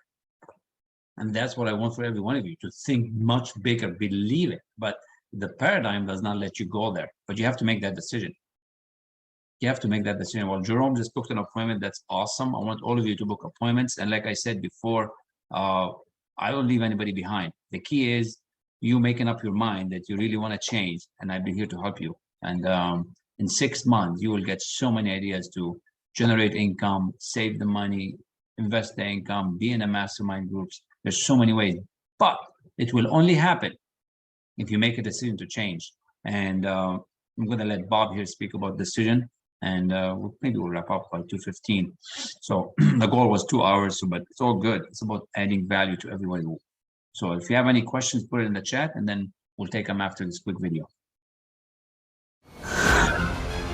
And that's what I want for every one of you, to think much bigger, believe it. But the paradigm does not let you go there. But you have to make that decision. You have to make that decision. Well, Jerome just booked an appointment. That's awesome. I want all of you to book appointments. And like I said before, I don't leave anybody behind. The key is you making up your mind that you really want to change, and I'll be here to help you. And in 6 months, you will get so many ideas to generate income, save the money, invest the income, be in a mastermind groups. There's so many ways, but it will only happen if you make a decision to change. And I'm going to let Bob here speak about decision. And maybe we'll wrap up by 2:15. So the goal was 2 hours, but it's all good. It's about adding value to everybody. So if you have any questions, put it in the chat, and then we'll take them after this quick video.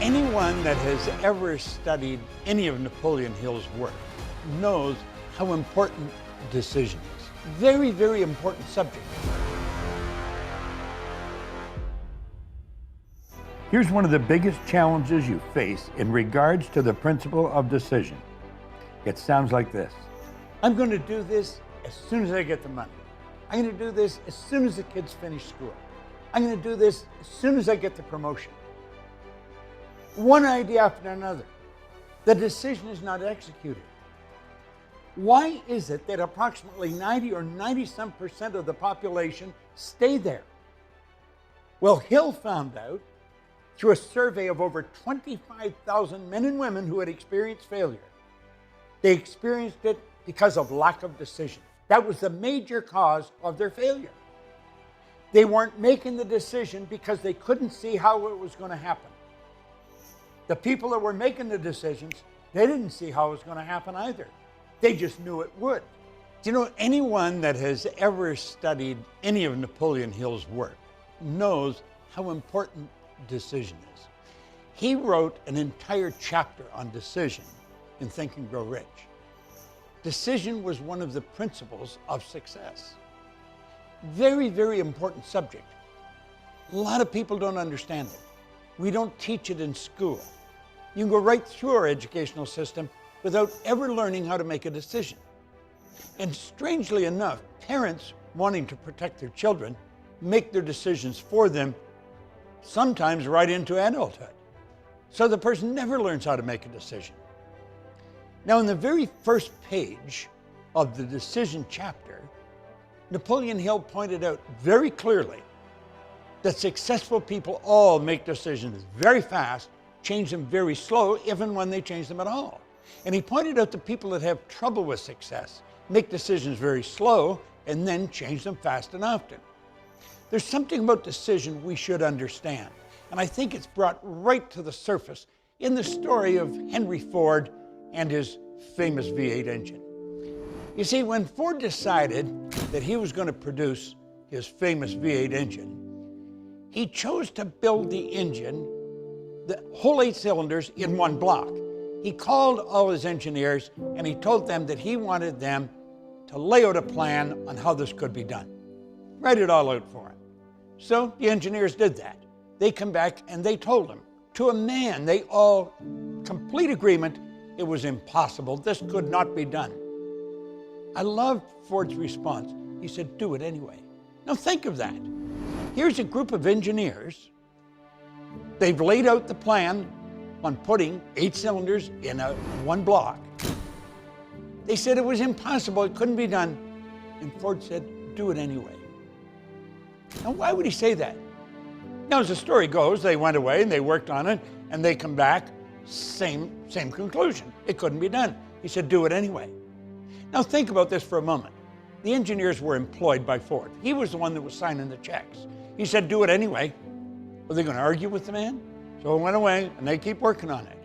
Anyone that has ever studied any of Napoleon Hill's work knows how important decision is. Very, very important subject. Here's one of the biggest challenges you face in regards to the principle of decision. It sounds like this. I'm going to do this as soon as I get the money. I'm going to do this as soon as the kids finish school. I'm going to do this as soon as I get the promotion. One idea after another. The decision is not executed. Why is it that approximately 90 or 90-some% of the population stay there? Well, Hill found out through a survey of over 25,000 men and women who had experienced failure. They experienced it because of lack of decision. That was the major cause of their failure. They weren't making the decision because they couldn't see how it was going to happen. The people that were making the decisions, they didn't see how it was going to happen either. They just knew it would. Do you know, anyone that has ever studied any of Napoleon Hill's work knows how important decision is. He wrote an entire chapter on decision in Think and Grow Rich. Decision was one of the principles of success. Very, very important subject. A lot of people don't understand it. We don't teach it in school. You can go right through our educational system without ever learning how to make a decision. And strangely enough, parents wanting to protect their children make their decisions for them, sometimes right into adulthood. So the person never learns how to make a decision. Now, in the very first page of the decision chapter, Napoleon Hill pointed out very clearly that successful people all make decisions very fast, change them very slow, even when they change them at all. And he pointed out the people that have trouble with success make decisions very slow and then change them fast and often. There's something about decision we should understand, and I think it's brought right to the surface in the story of Henry Ford and his famous V8 engine. You see, when Ford decided that he was going to produce his famous V8 engine, he chose to build the engine, the whole 8 cylinders, in one block. He called all his engineers and he told them that he wanted them to lay out a plan on how this could be done. Write it all out for him. So the engineers did that. They come back and they told him, to a man, they all complete agreement, it was impossible. This could not be done. I loved Ford's response. He said, do it anyway. Now think of that. Here's a group of engineers They've laid out the plan on putting 8 cylinders in one block. They said it was impossible, it couldn't be done. And Ford said, do it anyway. Now, why would he say that? Now, as the story goes, they went away and they worked on it, and they come back, same conclusion. It couldn't be done. He said, do it anyway. Now, think about this for a moment. The engineers were employed by Ford. He was the one that was signing the checks. He said, do it anyway. Were they going to argue with the man? So it went away, and they keep working on it.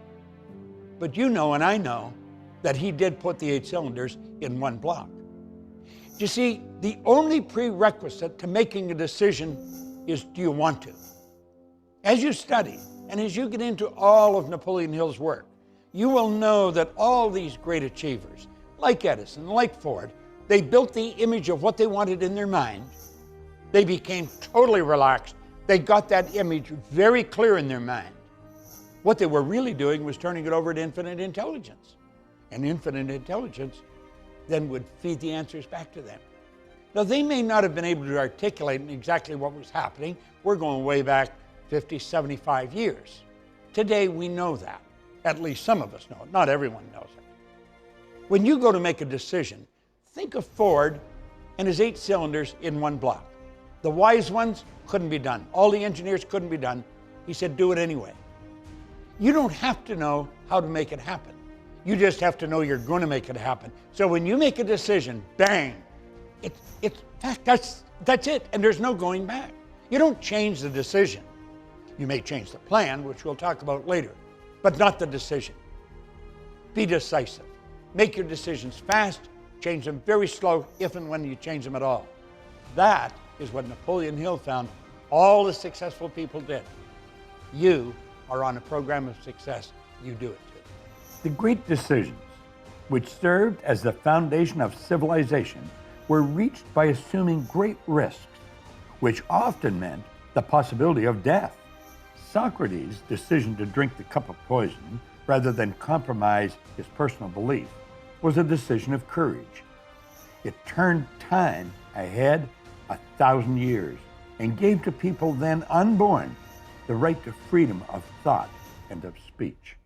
But you know, and I know, that he did put the 8 cylinders in one block. You see, the only prerequisite to making a decision is, do you want to? As you study, and as you get into all of Napoleon Hill's work, you will know that all these great achievers, like Edison, like Ford, they built the image of what they wanted in their mind. They became totally relaxed. They got that image very clear in their mind. What they were really doing was turning it over to infinite intelligence. And infinite intelligence then would feed the answers back to them. Now, they may not have been able to articulate exactly what was happening. We're going way back 50, 75 years. Today, we know that. At least some of us know it. Not everyone knows it. When you go to make a decision, think of Ford and his 8 cylinders in one block. The wise ones couldn't be done. All the engineers couldn't be done. He said, do it anyway. You don't have to know how to make it happen. You just have to know you're going to make it happen. So when you make a decision, bang, that's it, and there's no going back. You don't change the decision. You may change the plan, which we'll talk about later, but not the decision. Be decisive. Make your decisions fast, change them very slow, if and when you change them at all. That is what Napoleon Hill found all the successful people did. You are on a program of success. You do it too. The great decisions, which served as the foundation of civilization, were reached by assuming great risks, which often meant the possibility of death. Socrates' decision to drink the cup of poison rather than compromise his personal belief was a decision of courage. It turned time ahead 1,000 years and gave to people then unborn the right to freedom of thought and of speech.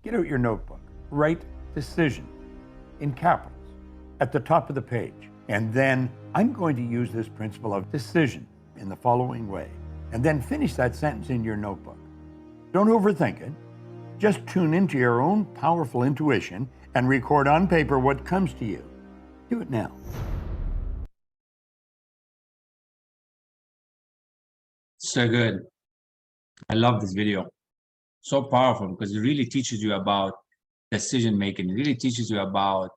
Get out your notebook, write decision in capitals at the top of the page. And then I'm going to use this principle of decision in the following way. And then finish that sentence in your notebook. Don't overthink it. Just tune into your own powerful intuition and record on paper what comes to you. Do it now. So good. I love this video. So powerful because it really teaches you about decision making. It really teaches you about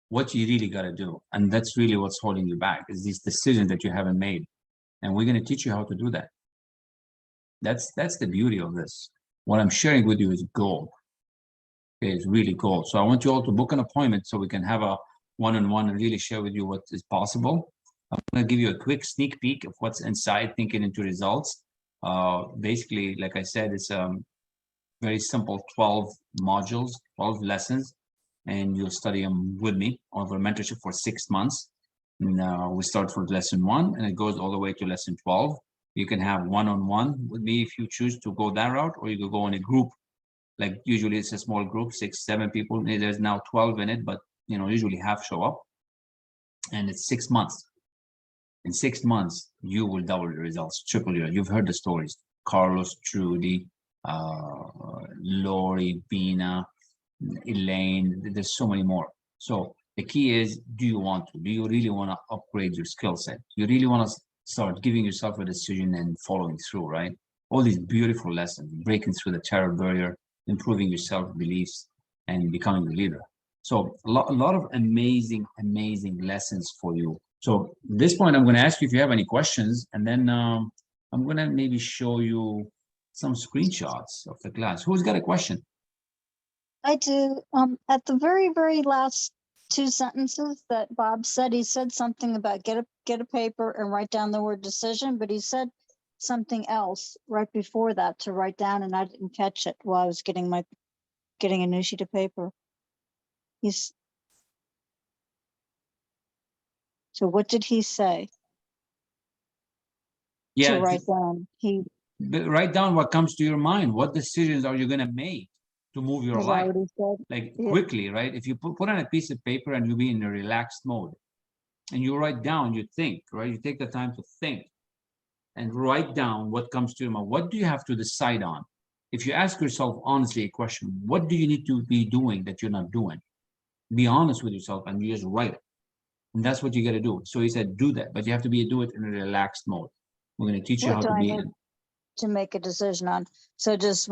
what you really got to do. And that's really what's holding you back, is these decisions that you haven't made. And we're going to teach you how to do that. That's the beauty of this. What I'm sharing with you is gold. It's really gold. So I want you all to book an appointment so we can have a one-on-one and really share with you what is possible. I'm going to give you a quick sneak peek of what's inside Thinking into Results. Basically, like I said, it's very simple 12 modules, 12 lessons, and you'll study them with me over mentorship for 6 months. And, we start with lesson 1 and it goes all the way to lesson 12. You can have one-on-one with me if you choose to go that route, or you could go in a group. Like usually it's a small group, 6, 7 people. There's now 12 in it, but usually half show up. And it's 6 months. In 6 months, you will double your results, triple your. You've heard the stories. Carlos, Trudy, Lori, Bina, Elaine. There's so many more. So the key is, do you want to? Do you really want to upgrade your skill set? Do you really want to start giving yourself a decision and following through, right? All these beautiful lessons, breaking through the terror barrier, improving your self-beliefs, and becoming a leader. So a lot of amazing lessons for you. So at this point, I'm going to ask you if you have any questions, and then I'm going to maybe show you some screenshots of the class. Who's got a question? I do. At the very, very last 2 sentences that Bob said, he said something about get a paper and write down the word decision, but he said something else right before that to write down, and I didn't catch it while I was getting a new sheet of paper. So what did he say? Yeah, to write down. write down what comes to your mind. What decisions are you going to make to move your Is that life? what he said? Like Yeah. quickly, right? If you put on a piece of paper and you be in a relaxed mode and you write down, you think, right? You take the time to think and write down what comes to your mind. What do you have to decide on? If you ask yourself honestly a question, what do you need to be doing that you're not doing? Be honest with yourself and you just write it. And that's what you got to do. So he said, do that, but you have to do it in a relaxed mode. We're going to teach you What how do to I be need to make a decision on? So just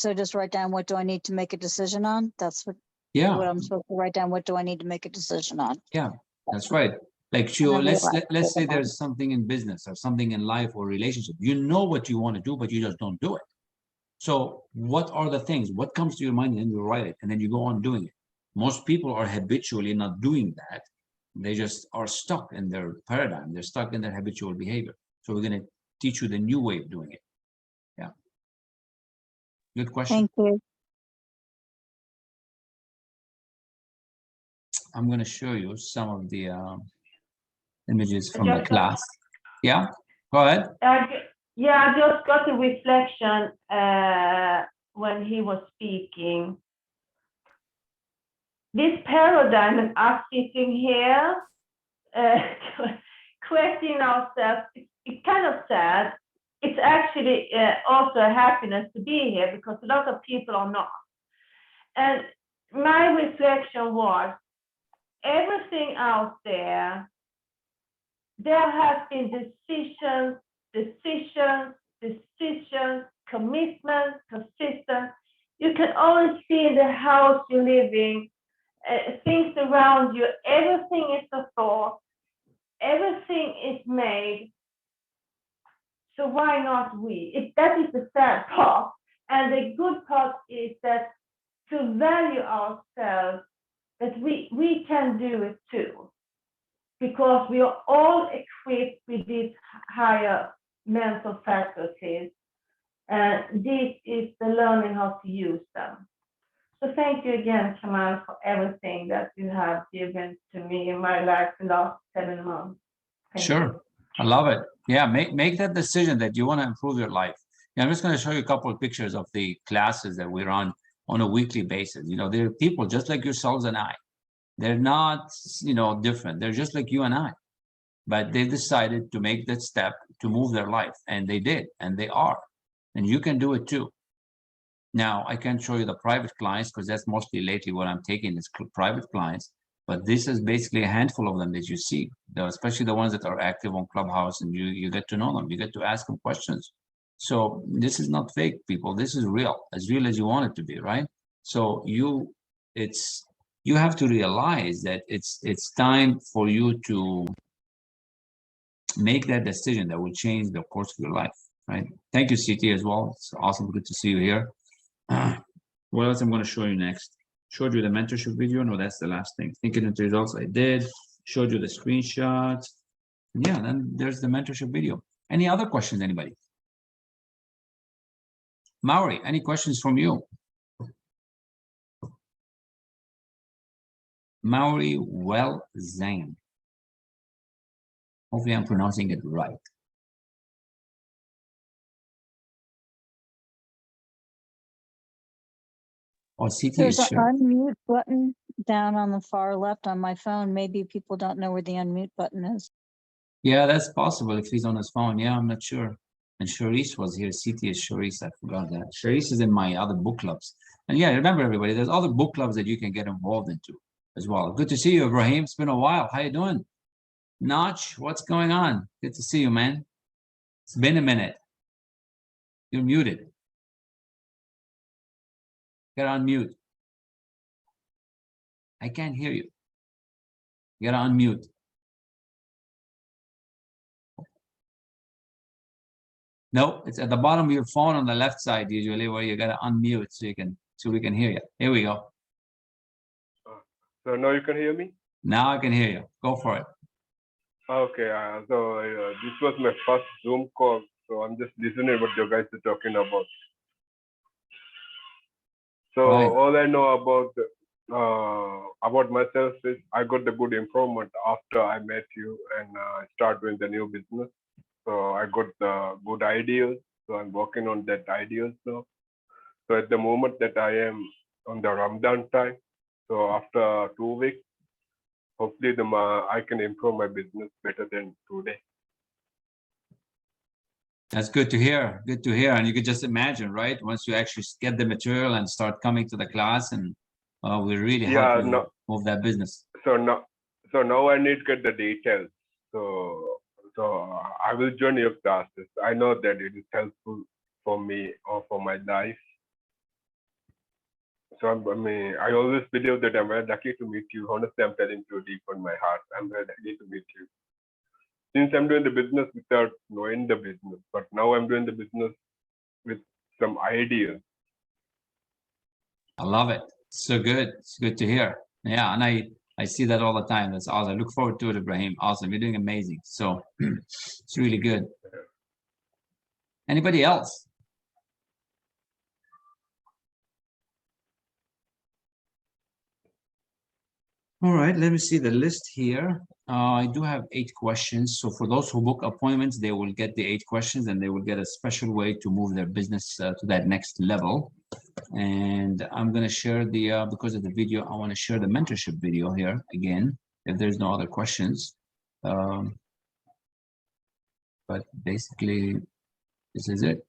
just write down, what do I need to make a decision on? That's what yeah, I'm supposed to write down. What do I need to make a decision on? yeah, that's right. Like And sure, then let's say relax. there's something in business or something in life or relationship. You know what you want to do, but you just don't do it. So what are the things? What comes to your mind? And then you write it and then you go on doing it. Most people are habitually not doing that. They just are stuck in their paradigm. They're stuck in their habitual behavior. So we're going to teach you the new way of doing it. Yeah. Good question. Thank you. I'm going to show you some of the images from the class. Yeah, go ahead. Yeah, I just got a reflection when he was speaking. This paradigm of us sitting here, questioning ourselves, it's kind of sad. It's actually also a happiness to be here because a lot of people are not. And my reflection was, everything out there has been decisions, commitment, persistence. You can always see the house you're living, things around you, everything is a thought, everything is made. So why not we? That is the sad part. And the good part is that to value ourselves, that we can do it too. Because we are all equipped with these higher mental faculties. And this is the learning how to use them. So thank you again, Kamal, for everything that you have given to me in my life the last 7 months. Thank Sure. you. I love it. Yeah, make that decision that you want to improve your life. Yeah, I'm just going to show you a couple of pictures of the classes that we run on a weekly basis. You know, they're people just like yourselves and I. They're not, different. They're just like you and I. But they decided to make that step to move their life. And they did. And they are. And you can do it too. Now, I can't show you the private clients because that's mostly lately what I'm taking is private clients. But this is basically a handful of them that you see, especially the ones that are active on Clubhouse, and you get to know them. You get to ask them questions. So this is not fake, people. This is real as you want it to be, right? So you have to realize that it's time for you to make that decision that will change the course of your life, right? Thank you, CT, as well. It's awesome. Good to see you here. What else I'm going to show you next? Showed you the mentorship video. No, that's the last thing. Thinking into results, I did. Showed you the screenshots. Yeah, then there's the mentorship video. Any other questions, anybody? Maori, any questions from you? Maori Well-Zane. Hopefully I'm pronouncing it right. Oh, CT There's is an sure. unmute button down on the far left on my phone. Maybe people don't know where the unmute button is. Yeah, that's possible if he's on his phone. Yeah, I'm not sure. And Sharice was here. CT is Sharice. I forgot that. Sharice is in my other book clubs. And yeah, remember everybody, there's other book clubs that you can get involved into as well. Good to see you, Ibrahim. It's been a while. How you doing? Notch, what's going on? Good to see you, man. It's been a minute. You're muted. Get on mute. I can't hear you. Get on mute. No, it's at the bottom of your phone on the left side usually where you gotta unmute so we can hear you. Here we go. So now you can hear me? Now I can hear you. Go for it. Okay, this was my first Zoom call, so I'm just listening what you guys are talking about. So Right. all I know about myself is I got the good improvement after I met you and start doing the new business. So I got the good ideas. So So I'm working on that ideas now. So at the moment that I am on the Ramadan time, so after 2 weeks, hopefully I can improve my business better than today. That's good to hear. Good to hear. And you could just imagine, right? Once you actually get the material and start coming to the class, and we really help you move that business. So now I need to get the details. So I will join your classes. I know that it is helpful for me or for my life. So I always believe that I'm very lucky to meet you. Honestly, I'm telling you deep on my heart, I'm very lucky to meet you. Since I'm doing the business without knowing the business, but now I'm doing the business with some ideas. I love it. So good. It's good to hear. Yeah, and I see that all the time. That's awesome. I look forward to it, Ibrahim. Awesome. You're doing amazing. So it's really good. Anybody else? All right, let me see the list here. I do have 8 questions. So for those who book appointments, they will get the 8 questions and they will get a special way to move their business to that next level. And I'm going to share the, because of the video, I want to share the mentorship video here again, if there's no other questions. But basically, this is it.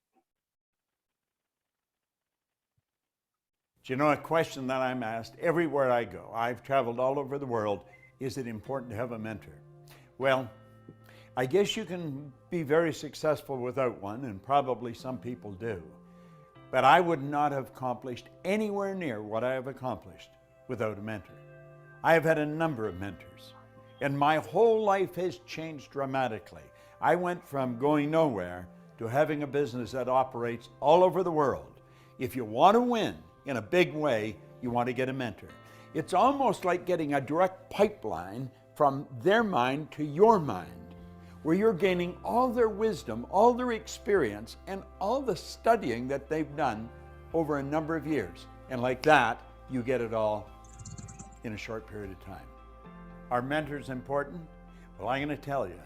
Do you know a question that I'm asked everywhere I go? I've traveled all over the world. Is it important to have a mentor? Well, I guess you can be very successful without one, and probably some people do. But I would not have accomplished anywhere near what I have accomplished without a mentor. I have had a number of mentors, and my whole life has changed dramatically. I went from going nowhere to having a business that operates all over the world. If you want to win in a big way, you want to get a mentor. It's almost like getting a direct pipeline from their mind to your mind, where you're gaining all their wisdom, all their experience, and all the studying that they've done over a number of years. And like that, you get it all in a short period of time. Are mentors important? Well, I'm going to tell you,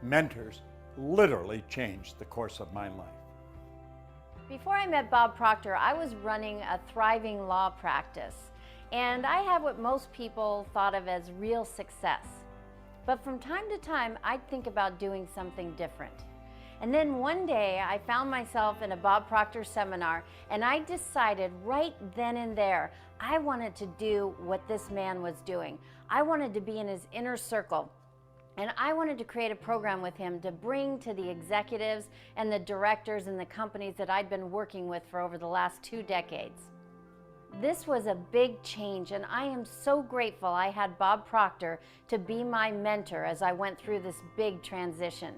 mentors literally changed the course of my life. Before I met Bob Proctor, I was running a thriving law practice, and I had what most people thought of as real success. But from time to time, I'd think about doing something different. And then one day, I found myself in a Bob Proctor seminar, and I decided right then and there, I wanted to do what this man was doing. I wanted to be in his inner circle. And I wanted to create a program with him to bring to the executives and the directors and the companies that I'd been working with for over the last 2 decades. This was a big change, and I am so grateful I had Bob Proctor to be my mentor as I went through this big transition.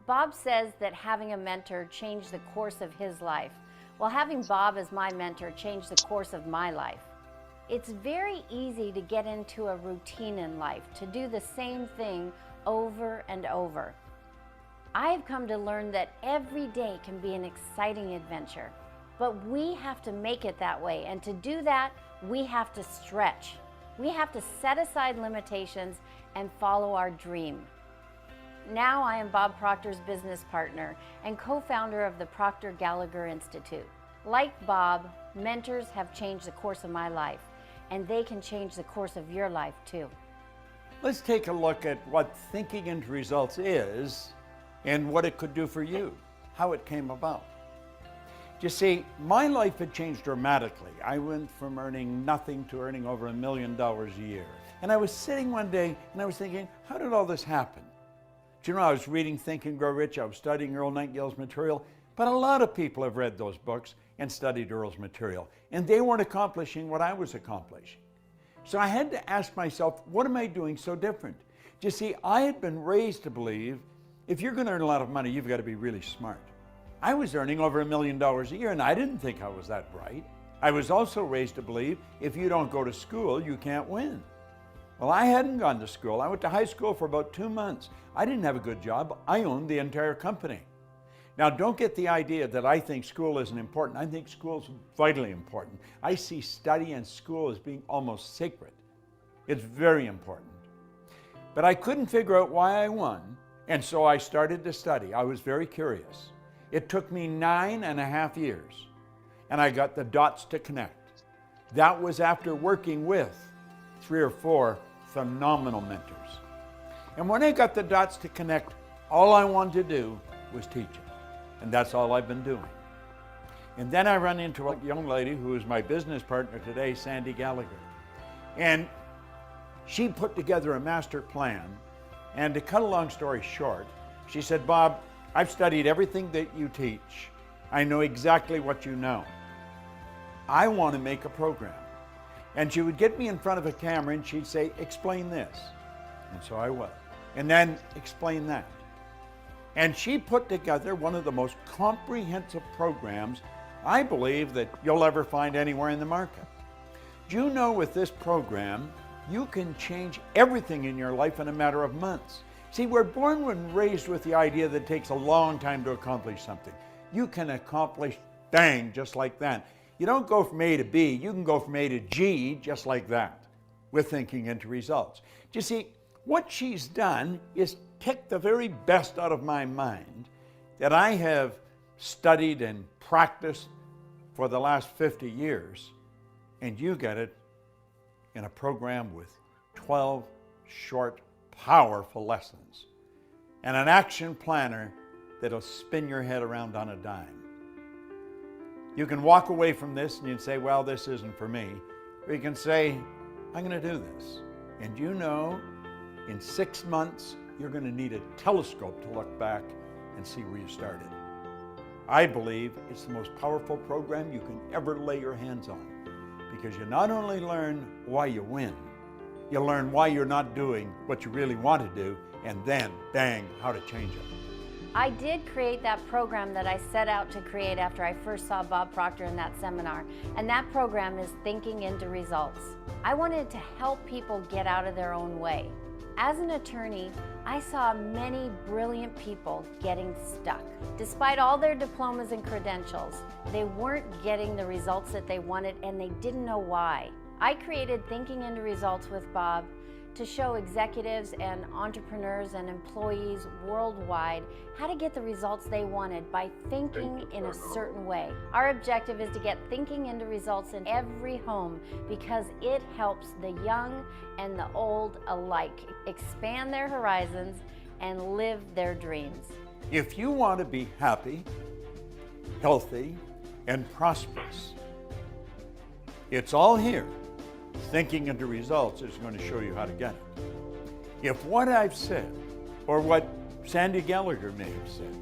Bob says that having a mentor changed the course of his life. Well, having Bob as my mentor changed the course of my life. It's very easy to get into a routine in life, to do the same thing over and over. I've come to learn that every day can be an exciting adventure, but we have to make it that way, and to do that, we have to stretch. We have to set aside limitations and follow our dream. Now I am Bob Proctor's business partner and co-founder of the Proctor Gallagher Institute. Like Bob, mentors have changed the course of my life, and they can change the course of your life too. Let's take a look at what thinking into results is and what it could do for you, how it came about. You see, my life had changed dramatically. I went from earning nothing to earning over $1 million a year. And I was sitting one day and I was thinking, how did all this happen? Do you know, I was reading Think and Grow Rich, I was studying Earl Nightingale's material, but a lot of people have read those books and studied Earl's material, and they weren't accomplishing what I was accomplishing. So I had to ask myself, what am I doing so different? You see, I had been raised to believe if you're going to earn a lot of money, you've got to be really smart. I was earning over $1 million a year, and I didn't think I was that bright. I was also raised to believe if you don't go to school, you can't win. Well, I hadn't gone to school. I went to high school for about 2 months. I didn't have a good job. I owned the entire company. Now, don't get the idea that I think school isn't important. I think school's vitally important. I see study and school as being almost sacred. It's very important. But I couldn't figure out why I won, and so I started to study. I was very curious. It took me 9.5 years, and I got the dots to connect. That was after working with 3 or 4 phenomenal mentors. And when I got the dots to connect, all I wanted to do was teach it. And that's all I've been doing. And then I run into a young lady who is my business partner today, Sandy Gallagher. And she put together a master plan. And to cut a long story short, she said, Bob, I've studied everything that you teach. I know exactly what you know. I want to make a program. And she would get me in front of a camera and she'd say, explain this. And so I would. And then explain that. And she put together one of the most comprehensive programs I believe that you'll ever find anywhere in the market. Do you know with this program, you can change everything in your life in a matter of months? See, we're born and raised with the idea that it takes a long time to accomplish something. You can accomplish, bang, just like that. You don't go from A to B, you can go from A to G just like that with thinking into results. Do you see, what she's done is pick the very best out of my mind that I have studied and practiced for the last 50 years, and you get it in a program with 12 short, powerful lessons and an action planner that'll spin your head around on a dime. You can walk away from this and you can say, well, this isn't for me. Or you can say, I'm going to do this. And you know, in 6 months, you're going to need a telescope to look back and see where you started. I believe it's the most powerful program you can ever lay your hands on, because you not only learn why you win, you learn why you're not doing what you really want to do, and then, bang, how to change it. I did create that program that I set out to create after I first saw Bob Proctor in that seminar, and that program is Thinking into Results. I wanted to help people get out of their own way. As an attorney, I saw many brilliant people getting stuck. Despite all their diplomas and credentials, they weren't getting the results that they wanted and they didn't know why. I created Thinking into Results with Bob to show executives and entrepreneurs and employees worldwide how to get the results they wanted by thinking in a certain way. Our objective is to get thinking into results in every home because it helps the young and the old alike expand their horizons and live their dreams. If you want to be happy, healthy, and prosperous, it's all here. Thinking into Results is going to show you how to get it. If what I've said, or what Sandy Gallagher may have said,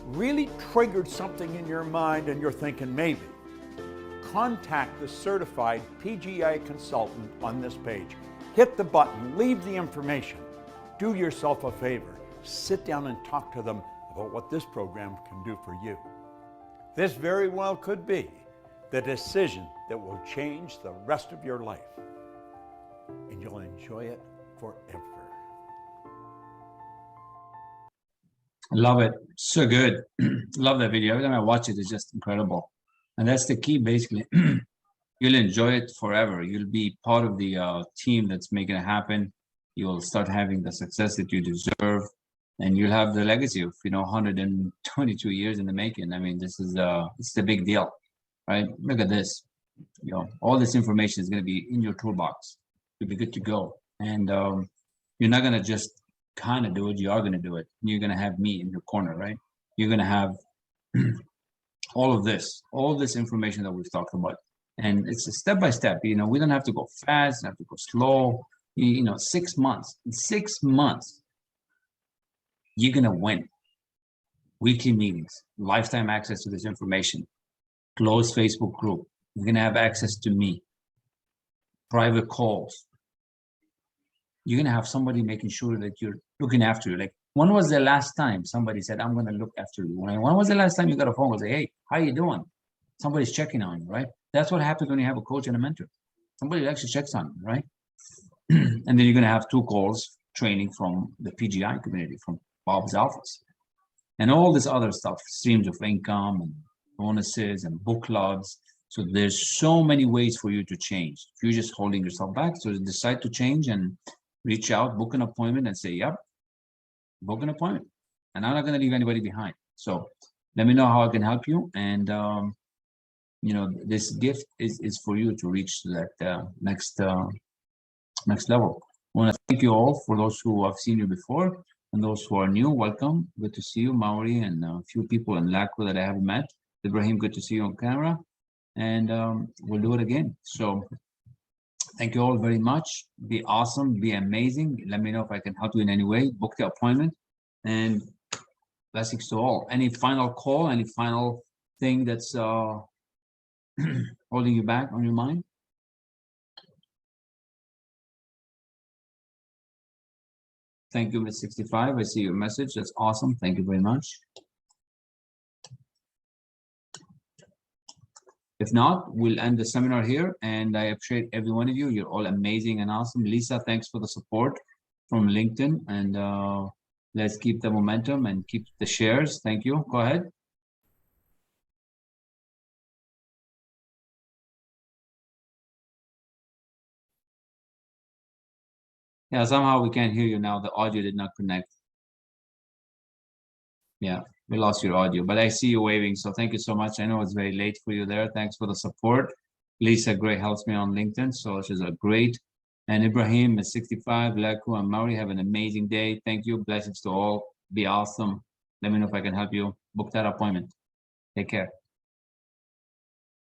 really triggered something in your mind and you're thinking maybe, contact the certified PGI consultant on this page. Hit the button, leave the information. Do yourself a favor. Sit down and talk to them about what this program can do for you. This very well could be the decision that will change the rest of your life, and you'll enjoy it forever. Love it. So good. Love that video. Every time I watch it, it's just incredible. And that's the key, basically. You'll enjoy it forever. You'll be part of the team that's making it happen. You'll start having the success that you deserve, and you'll have the legacy of, 122 years in the making. I mean, this is it's the big deal, right? Look at this. All this information is going to be in your toolbox. You'll be good to go. And you're not going to just kind of do it. You are going to do it. You're going to have me in your corner, right? You're going to have all this information that we've talked about. And it's a step by step. We don't have to go fast. We have to go slow. 6 months. In 6 months, you're going to win. Weekly meetings, lifetime access to this information, closed Facebook group. You're going to have access to me, private calls. You're going to have somebody making sure that you're looking after you. Like, when was the last time somebody said, I'm going to look after you? When was the last time you got a phone call? Say, hey, how you doing? Somebody's checking on you, right? That's what happens when you have a coach and a mentor. Somebody actually checks on you, right? And then you're going to have 2 calls training from the PGI community, from Bob's office. And all this other stuff, streams of income and bonuses and book clubs. So there's so many ways for you to change. If you're just holding yourself back, so decide to change and reach out, book an appointment and say, yep, book an appointment. And I'm not going to leave anybody behind. So let me know how I can help you. And you know, this gift is for you to reach that next level. I want to thank you all. For those who have seen you before and those who are new, welcome. Good to see you, Maori, and a few people in Laco that I haven't met. Ibrahim, good to see you on camera. And we'll do it again. So thank you all very much. Be awesome, be amazing. Let me know if I can help you in any way. Book the appointment, and blessings to all. Any final call, any final thing that's holding you back on your mind? Thank you, Ms. 65. I see your message. That's awesome. Thank you very much. If not, we'll end the seminar here, and I appreciate every one of you. You're all amazing and awesome. Lisa, thanks for the support from LinkedIn, and let's keep the momentum and keep the shares. Thank you. Go ahead. Yeah, somehow we can't hear you now. The audio did not connect. Yeah, we lost your audio, but I see you waving, so thank you so much. I know it's very late for you there. Thanks for the support. Lisa Gray helps me on LinkedIn, so she's a great. And Ibrahim is 65, Laku and Maori, have an amazing day. Thank you. Blessings to all. Be awesome. Let me know if I can help you. Book that appointment. Take care.